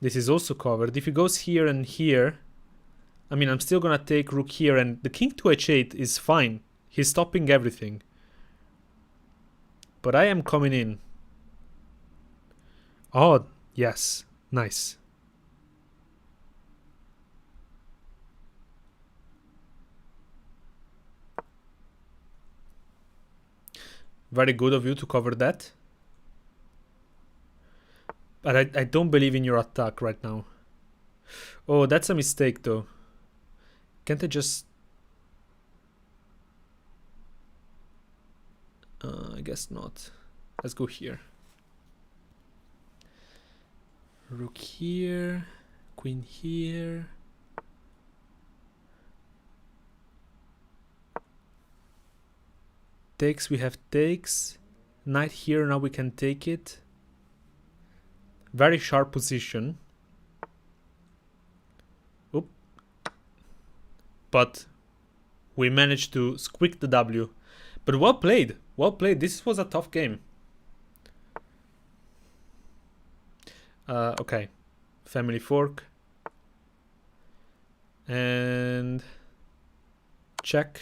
This is also covered. If he goes here and here, I mean, I'm still gonna take rook here, and the king to h8 is fine. He's stopping everything. But I am coming in. Oh, yes. Nice. Very good of you to cover that. But I don't believe in your attack right now. Oh, that's a mistake though. Can't I just... I guess not. Let's go here. Rook here. Queen here. Takes, we have takes. Knight here, now we can take it. Very sharp position. Oop. But we managed to squeak the W. But well played. Well played. This was a tough game. Okay. Family fork. And check.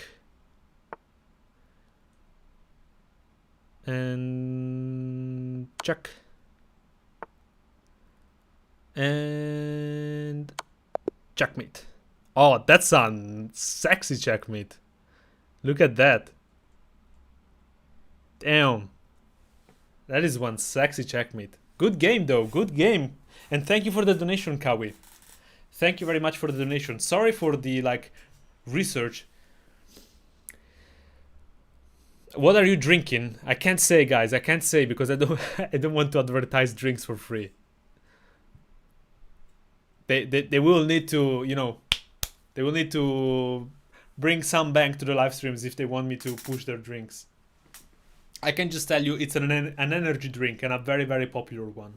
And check. And checkmate. Oh, that's a sexy checkmate. Look at that. Damn. That is one sexy checkmate. Good game though, good game. And thank you for the donation, Kawi. Thank you very much for the donation. Sorry for the research. What are you drinking? I can't say, guys. I can't say because I don't I don't want to advertise drinks for free. They will need to, you know, they will need to bring some bank to the live streams if they want me to push their drinks. I can just tell you it's an energy drink and a very, very popular one.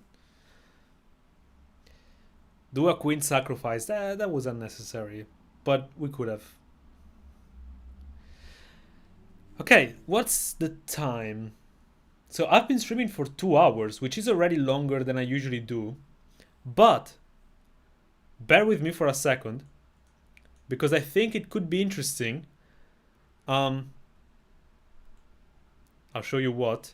Do a queen sacrifice. That was unnecessary, but we could have. Okay, what's the time? So I've been streaming for 2 hours, which is already longer than I usually do. But bear with me for a second. because I think it could be interesting. I'll show you what.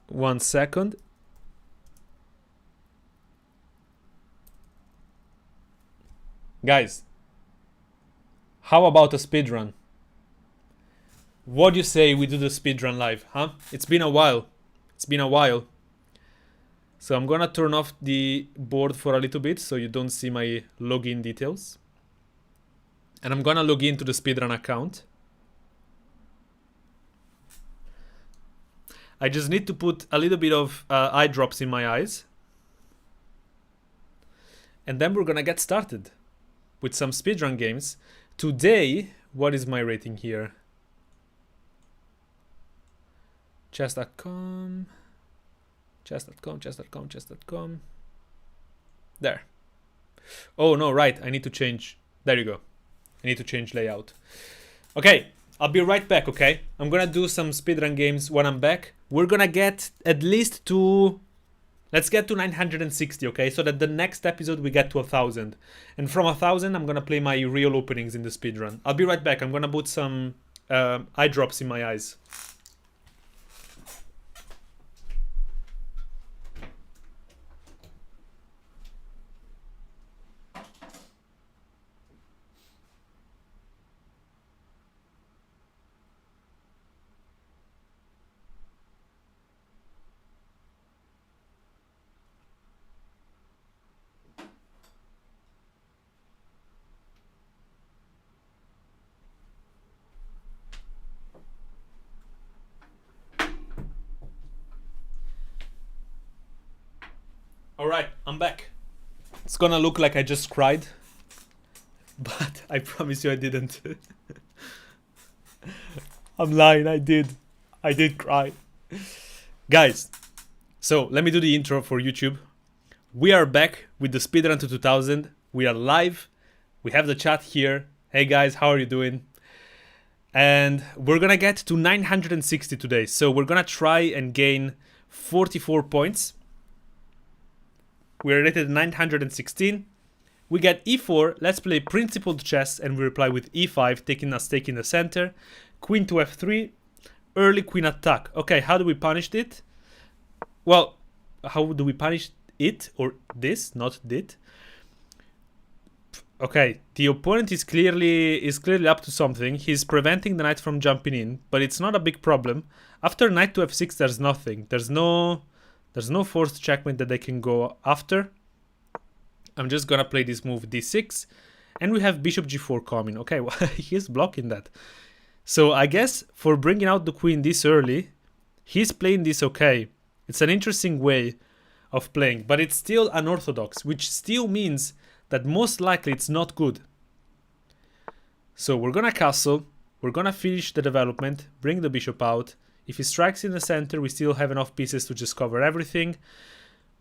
One second. Guys, how about a speedrun? What do you say we do the speedrun live, huh? It's been a while. It's been a while. So I'm gonna turn off the board for a little bit so you don't see my login details. And I'm gonna log into the speedrun account. I just need to put a little bit of eye drops in my eyes. And then we're gonna get started with some speedrun games. Today, what is my rating here? Chess.com, chess.com. There. Oh no, right, I need to change. There you go. I need to change layout. Okay, I'll be right back, okay? I'm gonna do some speedrun games when I'm back. We're gonna get at least to... Let's get to 960, okay? So that the next episode we get to 1,000. And from 1,000, I'm gonna play my real openings in the speedrun. I'll be right back. I'm gonna put some eye drops in my eyes. Alright, I'm back. It's gonna look like I just cried, but I promise you I didn't. I'm lying, I did. I did cry. Guys, so let me do the intro for YouTube. We are back with the Speedrun to 2000. We are live. We have the chat here. Hey guys, how are you doing? And we're gonna get to 960 today. So we're gonna try and gain 44 points. We're rated 916. We get e4. Let's play principled chess, and we reply with e5, taking a stake in the center. Queen to f3. Early queen attack. Okay, how do we punish it? Well, how do we punish it or this, not it? Okay, the opponent is clearly up to something. He's preventing the knight from jumping in, but it's not a big problem. After knight to f6, there's nothing. There's no forced checkmate that they can go after. I'm just gonna play this move d6, and we have bishop g4 coming. Okay, well, he's blocking that. So I guess for bringing out the queen this early, he's playing this okay. It's an interesting way of playing, but it's still unorthodox, which still means that most likely it's not good. So we're gonna castle, we're gonna finish the development, bring the bishop out. If he strikes in the center, we still have enough pieces to just cover everything.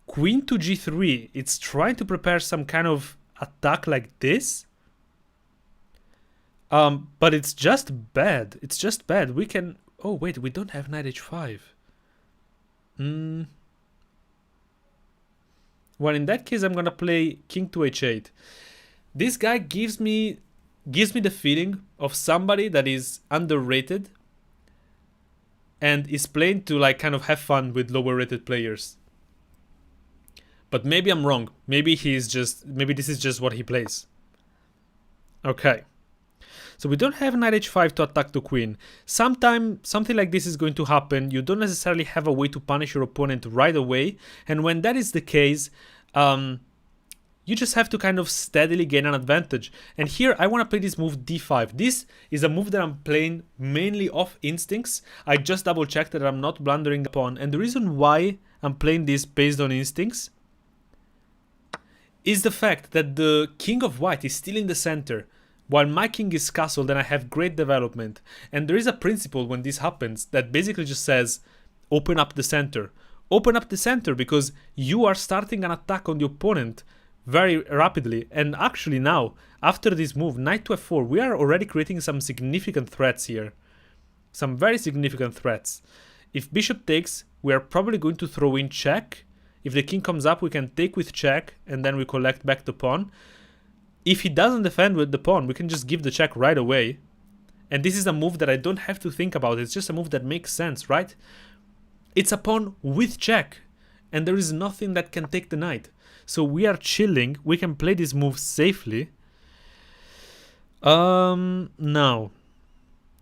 Queen to g3, it's trying to prepare some kind of attack like this. But it's just bad. It's just bad. We can... Oh, wait, we don't have knight h5. Well, in that case, I'm gonna play king to h8. This guy gives me the feeling of somebody that is underrated and is playing to like kind of have fun with lower rated players. But maybe I'm wrong. Maybe this is just what he plays. Okay. So we don't have knight h5 to attack the queen. Sometime something like this is going to happen. You don't necessarily have a way to punish your opponent right away. And when that is the case, you just have to kind of steadily gain an advantage. And here I want to play this move d5. This is a move that I'm playing mainly off instincts. I just double checked that I'm not blundering the pawn. And the reason why I'm playing this based on instincts is the fact that the king of white is still in the center. While my king is castled and I have great development. And there is a principle when this happens that basically just says, open up the center. Open up the center because you are starting an attack on the opponent very rapidly. And actually now, after this move, knight to f4, we are already creating some significant threats here. Some very significant threats. If bishop takes, we are probably going to throw in check. If the king comes up, we can take with check, and then we collect back the pawn. If he doesn't defend with the pawn, we can just give the check right away. And this is a move that I don't have to think about. It's just a move that makes sense, right? It's a pawn with check, and there is nothing that can take the knight. So we are chilling. We can play this move safely. Now,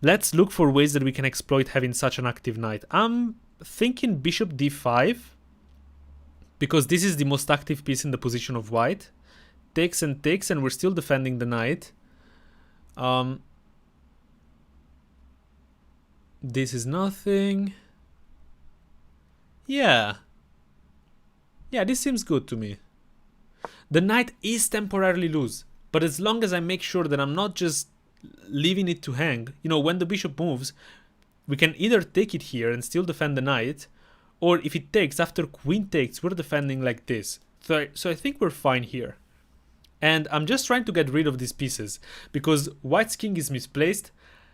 let's look for ways that we can exploit having such an active knight. I'm thinking bishop d5, because this is the most active piece in the position of white. Takes, and we're still defending the knight. This is nothing. Yeah, this seems good to me. The knight is temporarily loose, but as long as I make sure that I'm not just leaving it to hang, you know, when the bishop moves, we can either take it here and still defend the knight, or if it takes, after queen takes, we're defending like this. So I think we're fine here. And I'm just trying to get rid of these pieces, because white's king is misplaced,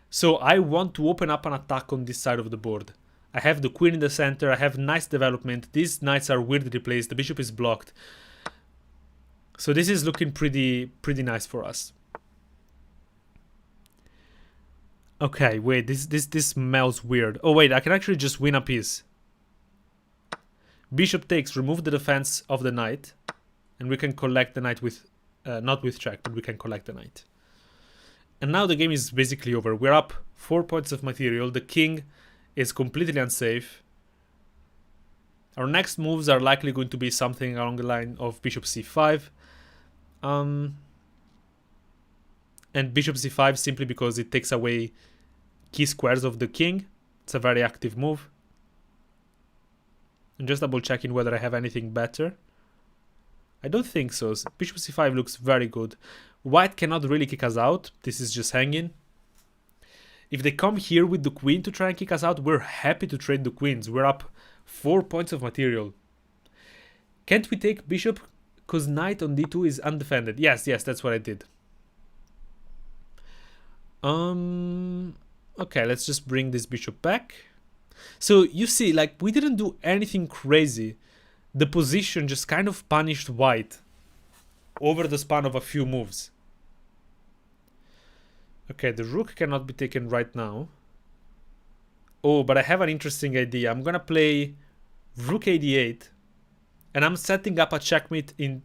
so I want to open up an attack on this side of the board. I have the queen in the center, I have nice development, these knights are weirdly placed, the bishop is blocked. So this is looking pretty nice for us. Okay, wait, this smells weird. Oh wait, I can actually just win a piece. Bishop takes, remove the defense of the knight, and we can collect the knight with, not with check, but we can collect the knight. And now the game is basically over. We're up 4 points of material. The king is completely unsafe. Our next moves are likely going to be something along the line of bishop c5. And bishop c5 simply because it takes away key squares of the king. It's a very active move. I'm just double checking whether I have anything better. I don't think so. Bishop c5 looks very good. White cannot really kick us out. This is just hanging. If they come here with the queen to try and kick us out, we're happy to trade the queens. We're up 4 points of material. Can't we take bishop? Because knight on d2 is undefended. Yes, that's what I did. Okay, let's just bring this bishop back. So you see, like, we didn't do anything crazy. The position just kind of punished white over the span of a few moves. Okay, the rook cannot be taken right now. Oh, but I have an interesting idea. I'm gonna play rook a8, and I'm setting up a checkmate in...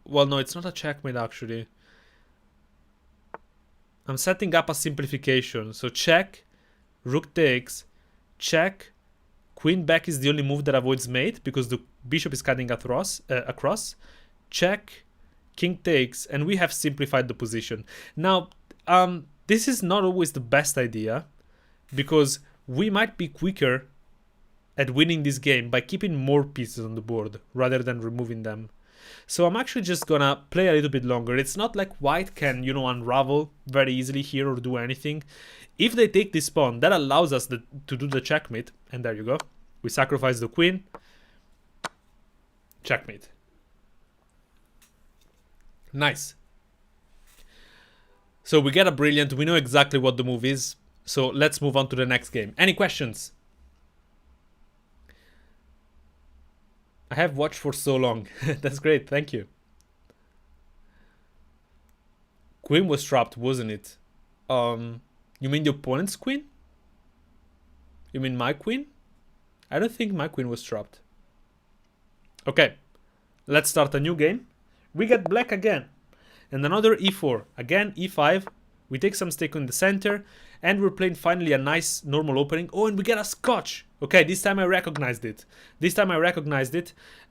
Well, no, it's not a checkmate, actually. I'm setting up a simplification. So check, rook takes, check, queen back is the only move that avoids mate, because the bishop is cutting across, check, king takes, and we have simplified the position. Now, this is not always the best idea, because we might be quicker at winning this game by keeping more pieces on the board rather than removing them. So I'm actually just gonna play a little bit longer. It's not like white can, you know, unravel very easily here or do anything. If they take this pawn, that allows us to do the checkmate, and there you go. We sacrifice the queen. Checkmate. Nice. So we get a brilliant, we know exactly what the move is. So let's move on to the next game. Any questions? I have watched for so long. That's great, thank you. Queen was trapped, wasn't it? You mean the opponent's queen? You mean my queen? I don't think my queen was trapped. Okay, let's start a new game. We get black again. And another e4. Again, e5. We take some stake in the center. And we're playing finally a nice normal opening. Oh, and we get a scotch. Okay, this time I recognized it.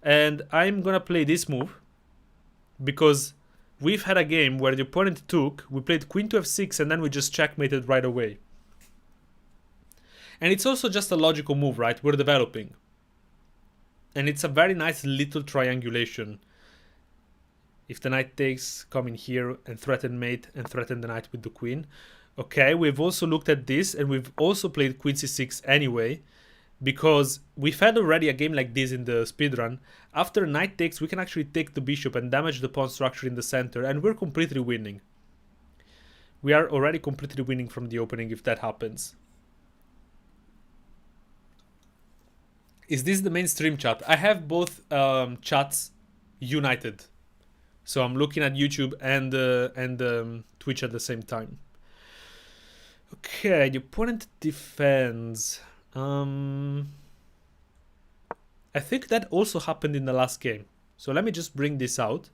And I'm gonna play this move, because we've had a game where the opponent took, we played queen to f6, and then we just checkmated right away. And it's also just a logical move, right? We're developing. And it's a very nice little triangulation. If the knight takes, come in here and threaten mate and threaten the knight with the queen. Okay, we've also looked at this, and we've also played queen c6 anyway, because we've had already a game like this in the speedrun. After knight takes, we can actually take the bishop and damage the pawn structure in the center, and we're completely winning. We are already completely winning from the opening if that happens. Is this the mainstream chat? I have both chats united. So I'm looking at YouTube and Twitch at the same time. Okay, the opponent defends. I think that also happened in the last game. So let me just bring this out.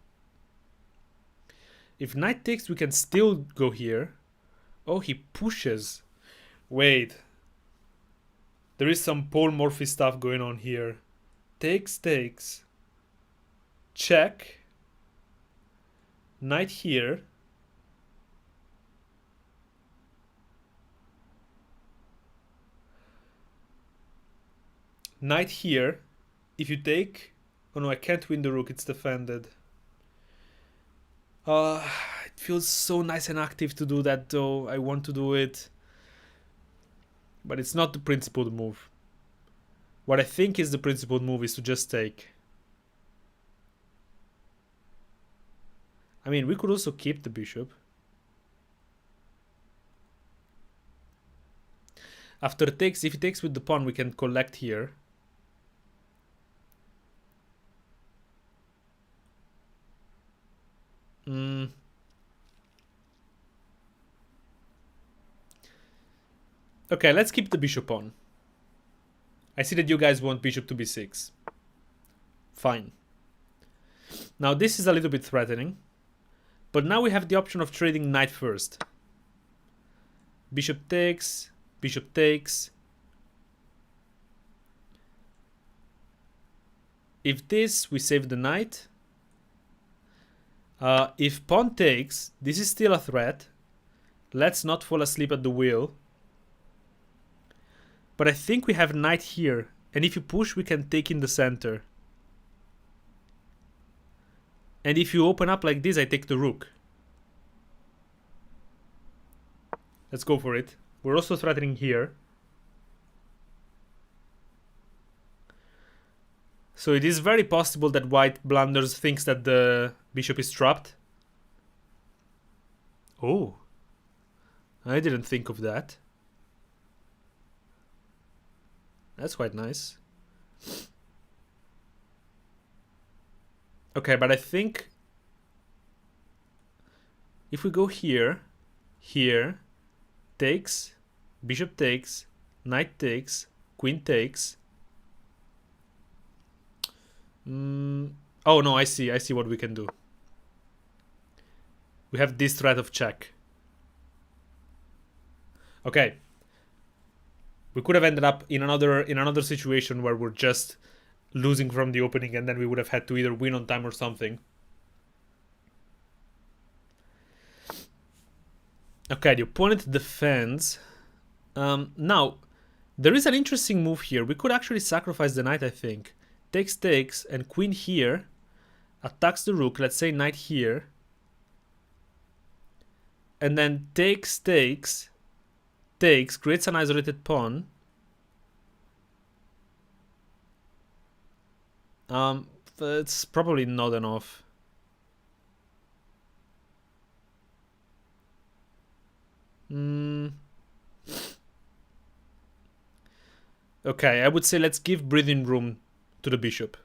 If knight takes, we can still go here. Oh, he pushes. Wait. There is some polymorphy stuff going on here. Takes, takes. Check. Knight here. Knight here. If you take... Oh no, I can't win the rook. It's defended. It feels so nice and active to do that though. I want to do it. But it's not the principled move. What I think is the principled move is to just take. I mean, we could also keep the bishop. After takes, if he takes with the pawn, we can collect here. Okay, let's keep the bishop on. I see that you guys want bishop to b6. Fine. Now this is a little bit threatening. But now we have the option of trading knight first. Bishop takes, bishop takes. If this, we save the knight. If pawn takes, this is still a threat. Let's not fall asleep at the wheel. But I think we have knight here. And if you push, we can take in the center. And if you open up like this, I take the rook. Let's go for it. We're also threatening here. So it is very possible that white blunders, thinks that the bishop is trapped. Oh. I didn't think of that. That's quite nice. Okay, but I think if we go here, here, takes, bishop takes, knight takes, queen takes. Oh no, I see what we can do. We have this threat of check. Okay. We could have ended up in another situation where we're just losing from the opening and then we would have had to either win on time or something. Okay, the opponent defends. Now, there is an interesting move here. We could actually sacrifice the knight, I think. Takes, takes, and queen here. Attacks the rook, let's say knight here. And then takes, takes, takes, creates an isolated pawn. It's probably not enough. Okay, I would say let's give breathing room to the bishop.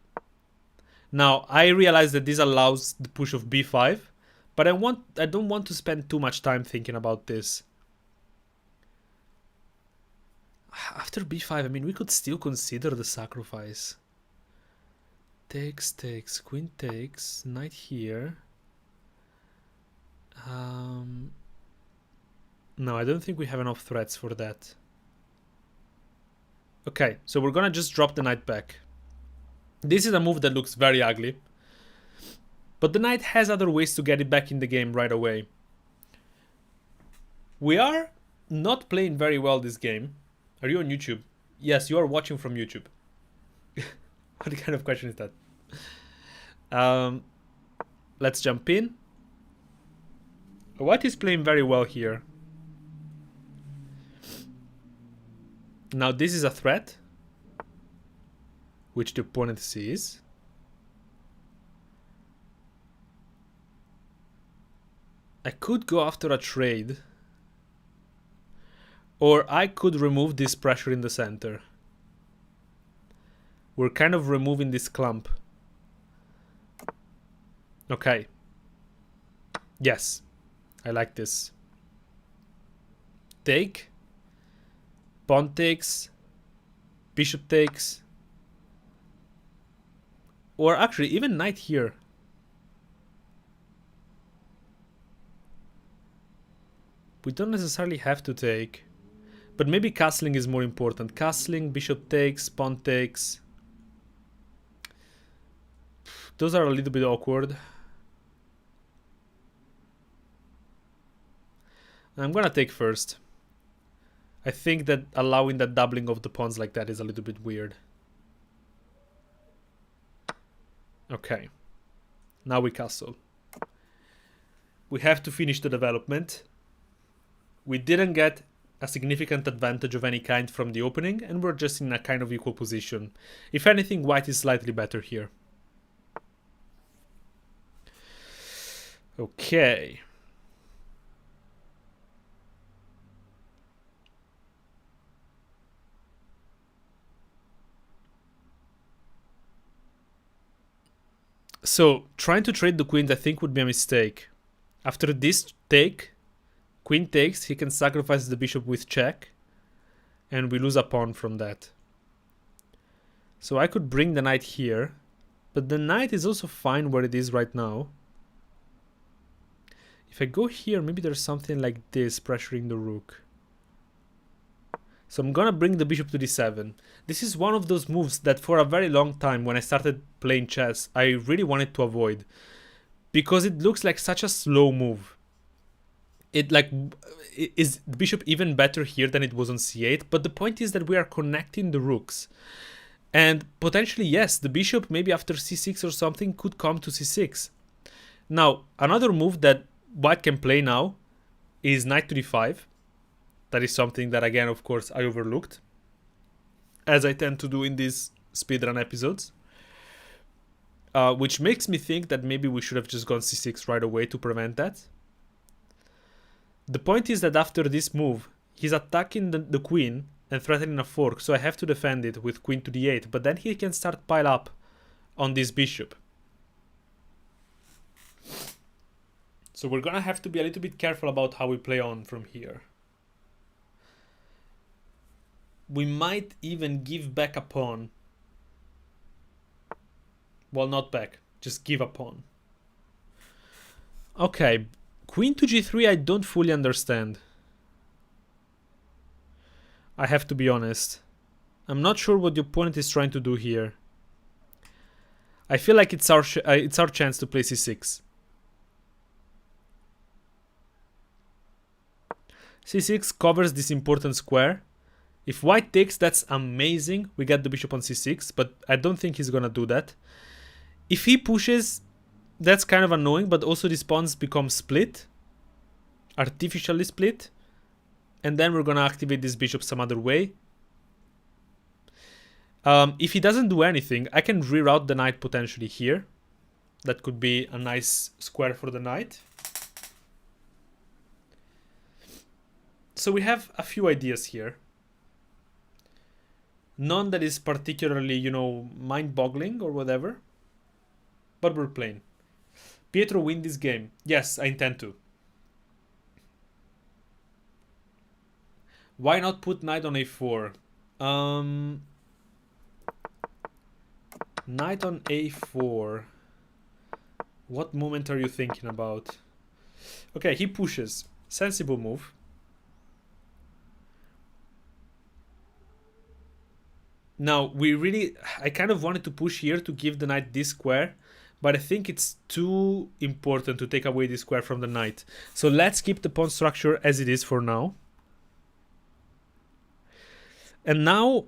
Now, I realize that this allows the push of b5, but I don't want to spend too much time thinking about this. After b5, I mean, we could still consider the sacrifice. Takes, takes, queen takes, knight here. No, I don't think we have enough threats for that. Okay, so we're gonna just drop the knight back. This is a move that looks very ugly. But the knight has other ways to get it back in the game right away. We are not playing very well this game. Are you on YouTube? Yes, you are watching from YouTube. What kind of question is that? Let's jump in. White is playing very well here. Now this is a threat, which the opponent sees. I could go after a trade. Or I could remove this pressure in the center. we're kind of removing this clump. Okay. Yes. I like this. Take. Pawn takes. Bishop takes. Or actually, even knight here. We don't necessarily have to take. But maybe castling is more important. Castling, bishop takes, pawn takes. Those are a little bit awkward. I'm gonna take first. I think that allowing that doubling of the pawns like that is a little bit weird. Okay. Now we castle. We have to finish the development. We didn't get a significant advantage of any kind from the opening, and we're just in a kind of equal position. If anything, white is slightly better here. Okay. So, trying to trade the queens I think would be a mistake. After this take, queen takes, he can sacrifice the bishop with check, and we lose a pawn from that. So I could bring the knight here, but the knight is also fine where it is right now. If I go here, maybe there's something like this pressuring the rook. So I'm gonna bring the bishop to d7. This is one of those moves that for a very long time when I started playing chess, I really wanted to avoid. Because it looks like such a slow move. Is the bishop even better here than it was on c8? But the point is that we are connecting the rooks. And potentially, yes, the bishop maybe after c6 or something could come to c6. Now, another move that white can play now is knight to d5. That is something that, again, of course, I overlooked, as I tend to do in these speedrun episodes. Which makes me think that maybe we should have just gone c6 right away to prevent that. The point is that after this move, he's attacking the queen and threatening a fork, so I have to defend it with queen to d8, but then he can start pile up on this bishop. So we're gonna have to be a little bit careful about how we play on from here. We might even give back a pawn. Well, not back, just give a pawn. Okay, queen to g3 I don't fully understand. I have to be honest. I'm not sure what the opponent is trying to do here. I feel like it's our chance to play c6. c6 covers this important square. If white takes, that's amazing. We get the bishop on c6, but I don't think he's gonna do that. If he pushes, that's kind of annoying, but also these pawns become split. Artificially split. And then we're gonna activate this bishop some other way. If he doesn't do anything, I can reroute the knight potentially here. That could be a nice square for the knight. So we have a few ideas here. None that is particularly, mind-boggling or whatever. But we're playing. Pietro win this game. Yes, I intend to. Why not put knight on a4? Knight on a4. What moment are you thinking about? Okay, he pushes. Sensible move. Now, I kind of wanted to push here to give the knight this square, but I think it's too important to take away this square from the knight. So let's keep the pawn structure as it is for now. And now,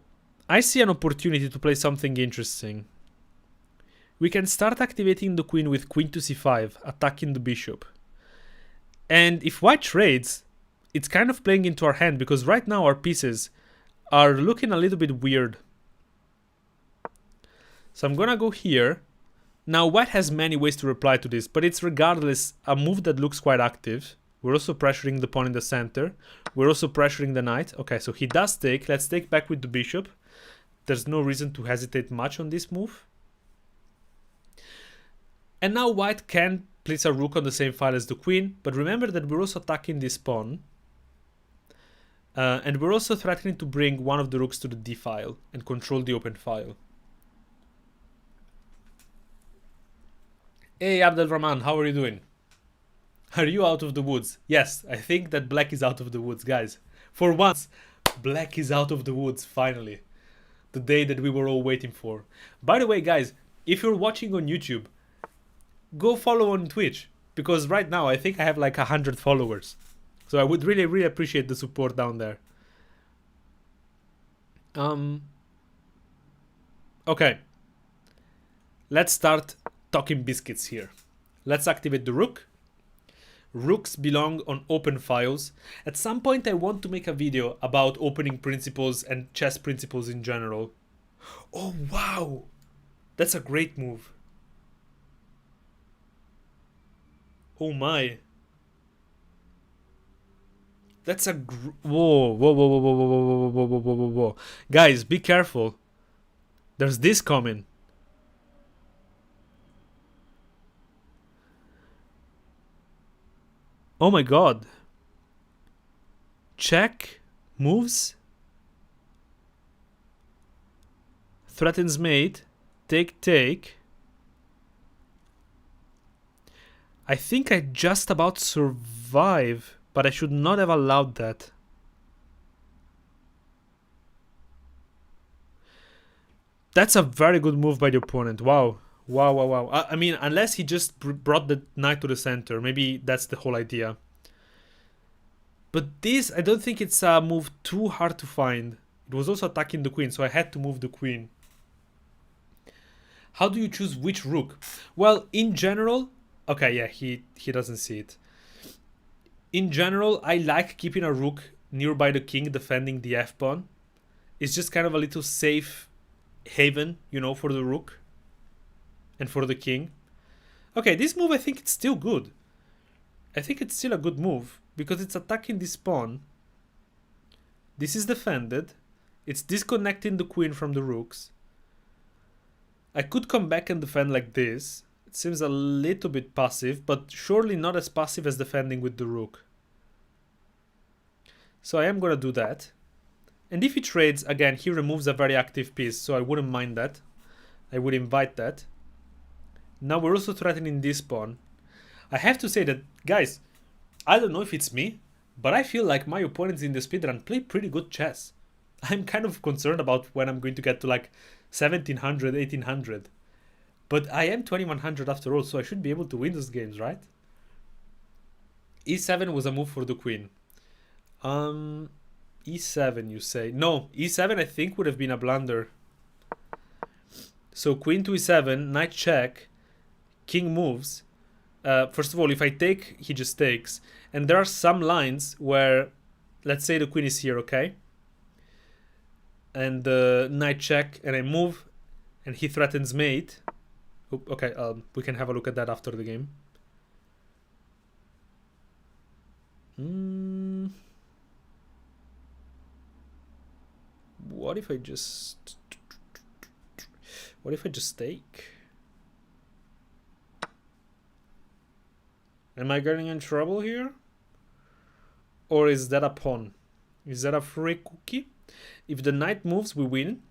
I see an opportunity to play something interesting. We can start activating the queen with queen to c5, attacking the bishop. And if white trades, it's kind of playing into our hand, because right now our pieces are looking a little bit weird. So I'm gonna go here. Now white has many ways to reply to this, but it's regardless a move that looks quite active. We're also pressuring the pawn in the center. We're also pressuring the knight. Okay, so he does take. Let's take back with the bishop. there's no reason to hesitate much on this move. And now white can place a rook on the same file as the queen, but remember that we're also attacking this pawn. And we're also threatening to bring one of the rooks to the d file and control the open file. Hey Abdelrahman, how are you doing? Are you out of the woods? Yes, I think that black is out of the woods, guys. For once, black is out of the woods, finally. The day that we were all waiting for. By the way, guys, if you're watching on YouTube, go follow on Twitch. Because right now, I think I have like 100 followers. So I would really, really appreciate the support down there. Okay. Let's start talking biscuits here. Let's activate the rook. Rooks belong on open files. At some point I want to make a video about opening principles and chess principles in general. Oh wow! That's a great move. Oh my. That's a whoa, whoa, whoa, whoa, whoa, whoa, whoa, whoa, whoa, whoa, whoa. Guys, be careful. There's this coming. Oh my god. Check. Moves. Threatens mate. Take, take. I think I just about survive, but I should not have allowed that. That's a very good move by the opponent. Wow. Wow, wow, wow. I mean, unless he just brought the knight to the center. Maybe that's the whole idea. But this, I don't think it's a move too hard to find. It was also attacking the queen, so I had to move the queen. How do you choose which rook? Well, in general... Okay, yeah, he doesn't see it. In general, I like keeping a rook nearby the king defending the f-pawn. It's just kind of a little safe haven, you know, for the rook. And for the king. Okay, this move I think it's still good. I think it's still a good move. Because it's attacking this pawn. This is defended. It's disconnecting the queen from the rooks. I could come back and defend like this. It seems a little bit passive, but surely not as passive as defending with the rook. So I am gonna do that. And if he trades, again, he removes a very active piece, so I wouldn't mind that. I would invite that. Now we're also threatening this pawn. I have to say that, guys, I don't know if it's me, but I feel like my opponents in the speedrun play pretty good chess. I'm kind of concerned about when I'm going to get to like 1700, 1800. But I am 2100 after all, so I should be able to win those games, right? E7 was a move for the queen. E7 you say. No, E7 I think would have been a blunder. So queen to E7, knight check, king moves. First of all, if I take, he just takes. And there are some lines where, let's say the queen is here, okay? And the knight check, and I move, and he threatens mate. Okay, we can have a look at that after the game. What if I just... What if I just take? Am I getting in trouble here? Or is that a pawn? Is that a free cookie? If the knight moves, we win.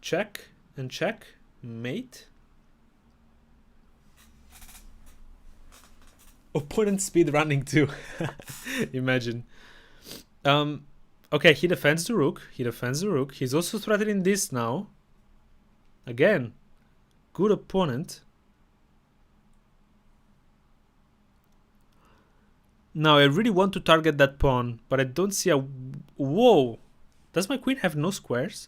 Check and check. Mate. Opponent speed running too. Imagine. Okay, he defends the rook. He defends the rook. He's also threatening this now. Again, good opponent. Now, I really want to target that pawn, but I don't see a... Whoa! Does my queen have no squares?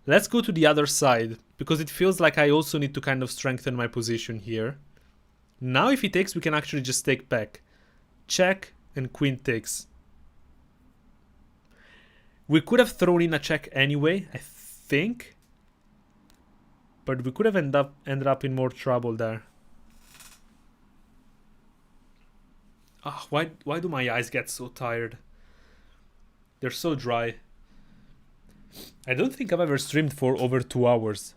Let's go to the other side, because it feels like I also need to kind of strengthen my position here. Now if he takes, we can actually just take back. Check, and queen takes. We could have thrown in a check anyway, I think. But we could have ended up in more trouble there. Ah, why do my eyes get so tired? They're so dry. I don't think I've ever streamed for over 2 hours.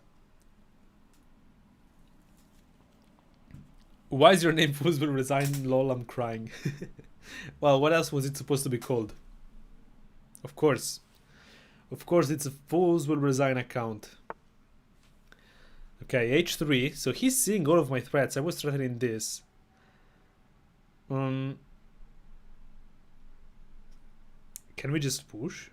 Why is your name Fools Will Resign? Lol, I'm crying. Well, what else was it supposed to be called? Of course. Of course, it's a Fools Will Resign account. Okay, H3. So he's seeing all of my threats. I was threatening this. Can we just push?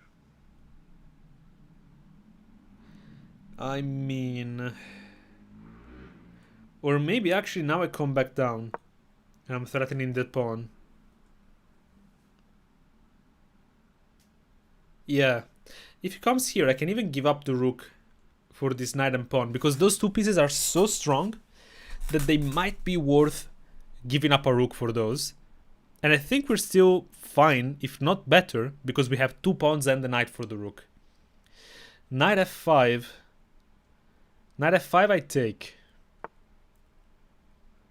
I mean... Or maybe actually now I come back down. And I'm threatening the pawn. Yeah. If he comes here, I can even give up the rook for this knight and pawn. Because those two pieces are so strong that they might be worth giving up a rook for those. And I think we're still fine, if not better, because we have 2 pawns and the knight for the rook. Knight f5. Knight f5 I take.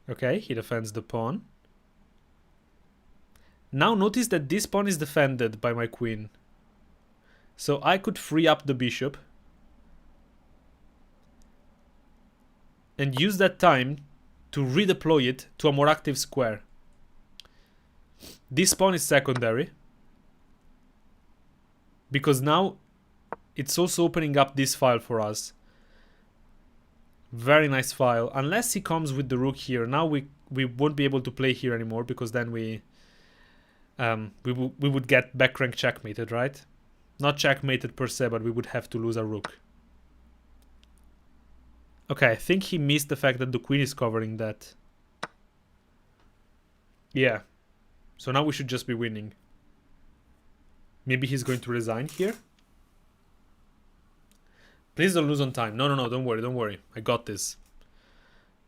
Okay, he defends the pawn. Now notice that this pawn is defended by my queen. So I could free up the bishop. And use that time to redeploy it to a more active square. This pawn is secondary. Because now it's also opening up this file for us. Very nice file. Unless he comes with the rook here. Now we won't be able to play here anymore, because then we would get back rank checkmated, right? Not checkmated per se, but we would have to lose a rook. Okay, I think he missed the fact that the queen is covering that. Yeah. So now we should just be winning. Maybe he's going to resign here. Please don't lose on time. No, don't worry. I got this.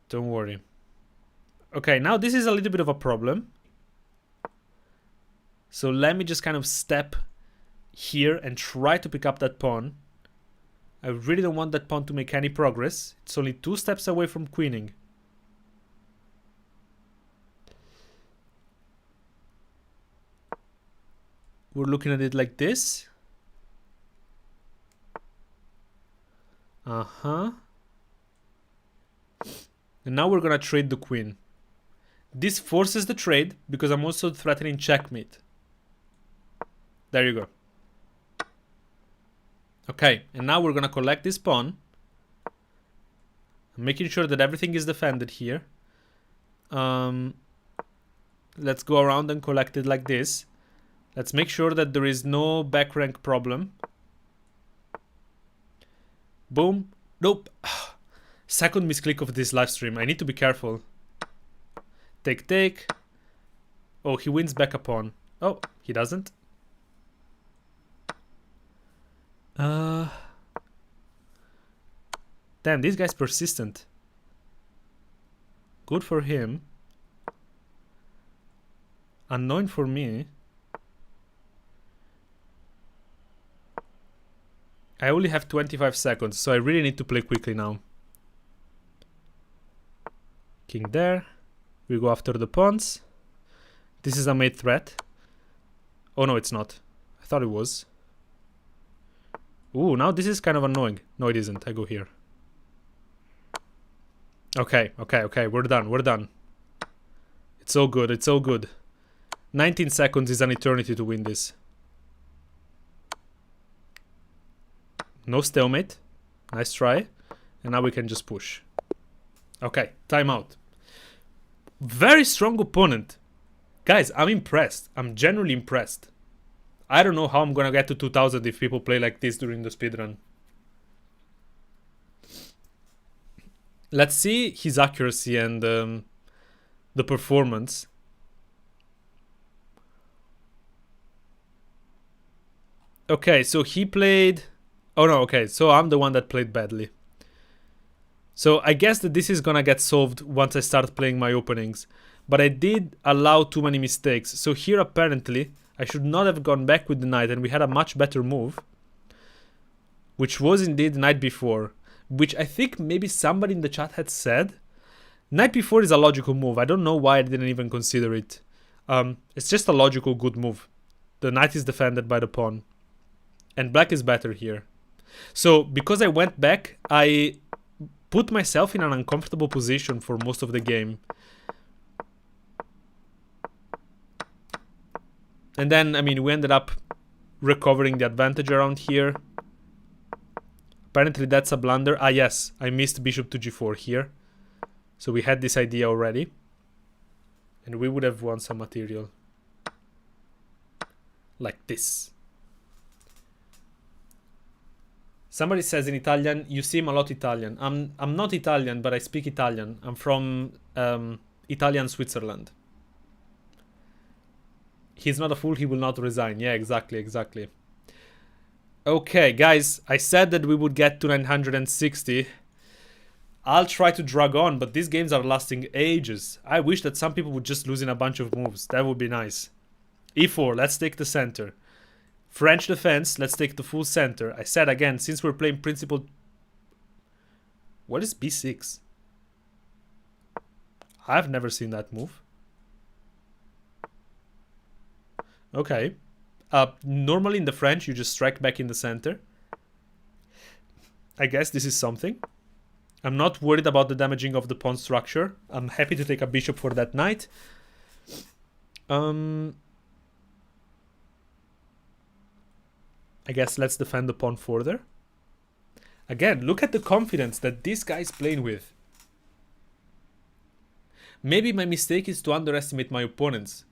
Don't worry. Okay, now this is a little bit of a problem. So let me just kind of step here and try to pick up that pawn. I really don't want that pawn to make any progress. It's only 2 steps away from queening. We're looking at it like this. And now we're gonna trade the queen. This forces the trade because I'm also threatening checkmate. There you go. Okay, and now we're gonna collect this pawn. I'm making sure that everything is defended here. Let's go around and collect it like this. Let's make sure that there is no back rank problem. Boom. Nope. Second misclick of this live stream. I need to be careful. Take. Oh, he wins back a pawn. Oh, he doesn't. Damn, this guy's persistent. Good for him. Annoying for me. I only have 25 seconds, so I really need to play quickly now. King there. We go after the pawns. This is a mate threat. Oh no, it's not. I thought it was. Ooh, now this is kind of annoying. No, it isn't. I go here. Okay. We're done. It's so good. 19 seconds is an eternity to win this. No stalemate. Nice try. And now we can just push. Okay, timeout. Very strong opponent. Guys, I'm impressed. I'm genuinely impressed. I don't know how I'm gonna get to 2000 if people play like this during the speedrun. Let's see his accuracy and the performance. Okay, so he played... Oh no, okay, so I'm the one that played badly. So I guess that this is gonna get solved once I start playing my openings. But I did allow too many mistakes. So here apparently, I should not have gone back with the knight and we had a much better move. Which was indeed knight b4. Which I think maybe somebody in the chat had said. Knight b4 is a logical move. I don't know why I didn't even consider it. It's just a logical good move. The knight is defended by the pawn. And black is better here. So because I went back, I put myself in an uncomfortable position for most of the game. And then, I mean, we ended up recovering the advantage around here. Apparently that's a blunder. Ah, yes, I missed bishop to g4 here. So we had this idea already. And we would have won some material. Like this. Somebody says in Italian, you seem a lot Italian. I'm not Italian, but I speak Italian. I'm from Italian Switzerland. He's not a fool, he will not resign. Yeah, exactly. Okay, guys, I said that we would get to 960. I'll try to drag on, but these games are lasting ages. I wish that some people would just lose in a bunch of moves. That would be nice. e4, let's take the center. French defense, let's take the full center. I said again, since we're playing principal... What is b6? I've never seen that move. Okay. Normally in the French, you just strike back in the center. I guess this is something. I'm not worried about the damaging of the pawn structure. I'm happy to take a bishop for that knight. I guess let's defend the pawn further. Again, look at the confidence that this guy is playing with. Maybe my mistake is to underestimate my opponents.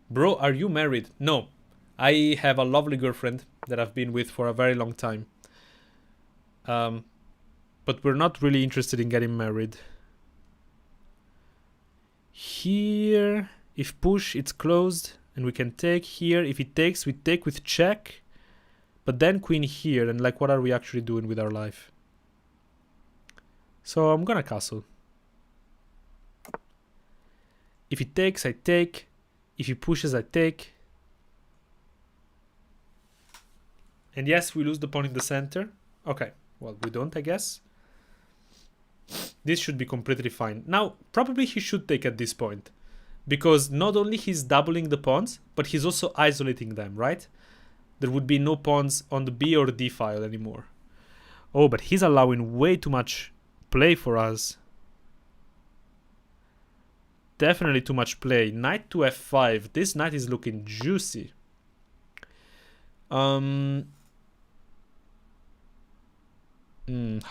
Bro, are you married? No. I have a lovely girlfriend that I've been with for a very long time. But we're not really interested in getting married. Here, if push, it's closed. And we can take here. If it takes, we take with check. But then queen here. And like, what are we actually doing with our life? So I'm gonna castle. If he takes, I take. If he pushes, I take. And yes, we lose the pawn in the center. Okay, well, we don't, I guess. This should be completely fine. Now, probably he should take at this point. Because not only he's doubling the pawns, but he's also isolating them, right? There would be no pawns on the B or D file anymore. Oh, but he's allowing way too much play for us. Definitely too much play. Knight to f5. This knight is looking juicy. How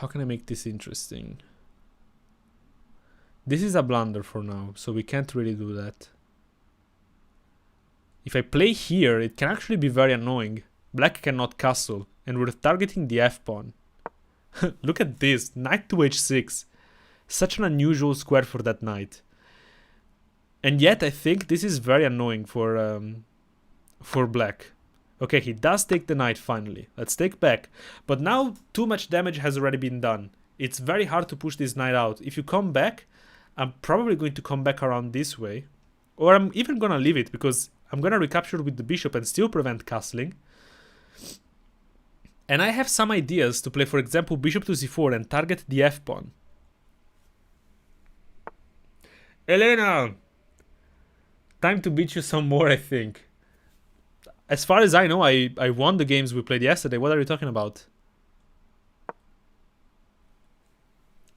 can I make this interesting? This is a blunder for now, so we can't really do that. If I play here, it can actually be very annoying. Black cannot castle, and we're targeting the f-pawn. Look at this, knight to h6. Such an unusual square for that knight. And yet I think this is very annoying for black. Okay, he does take the knight finally. Let's take back. But now too much damage has already been done. It's very hard to push this knight out. If you come back, I'm probably going to come back around this way. Or I'm even gonna leave it because I'm gonna recapture with the bishop and still prevent castling. And I have some ideas to play, for example, bishop to c4 and target the f-pawn. Elena! Time to beat you some more, I think. As far as I know, I won the games we played yesterday. What are you talking about?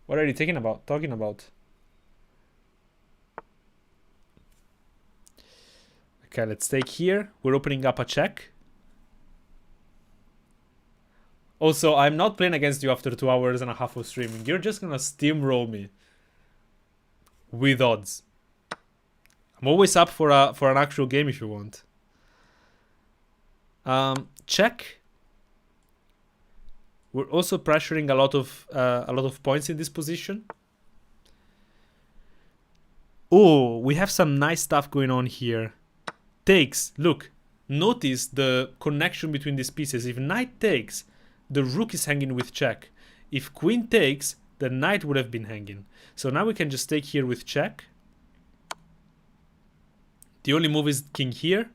What are you talking about? Okay, let's take here. We're opening up a check. Also, I'm not playing against you after 2 hours and a half of streaming. You're just gonna steamroll me. With odds. I'm always up for an actual game if you want. Check. We're also pressuring a lot of points in this position. Oh, we have some nice stuff going on here. Takes. Look, notice the connection between these pieces. If knight takes, the rook is hanging with check. If queen takes, the knight would have been hanging. So now we can just take here with check. The only move is king here.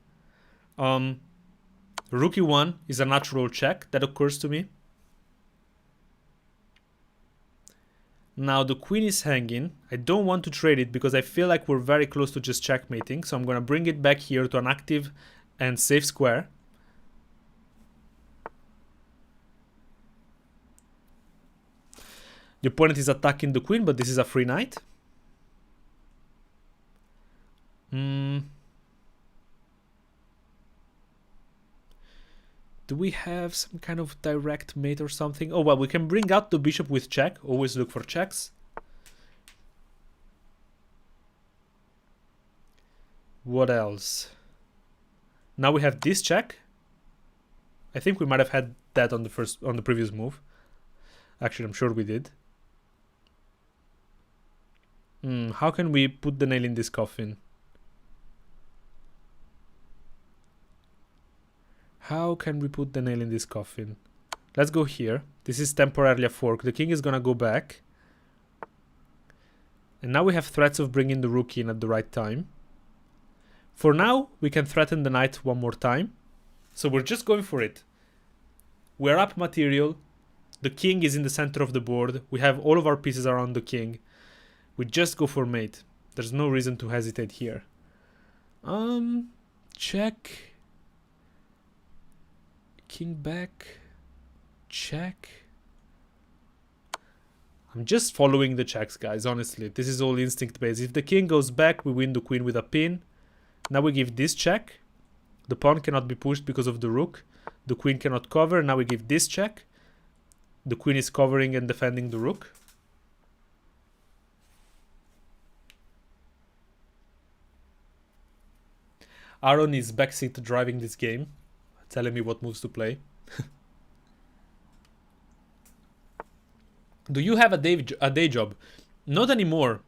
Rook e1 is a natural check. That occurs to me. Now the queen is hanging. I don't want to trade it because I feel like we're very close to just checkmating. So I'm going to bring it back here to an active and safe square. The opponent is attacking the queen, but this is a free knight. Do we have some kind of direct mate or something? Oh, well, we can bring out the bishop with check. Always look for checks. What else? Now we have this check. I think we might have had that on the previous move. Actually, I'm sure we did. How can we put the nail in this coffin? How can we put the nail in this coffin? Let's go here. This is temporarily a fork. The king is gonna go back. And now we have threats of bringing the rook in at the right time. For now, we can threaten the knight one more time. So we're just going for it. We're up material. The king is in the center of the board. We have all of our pieces around the king. We just go for mate. There's no reason to hesitate here. Check. King back. Check. I'm just following the checks, guys, honestly. This is all instinct based. If the king goes back, we win the queen with a pin. Now we give this check. The pawn cannot be pushed because of the rook. The queen cannot cover. Now we give this check. The queen is covering and defending the rook. Aaron is backseat driving this game, telling me what moves to play. Do you have a day job? Not anymore.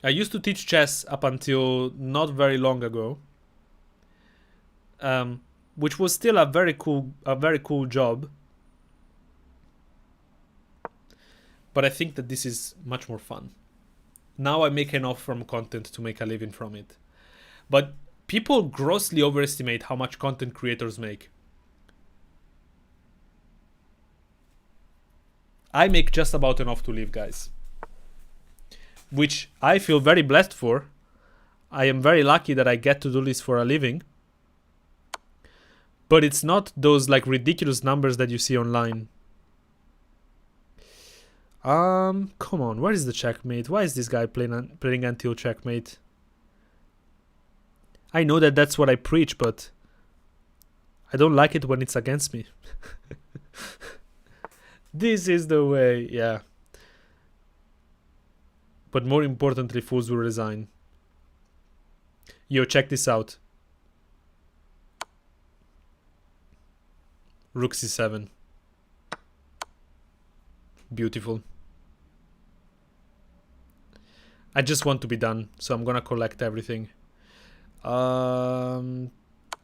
I used to teach chess up until not very long ago, which was still a very cool job. But I think that this is much more fun. Now I make enough from content to make a living from it. But people grossly overestimate how much content creators make. I make just about enough to live, guys. Which I feel very blessed for. I am very lucky that I get to do this for a living. But it's not those like ridiculous numbers that you see online. Come on, where is the checkmate? Why is this guy playing until checkmate? I know that that's what I preach, but I don't like it when it's against me. This is the way, yeah. But more importantly, fools will resign. Yo, check this out. Rook c7. Beautiful. I just want to be done, so I'm gonna collect everything.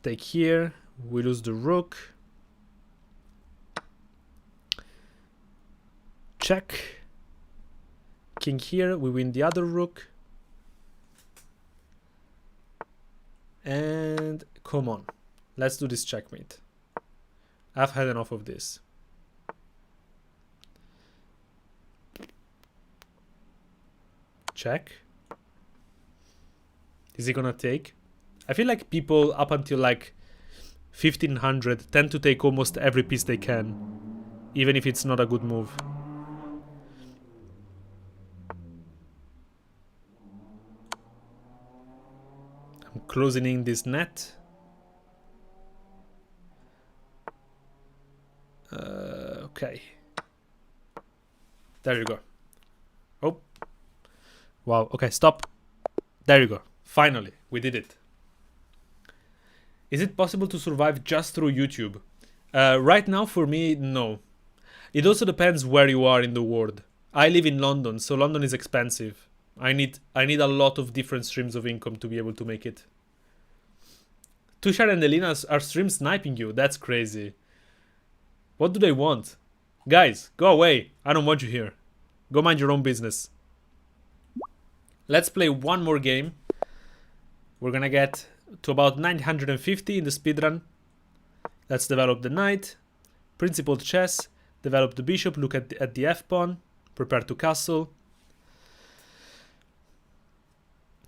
Take here. We lose the rook. Check. King here. We win the other rook. And come on. Let's do this checkmate. I've had enough of this. Check. Is he gonna take? I feel like people up until like 1500 tend to take almost every piece they can, even if it's not a good move. I'm closing in this net. Okay. There you go. Oh. Wow. Okay, stop. There you go. Finally, we did it. Is it possible to survive just through YouTube? Right now, for me, no. It also depends where you are in the world. I live in London, so London is expensive. I need a lot of different streams of income to be able to make it. Tushar and Elena are stream sniping you. That's crazy. What do they want? Guys, go away. I don't want you here. Go mind your own business. Let's play one more game. We're gonna get to about 950 in the speedrun. Let's develop the knight. Principled chess. Develop the bishop. Look at the f-pawn. Prepare to castle.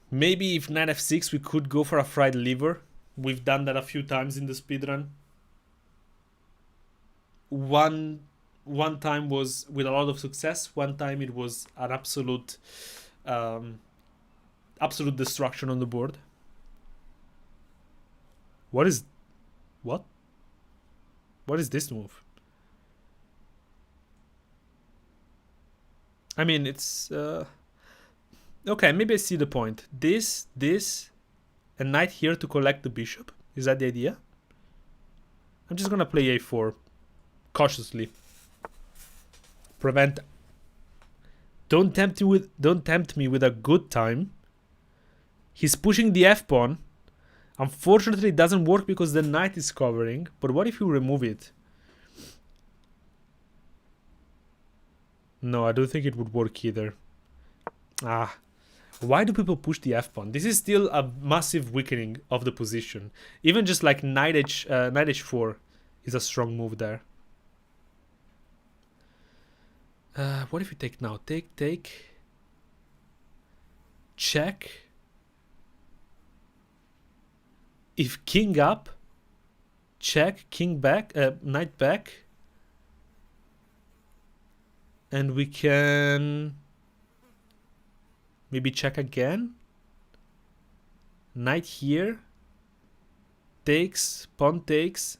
Maybe if knight f6 we could go for a fried liver. We've done that a few times in the speedrun. One One time was with a lot of success. One time it was an absolute absolute destruction on the board. What is what? What is this move? I mean, it's okay. Maybe I see the point. This, and knight here to collect the bishop. Is that the idea? I'm just gonna play a4 cautiously. Prevent. Don't tempt me with a good time. He's pushing the f pawn. Unfortunately, it doesn't work because the knight is covering. But what if you remove it? No, I don't think it would work either. Ah, why do people push the f pawn? This is still a massive weakening of the position. Even just like knight h4 is a strong move there. What if we take now? Take. Check. If king up, check, king back, knight back. And we can maybe check again. Knight here. Takes, pawn takes.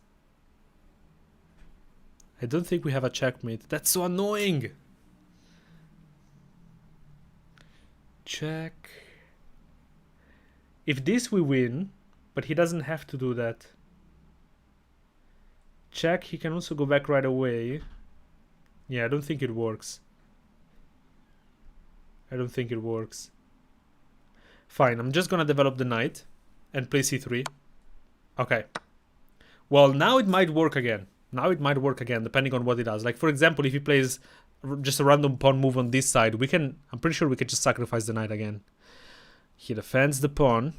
I don't think we have a checkmate. That's so annoying. Check. If this we win, but he doesn't have to do that. Check, he can also go back right away. Yeah, I don't think it works. I don't think it works. Fine, I'm just gonna develop the knight and play c3. Okay. Well, now it might work again. Now it might work again, depending on what it does. Like, for example, if he plays just a random pawn move on this side, we can... I'm pretty sure we can just sacrifice the knight again. He defends the pawn.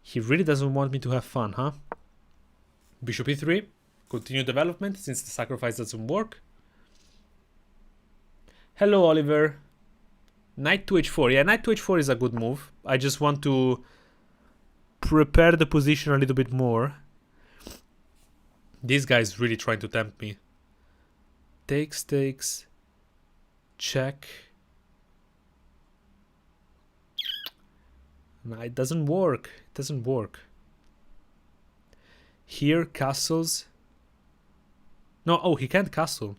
He really doesn't want me to have fun, huh? Bishop e3. Continue development, since the sacrifice doesn't work. Hello, Oliver. Knight to h4. Yeah, knight to h4 is a good move. I just want to prepare the position a little bit more. This guy is really trying to tempt me. Takes. Check. No, it doesn't work. It doesn't work. Here, castles. No, oh, he can't castle.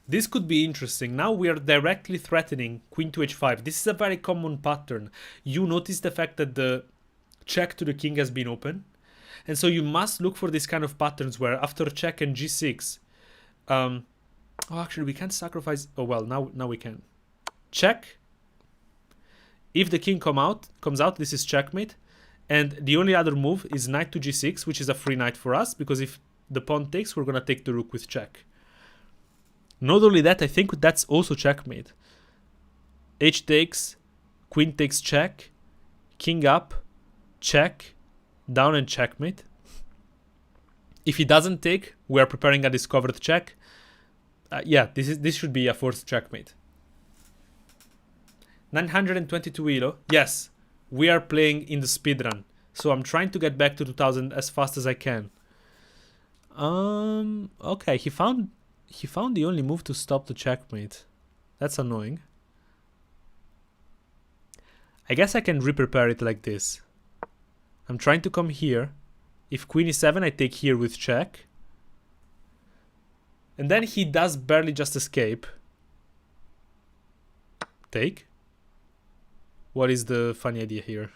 This could be interesting. Now we are directly threatening queen to h5. This is a very common pattern. You notice the fact that the check to the king has been open. And so you must look for this kind of patterns where after check and g6... oh, actually, we can't sacrifice... Oh, well, now we can. Check. If the king comes out, this is checkmate. And the only other move is knight to g6, which is a free knight for us. Because if the pawn takes, we're going to take the rook with check. Not only that, I think that's also checkmate. H takes, queen takes check, king up, check, down and checkmate. If he doesn't take, we are preparing a discovered check. Yeah, this should be a forced checkmate. 922 elo. Yes, we are playing in the speedrun. So I'm trying to get back to 2000 as fast as I can. Okay, he found the only move to stop the checkmate. That's annoying. I guess I can re-prepare it like this. I'm trying to come here. If queen e7, I take here with check. And then he does barely just escape. Take. What is the funny idea here?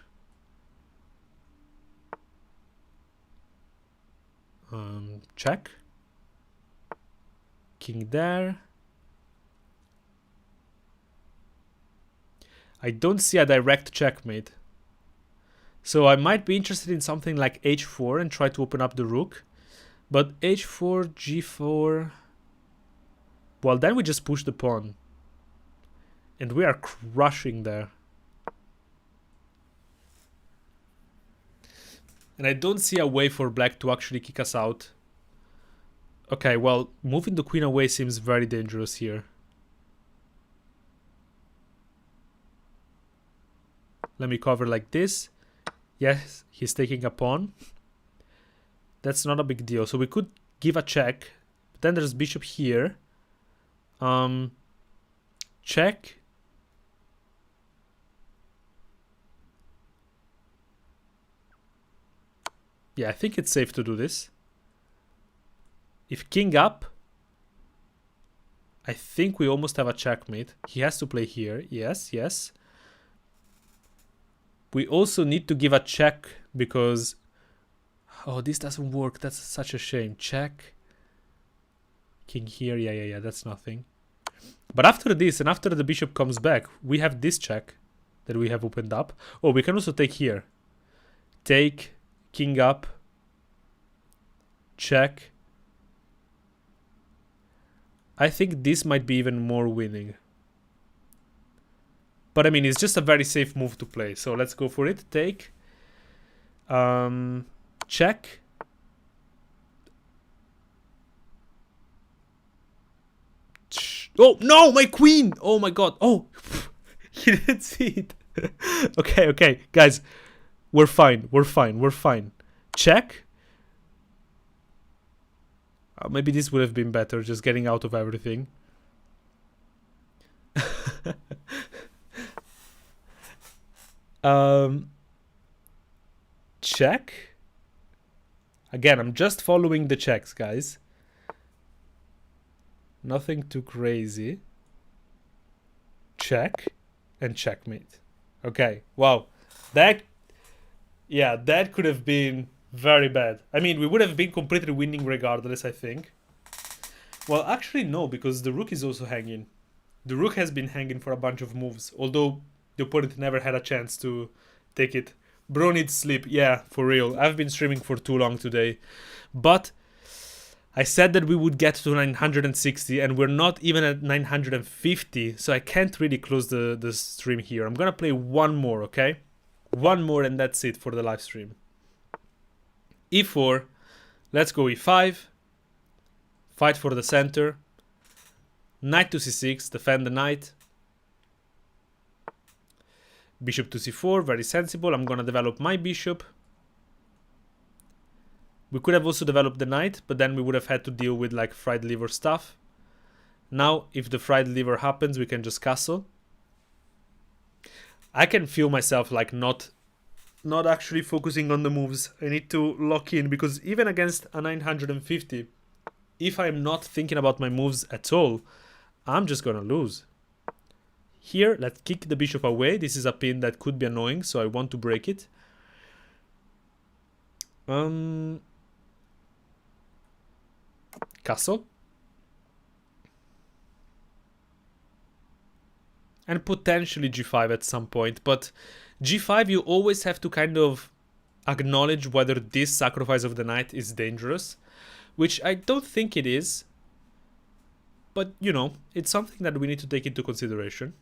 Check. King there. I don't see a direct checkmate. So I might be interested in something like h4 and try to open up the rook. But h4, g4... Well, then we just push the pawn. And we are crushing there. And I don't see a way for black to actually kick us out. Okay, well, moving the queen away seems very dangerous here. Let me cover like this. Yes, he's taking a pawn. That's not a big deal. So we could give a check. Then there's bishop here. Check. Yeah, I think it's safe to do this. If king up, I think we almost have a checkmate. He has to play here. Yes, yes. We also need to give a check because... Oh, this doesn't work. That's such a shame. Check. King here. Yeah. That's nothing. But after this and after the bishop comes back, we have this check that we have opened up. Oh, we can also take here. Take. King up. Check. I think this might be even more winning. But I mean, it's just a very safe move to play. So let's go for it. Take. Check. Oh, no, my queen. Oh, my God. Oh, he didn't see it. Okay, guys. We're fine. Check. Maybe this would have been better, just getting out of everything. Check. Again, I'm just following the checks, guys. Nothing too crazy. Check. And checkmate. Okay, wow. That could have been very bad. I mean, we would have been completely winning regardless, I think. Well, actually, no, because the rook is also hanging. The rook has been hanging for a bunch of moves, although the opponent never had a chance to take it. Bro needs sleep. Yeah, for real. I've been streaming for too long today. But I said that we would get to 960, and we're not even at 950, so I can't really close the stream here. I'm gonna play one more, okay? One more, and that's it for the live stream. E4. Let's go E5. Fight for the center. Knight to C6. Defend the knight. Bishop to C4. Very sensible. I'm gonna develop my bishop. We could have also developed the knight, but then we would have had to deal with like fried liver stuff. Now, if the fried liver happens, we can just castle. I can feel myself like not actually focusing on the moves. I need to lock in, because even against a 950, if I'm not thinking about my moves at all, I'm just gonna lose. Here, let's kick the bishop away. This is a pin that could be annoying, so I want to break it. Castle. And potentially g5 at some point, but g5 you always have to kind of acknowledge whether this sacrifice of the knight is dangerous, which I don't think it is, but you know, it's something that we need to take into consideration.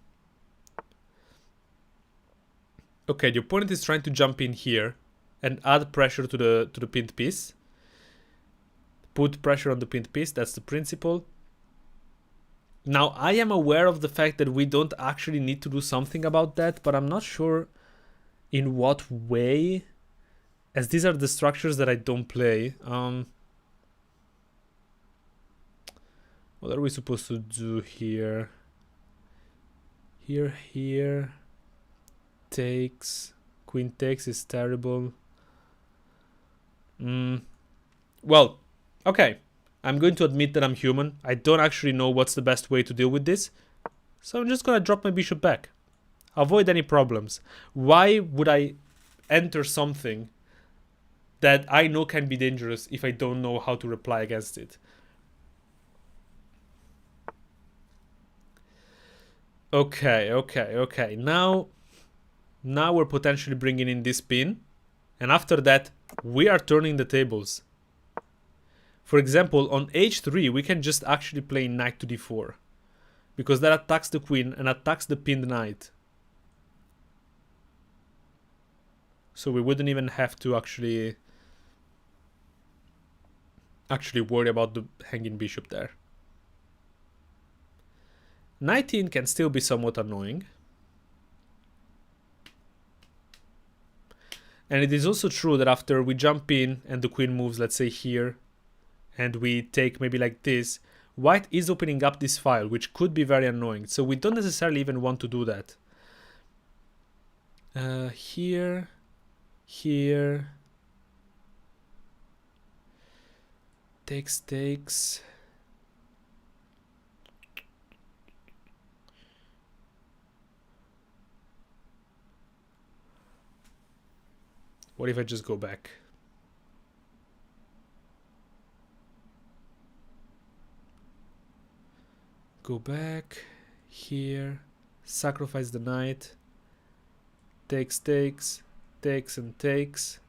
Okay, the opponent is trying to jump in here and add pressure to the pinned piece. Put pressure on the pinned piece, that's the principle. Now, I am aware of the fact that we don't actually need to do something about that, but I'm not sure in what way, as these are the structures that I don't play. What are we supposed to do here? Here. Takes. Queen takes is terrible. Well, okay. I'm going to admit that I'm human. I don't actually know what's the best way to deal with this. So I'm just going to drop my bishop back. Avoid any problems. Why would I enter something that I know can be dangerous if I don't know how to reply against it? Okay. Now we're potentially bringing in this pin. And after that, we are turning the tables. For example, on h3, we can just actually play knight to d4. Because that attacks the queen and attacks the pinned knight. So we wouldn't even have to actually worry about the hanging bishop there. Knight in can still be somewhat annoying. And it is also true that after we jump in and the queen moves, let's say here, and we take maybe like this, white is opening up this file, which could be very annoying. So we don't necessarily even want to do that. Here, here, takes. What if I just go back? Go back here, sacrifice the knight, takes and takes.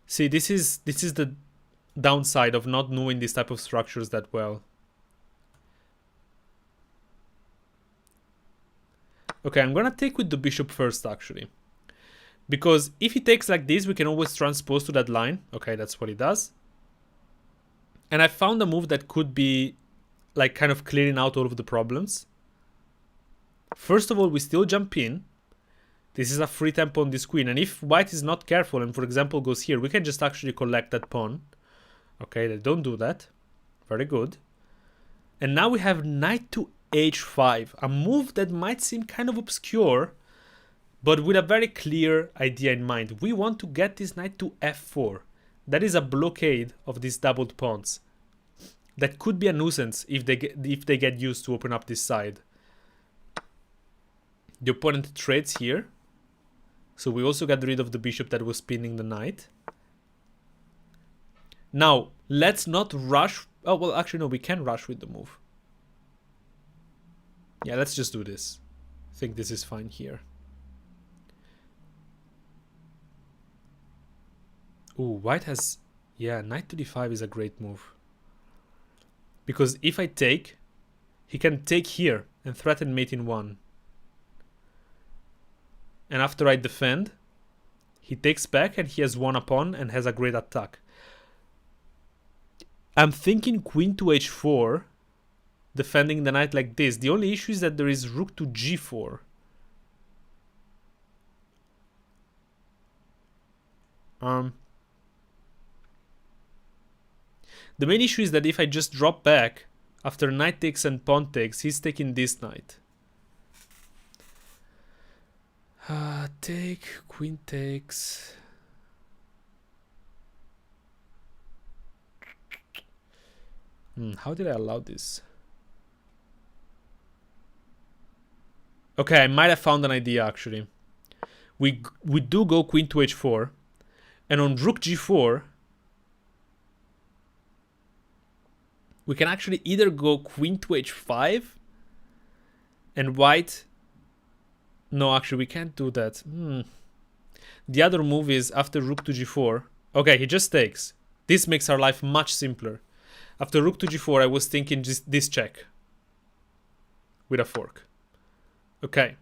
See, this is the downside of not knowing these type of structures that well. Okay, I'm gonna take with the bishop first, actually. Because if he takes like this, we can always transpose to that line. Okay, that's what he does. And I found a move that could be like kind of clearing out all of the problems. First of all, we still jump in. This is a free tempo on this queen. And if white is not careful and, for example, goes here, we can just actually collect that pawn. Okay, they don't do that. Very good. And now we have knight to h5, a move that might seem kind of obscure, but with a very clear idea in mind. We want to get this knight to f4. That is a blockade of these doubled pawns. That could be a nuisance if they get used to open up this side. The opponent trades here. So we also got rid of the bishop that was pinning the knight. Now, let's not rush. Oh, well, actually, no, we can rush with the move. Yeah, let's just do this. I think this is fine here. Ooh, white has... Yeah, knight to d5 is a great move. Because if I take, he can take here and threaten mate in 1. And after I defend, he takes back and he has won a pawn and has a great attack. I'm thinking queen to h4, defending the knight like this. The only issue is that there is rook to g4. The main issue is that if I just drop back, after knight takes and pawn takes, he's taking this knight. Take, queen takes. How did I allow this? Okay, I might have found an idea actually. We do go queen to h4, and on rook g4, we can actually either go queen to h5, and white... No, actually, we can't do that. The other move is after rook to g4. Okay, he just takes. This makes our life much simpler. After rook to g4, I was thinking just this check. With a fork. Okay.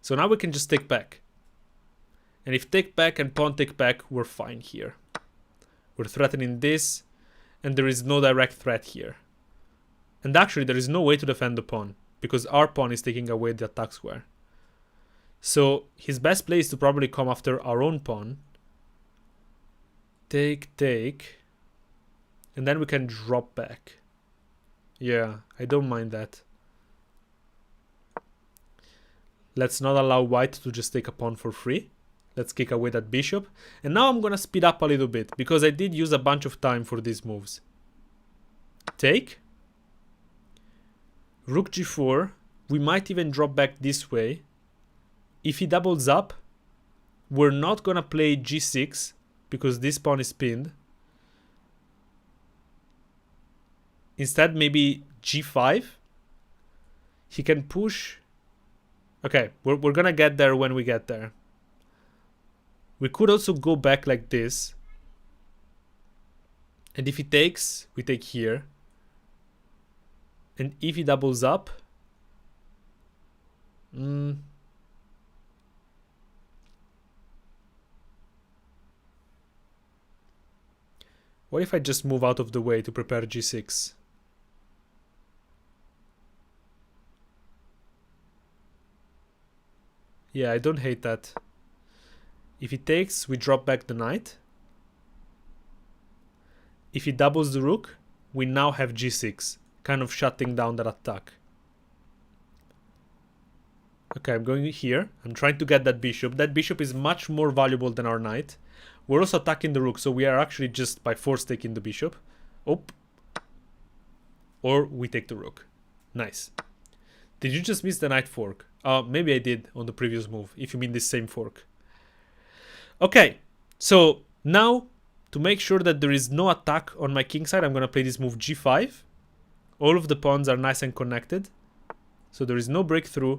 So now we can just take back. And if take back and pawn take back, we're fine here. We're threatening this. And there is no direct threat here. And actually, there is no way to defend the pawn. Because our pawn is taking away the attack square. So his best play is to probably come after our own pawn. Take. And then we can drop back. Yeah, I don't mind that. Let's not allow white to just take a pawn for free. Let's kick away that bishop. And now I'm gonna speed up a little bit, because I did use a bunch of time for these moves. Take. Rook g4. We might even drop back this way. If he doubles up, we're not gonna play g6, because this pawn is pinned. Instead, maybe g5. He can push. Okay, we're gonna get there when we get there. We could also go back like this. And if he takes, we take here. And if he doubles up... What if I just move out of the way to prepare g6? Yeah, I don't hate that. If he takes, we drop back the knight. If he doubles the rook, we now have g6, kind of shutting down that attack. Okay, I'm going here. I'm trying to get that bishop. That bishop is much more valuable than our knight. We're also attacking the rook, so we are actually just by force taking the bishop. Oh. Or we take the rook. Nice. Did you just miss the knight fork? Maybe I did on the previous move, if you mean this same fork. Okay, so now to make sure that there is no attack on my king side, I'm going to play this move g5. All of the pawns are nice and connected, so there is no breakthrough.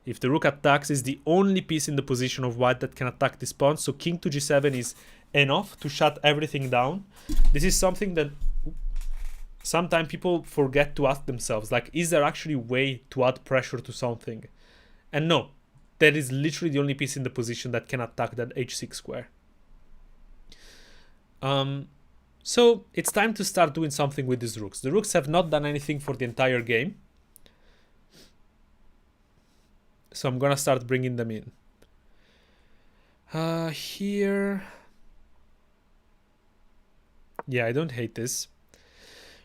If the rook attacks, it's the only piece in the position of white that can attack this pawn, so king to g7 is enough to shut everything down. This is something that sometimes people forget to ask themselves, like, is there actually a way to add pressure to something? And no, that is literally the only piece in the position that can attack that h6 square. So it's time to start doing something with these rooks. The rooks have not done anything for the entire game, so I'm gonna start bringing them in. Here, yeah, I don't hate this.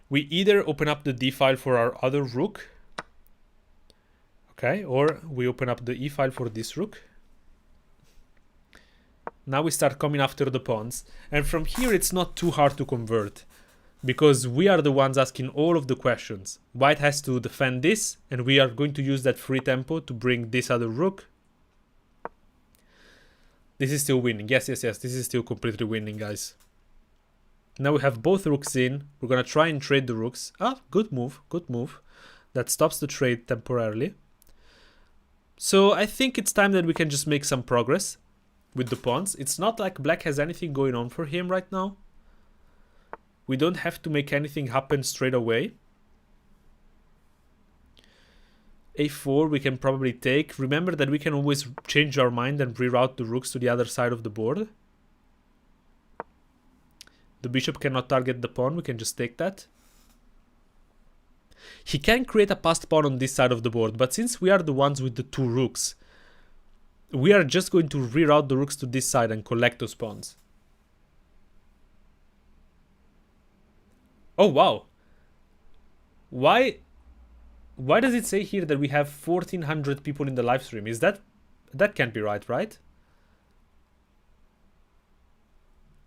We either open up the d file for our other rook, okay, or we open up the e file for this rook. Now we start coming after the pawns, and from here it's not too hard to convert, because we are the ones asking all of the questions. White has to defend this, and we are going to use that free tempo to bring this other rook. This is still winning. Yes, this is still completely winning, guys. Now we have both rooks in. We're gonna try and trade the rooks. Ah, good move, good move. That stops the trade temporarily. So I think it's time that we can just make some progress with the pawns. It's not like black has anything going on for him right now. We don't have to make anything happen straight away. a4 we can probably take. Remember that we can always change our mind and reroute the rooks to the other side of the board. The bishop cannot target the pawn, we can just take that. He can create a passed pawn on this side of the board, but since we are the ones with the two rooks, we are just going to reroute the rooks to this side and collect those pawns. Oh wow. Why does it say here that we have 1400 people in the live stream? Is that can't be right, right?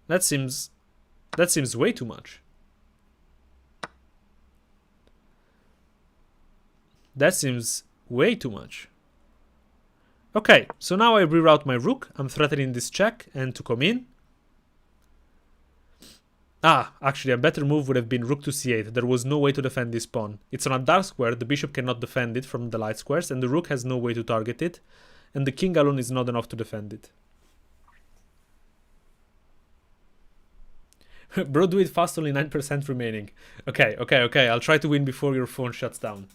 That seems way too much. That seems way too much. Okay, so now I reroute my rook. I'm threatening this check and to come in. Ah, actually a better move would have been rook to c8. There was no way to defend this pawn. It's on a dark square, the bishop cannot defend it from the light squares, and the rook has no way to target it, and the king alone is not enough to defend it. Bro, do it fast, only 9% remaining. Okay, I'll try to win before your phone shuts down.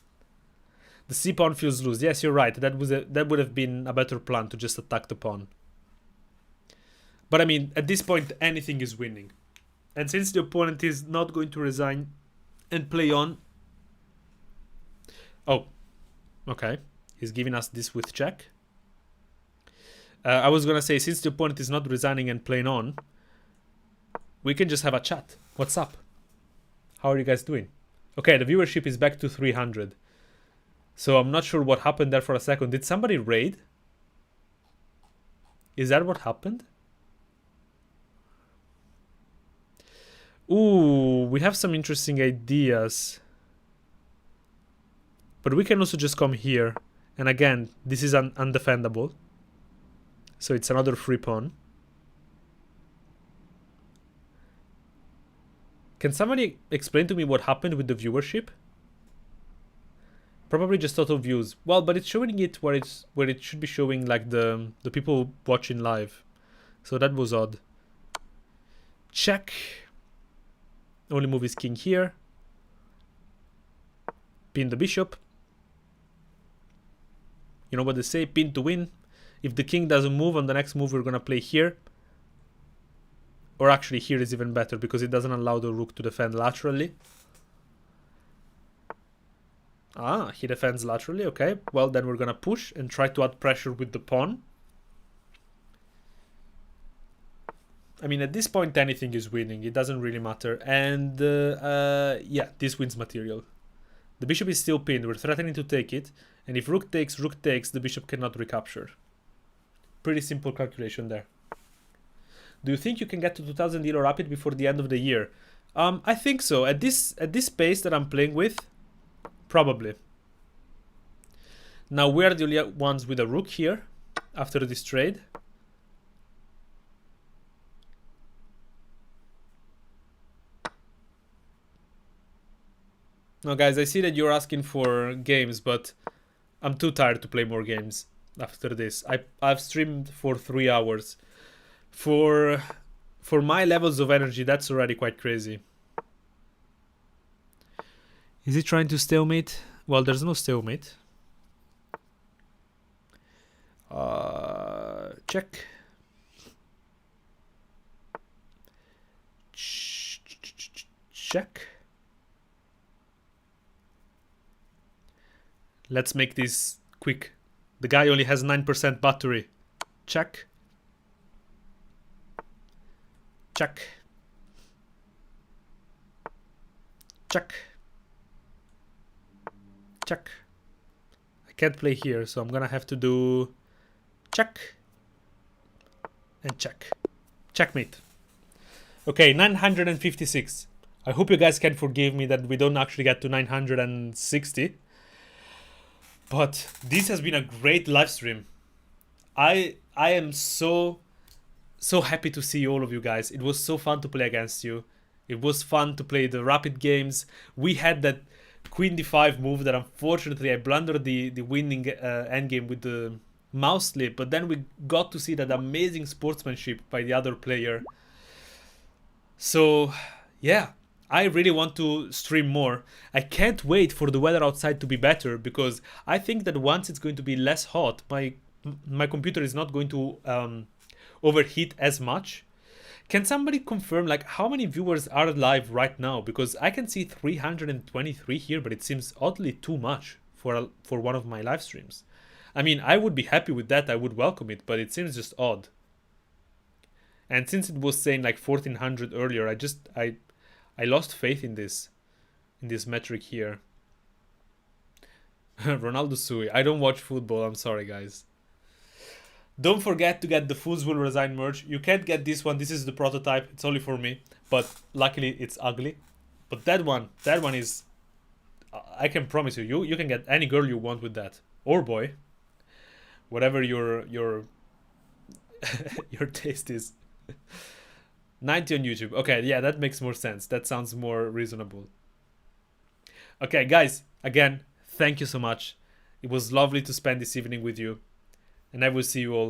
The c pawn feels loose. Yes, you're right. That would have been a better plan, to just attack the pawn. But I mean, at this point, anything is winning. And since the opponent is not going to resign and play on... Oh, okay. He's giving us this with check. I was gonna say, since the opponent is not resigning and playing on, we can just have a chat. What's up? How are you guys doing? Okay, the viewership is back to 300. So I'm not sure what happened there for a second. Did somebody raid? Is that what happened? Ooh, we have some interesting ideas. But we can also just come here. And again, this is undefendable. So it's another free pawn. Can somebody explain to me what happened with the viewership? Probably just total views. Well, but it's showing it where it should be showing, like the people watching live. So that was odd. Check. Only move is king here. Pin the bishop. You know what they say, pin to win. If the king doesn't move on the next move, we're gonna play here. Or actually here is even better, because it doesn't allow the rook to defend laterally. Ah, he defends laterally. Okay, well then we're gonna push and try to add pressure with the pawn. I mean, at this point anything is winning. It doesn't really matter. And yeah, this wins material. The bishop is still pinned. We're threatening to take it. And if rook takes, the bishop cannot recapture. Pretty simple calculation there. Do you think you can get to 2000 elo rapid before the end of the year? I think so. At this pace that I'm playing with, probably. Now we're the only ones with a rook here after this trade. Now guys, I see that you're asking for games, but I'm too tired to play more games after this. I've streamed for 3 hours. For my levels of energy, that's already quite crazy. Is he trying to stalemate? Well, there's no stalemate. Check. Check. Let's make this quick. The guy only has 9% battery. Check. Check. Check. Check. I can't play here, so I'm gonna have to do check and check. Checkmate. Okay, 956. I hope you guys can forgive me that we don't actually get to 960. But this has been a great live stream. I am so happy to see all of you guys. It was so fun to play against you. It was fun to play the rapid games. We had that queen d5 move that unfortunately I blundered the winning endgame with the mouse slip, but then we got to see that amazing sportsmanship by the other player. So yeah, I really want to stream more. I can't wait for the weather outside to be better, because I think that once it's going to be less hot, my computer is not going to overheat as much. Can somebody confirm like how many viewers are live right now? Because I can see 323 here, but it seems oddly too much for one of my live streams. I mean, I would be happy with that. I would welcome it, but it seems just odd. And since it was saying like 1400 earlier, I lost faith in this metric here. Ronaldo Sui. I don't watch football. I'm sorry, guys. Don't forget to get the Fools Will Resign merch. You can't get this one. This is the prototype. It's only for me. But luckily, it's ugly. But that one is... I can promise you, you can get any girl you want with that. Or boy. Whatever your your taste is. 90 on YouTube. Okay, yeah, that makes more sense. That sounds more reasonable. Okay, guys, again, thank you so much. It was lovely to spend this evening with you. And I will see you all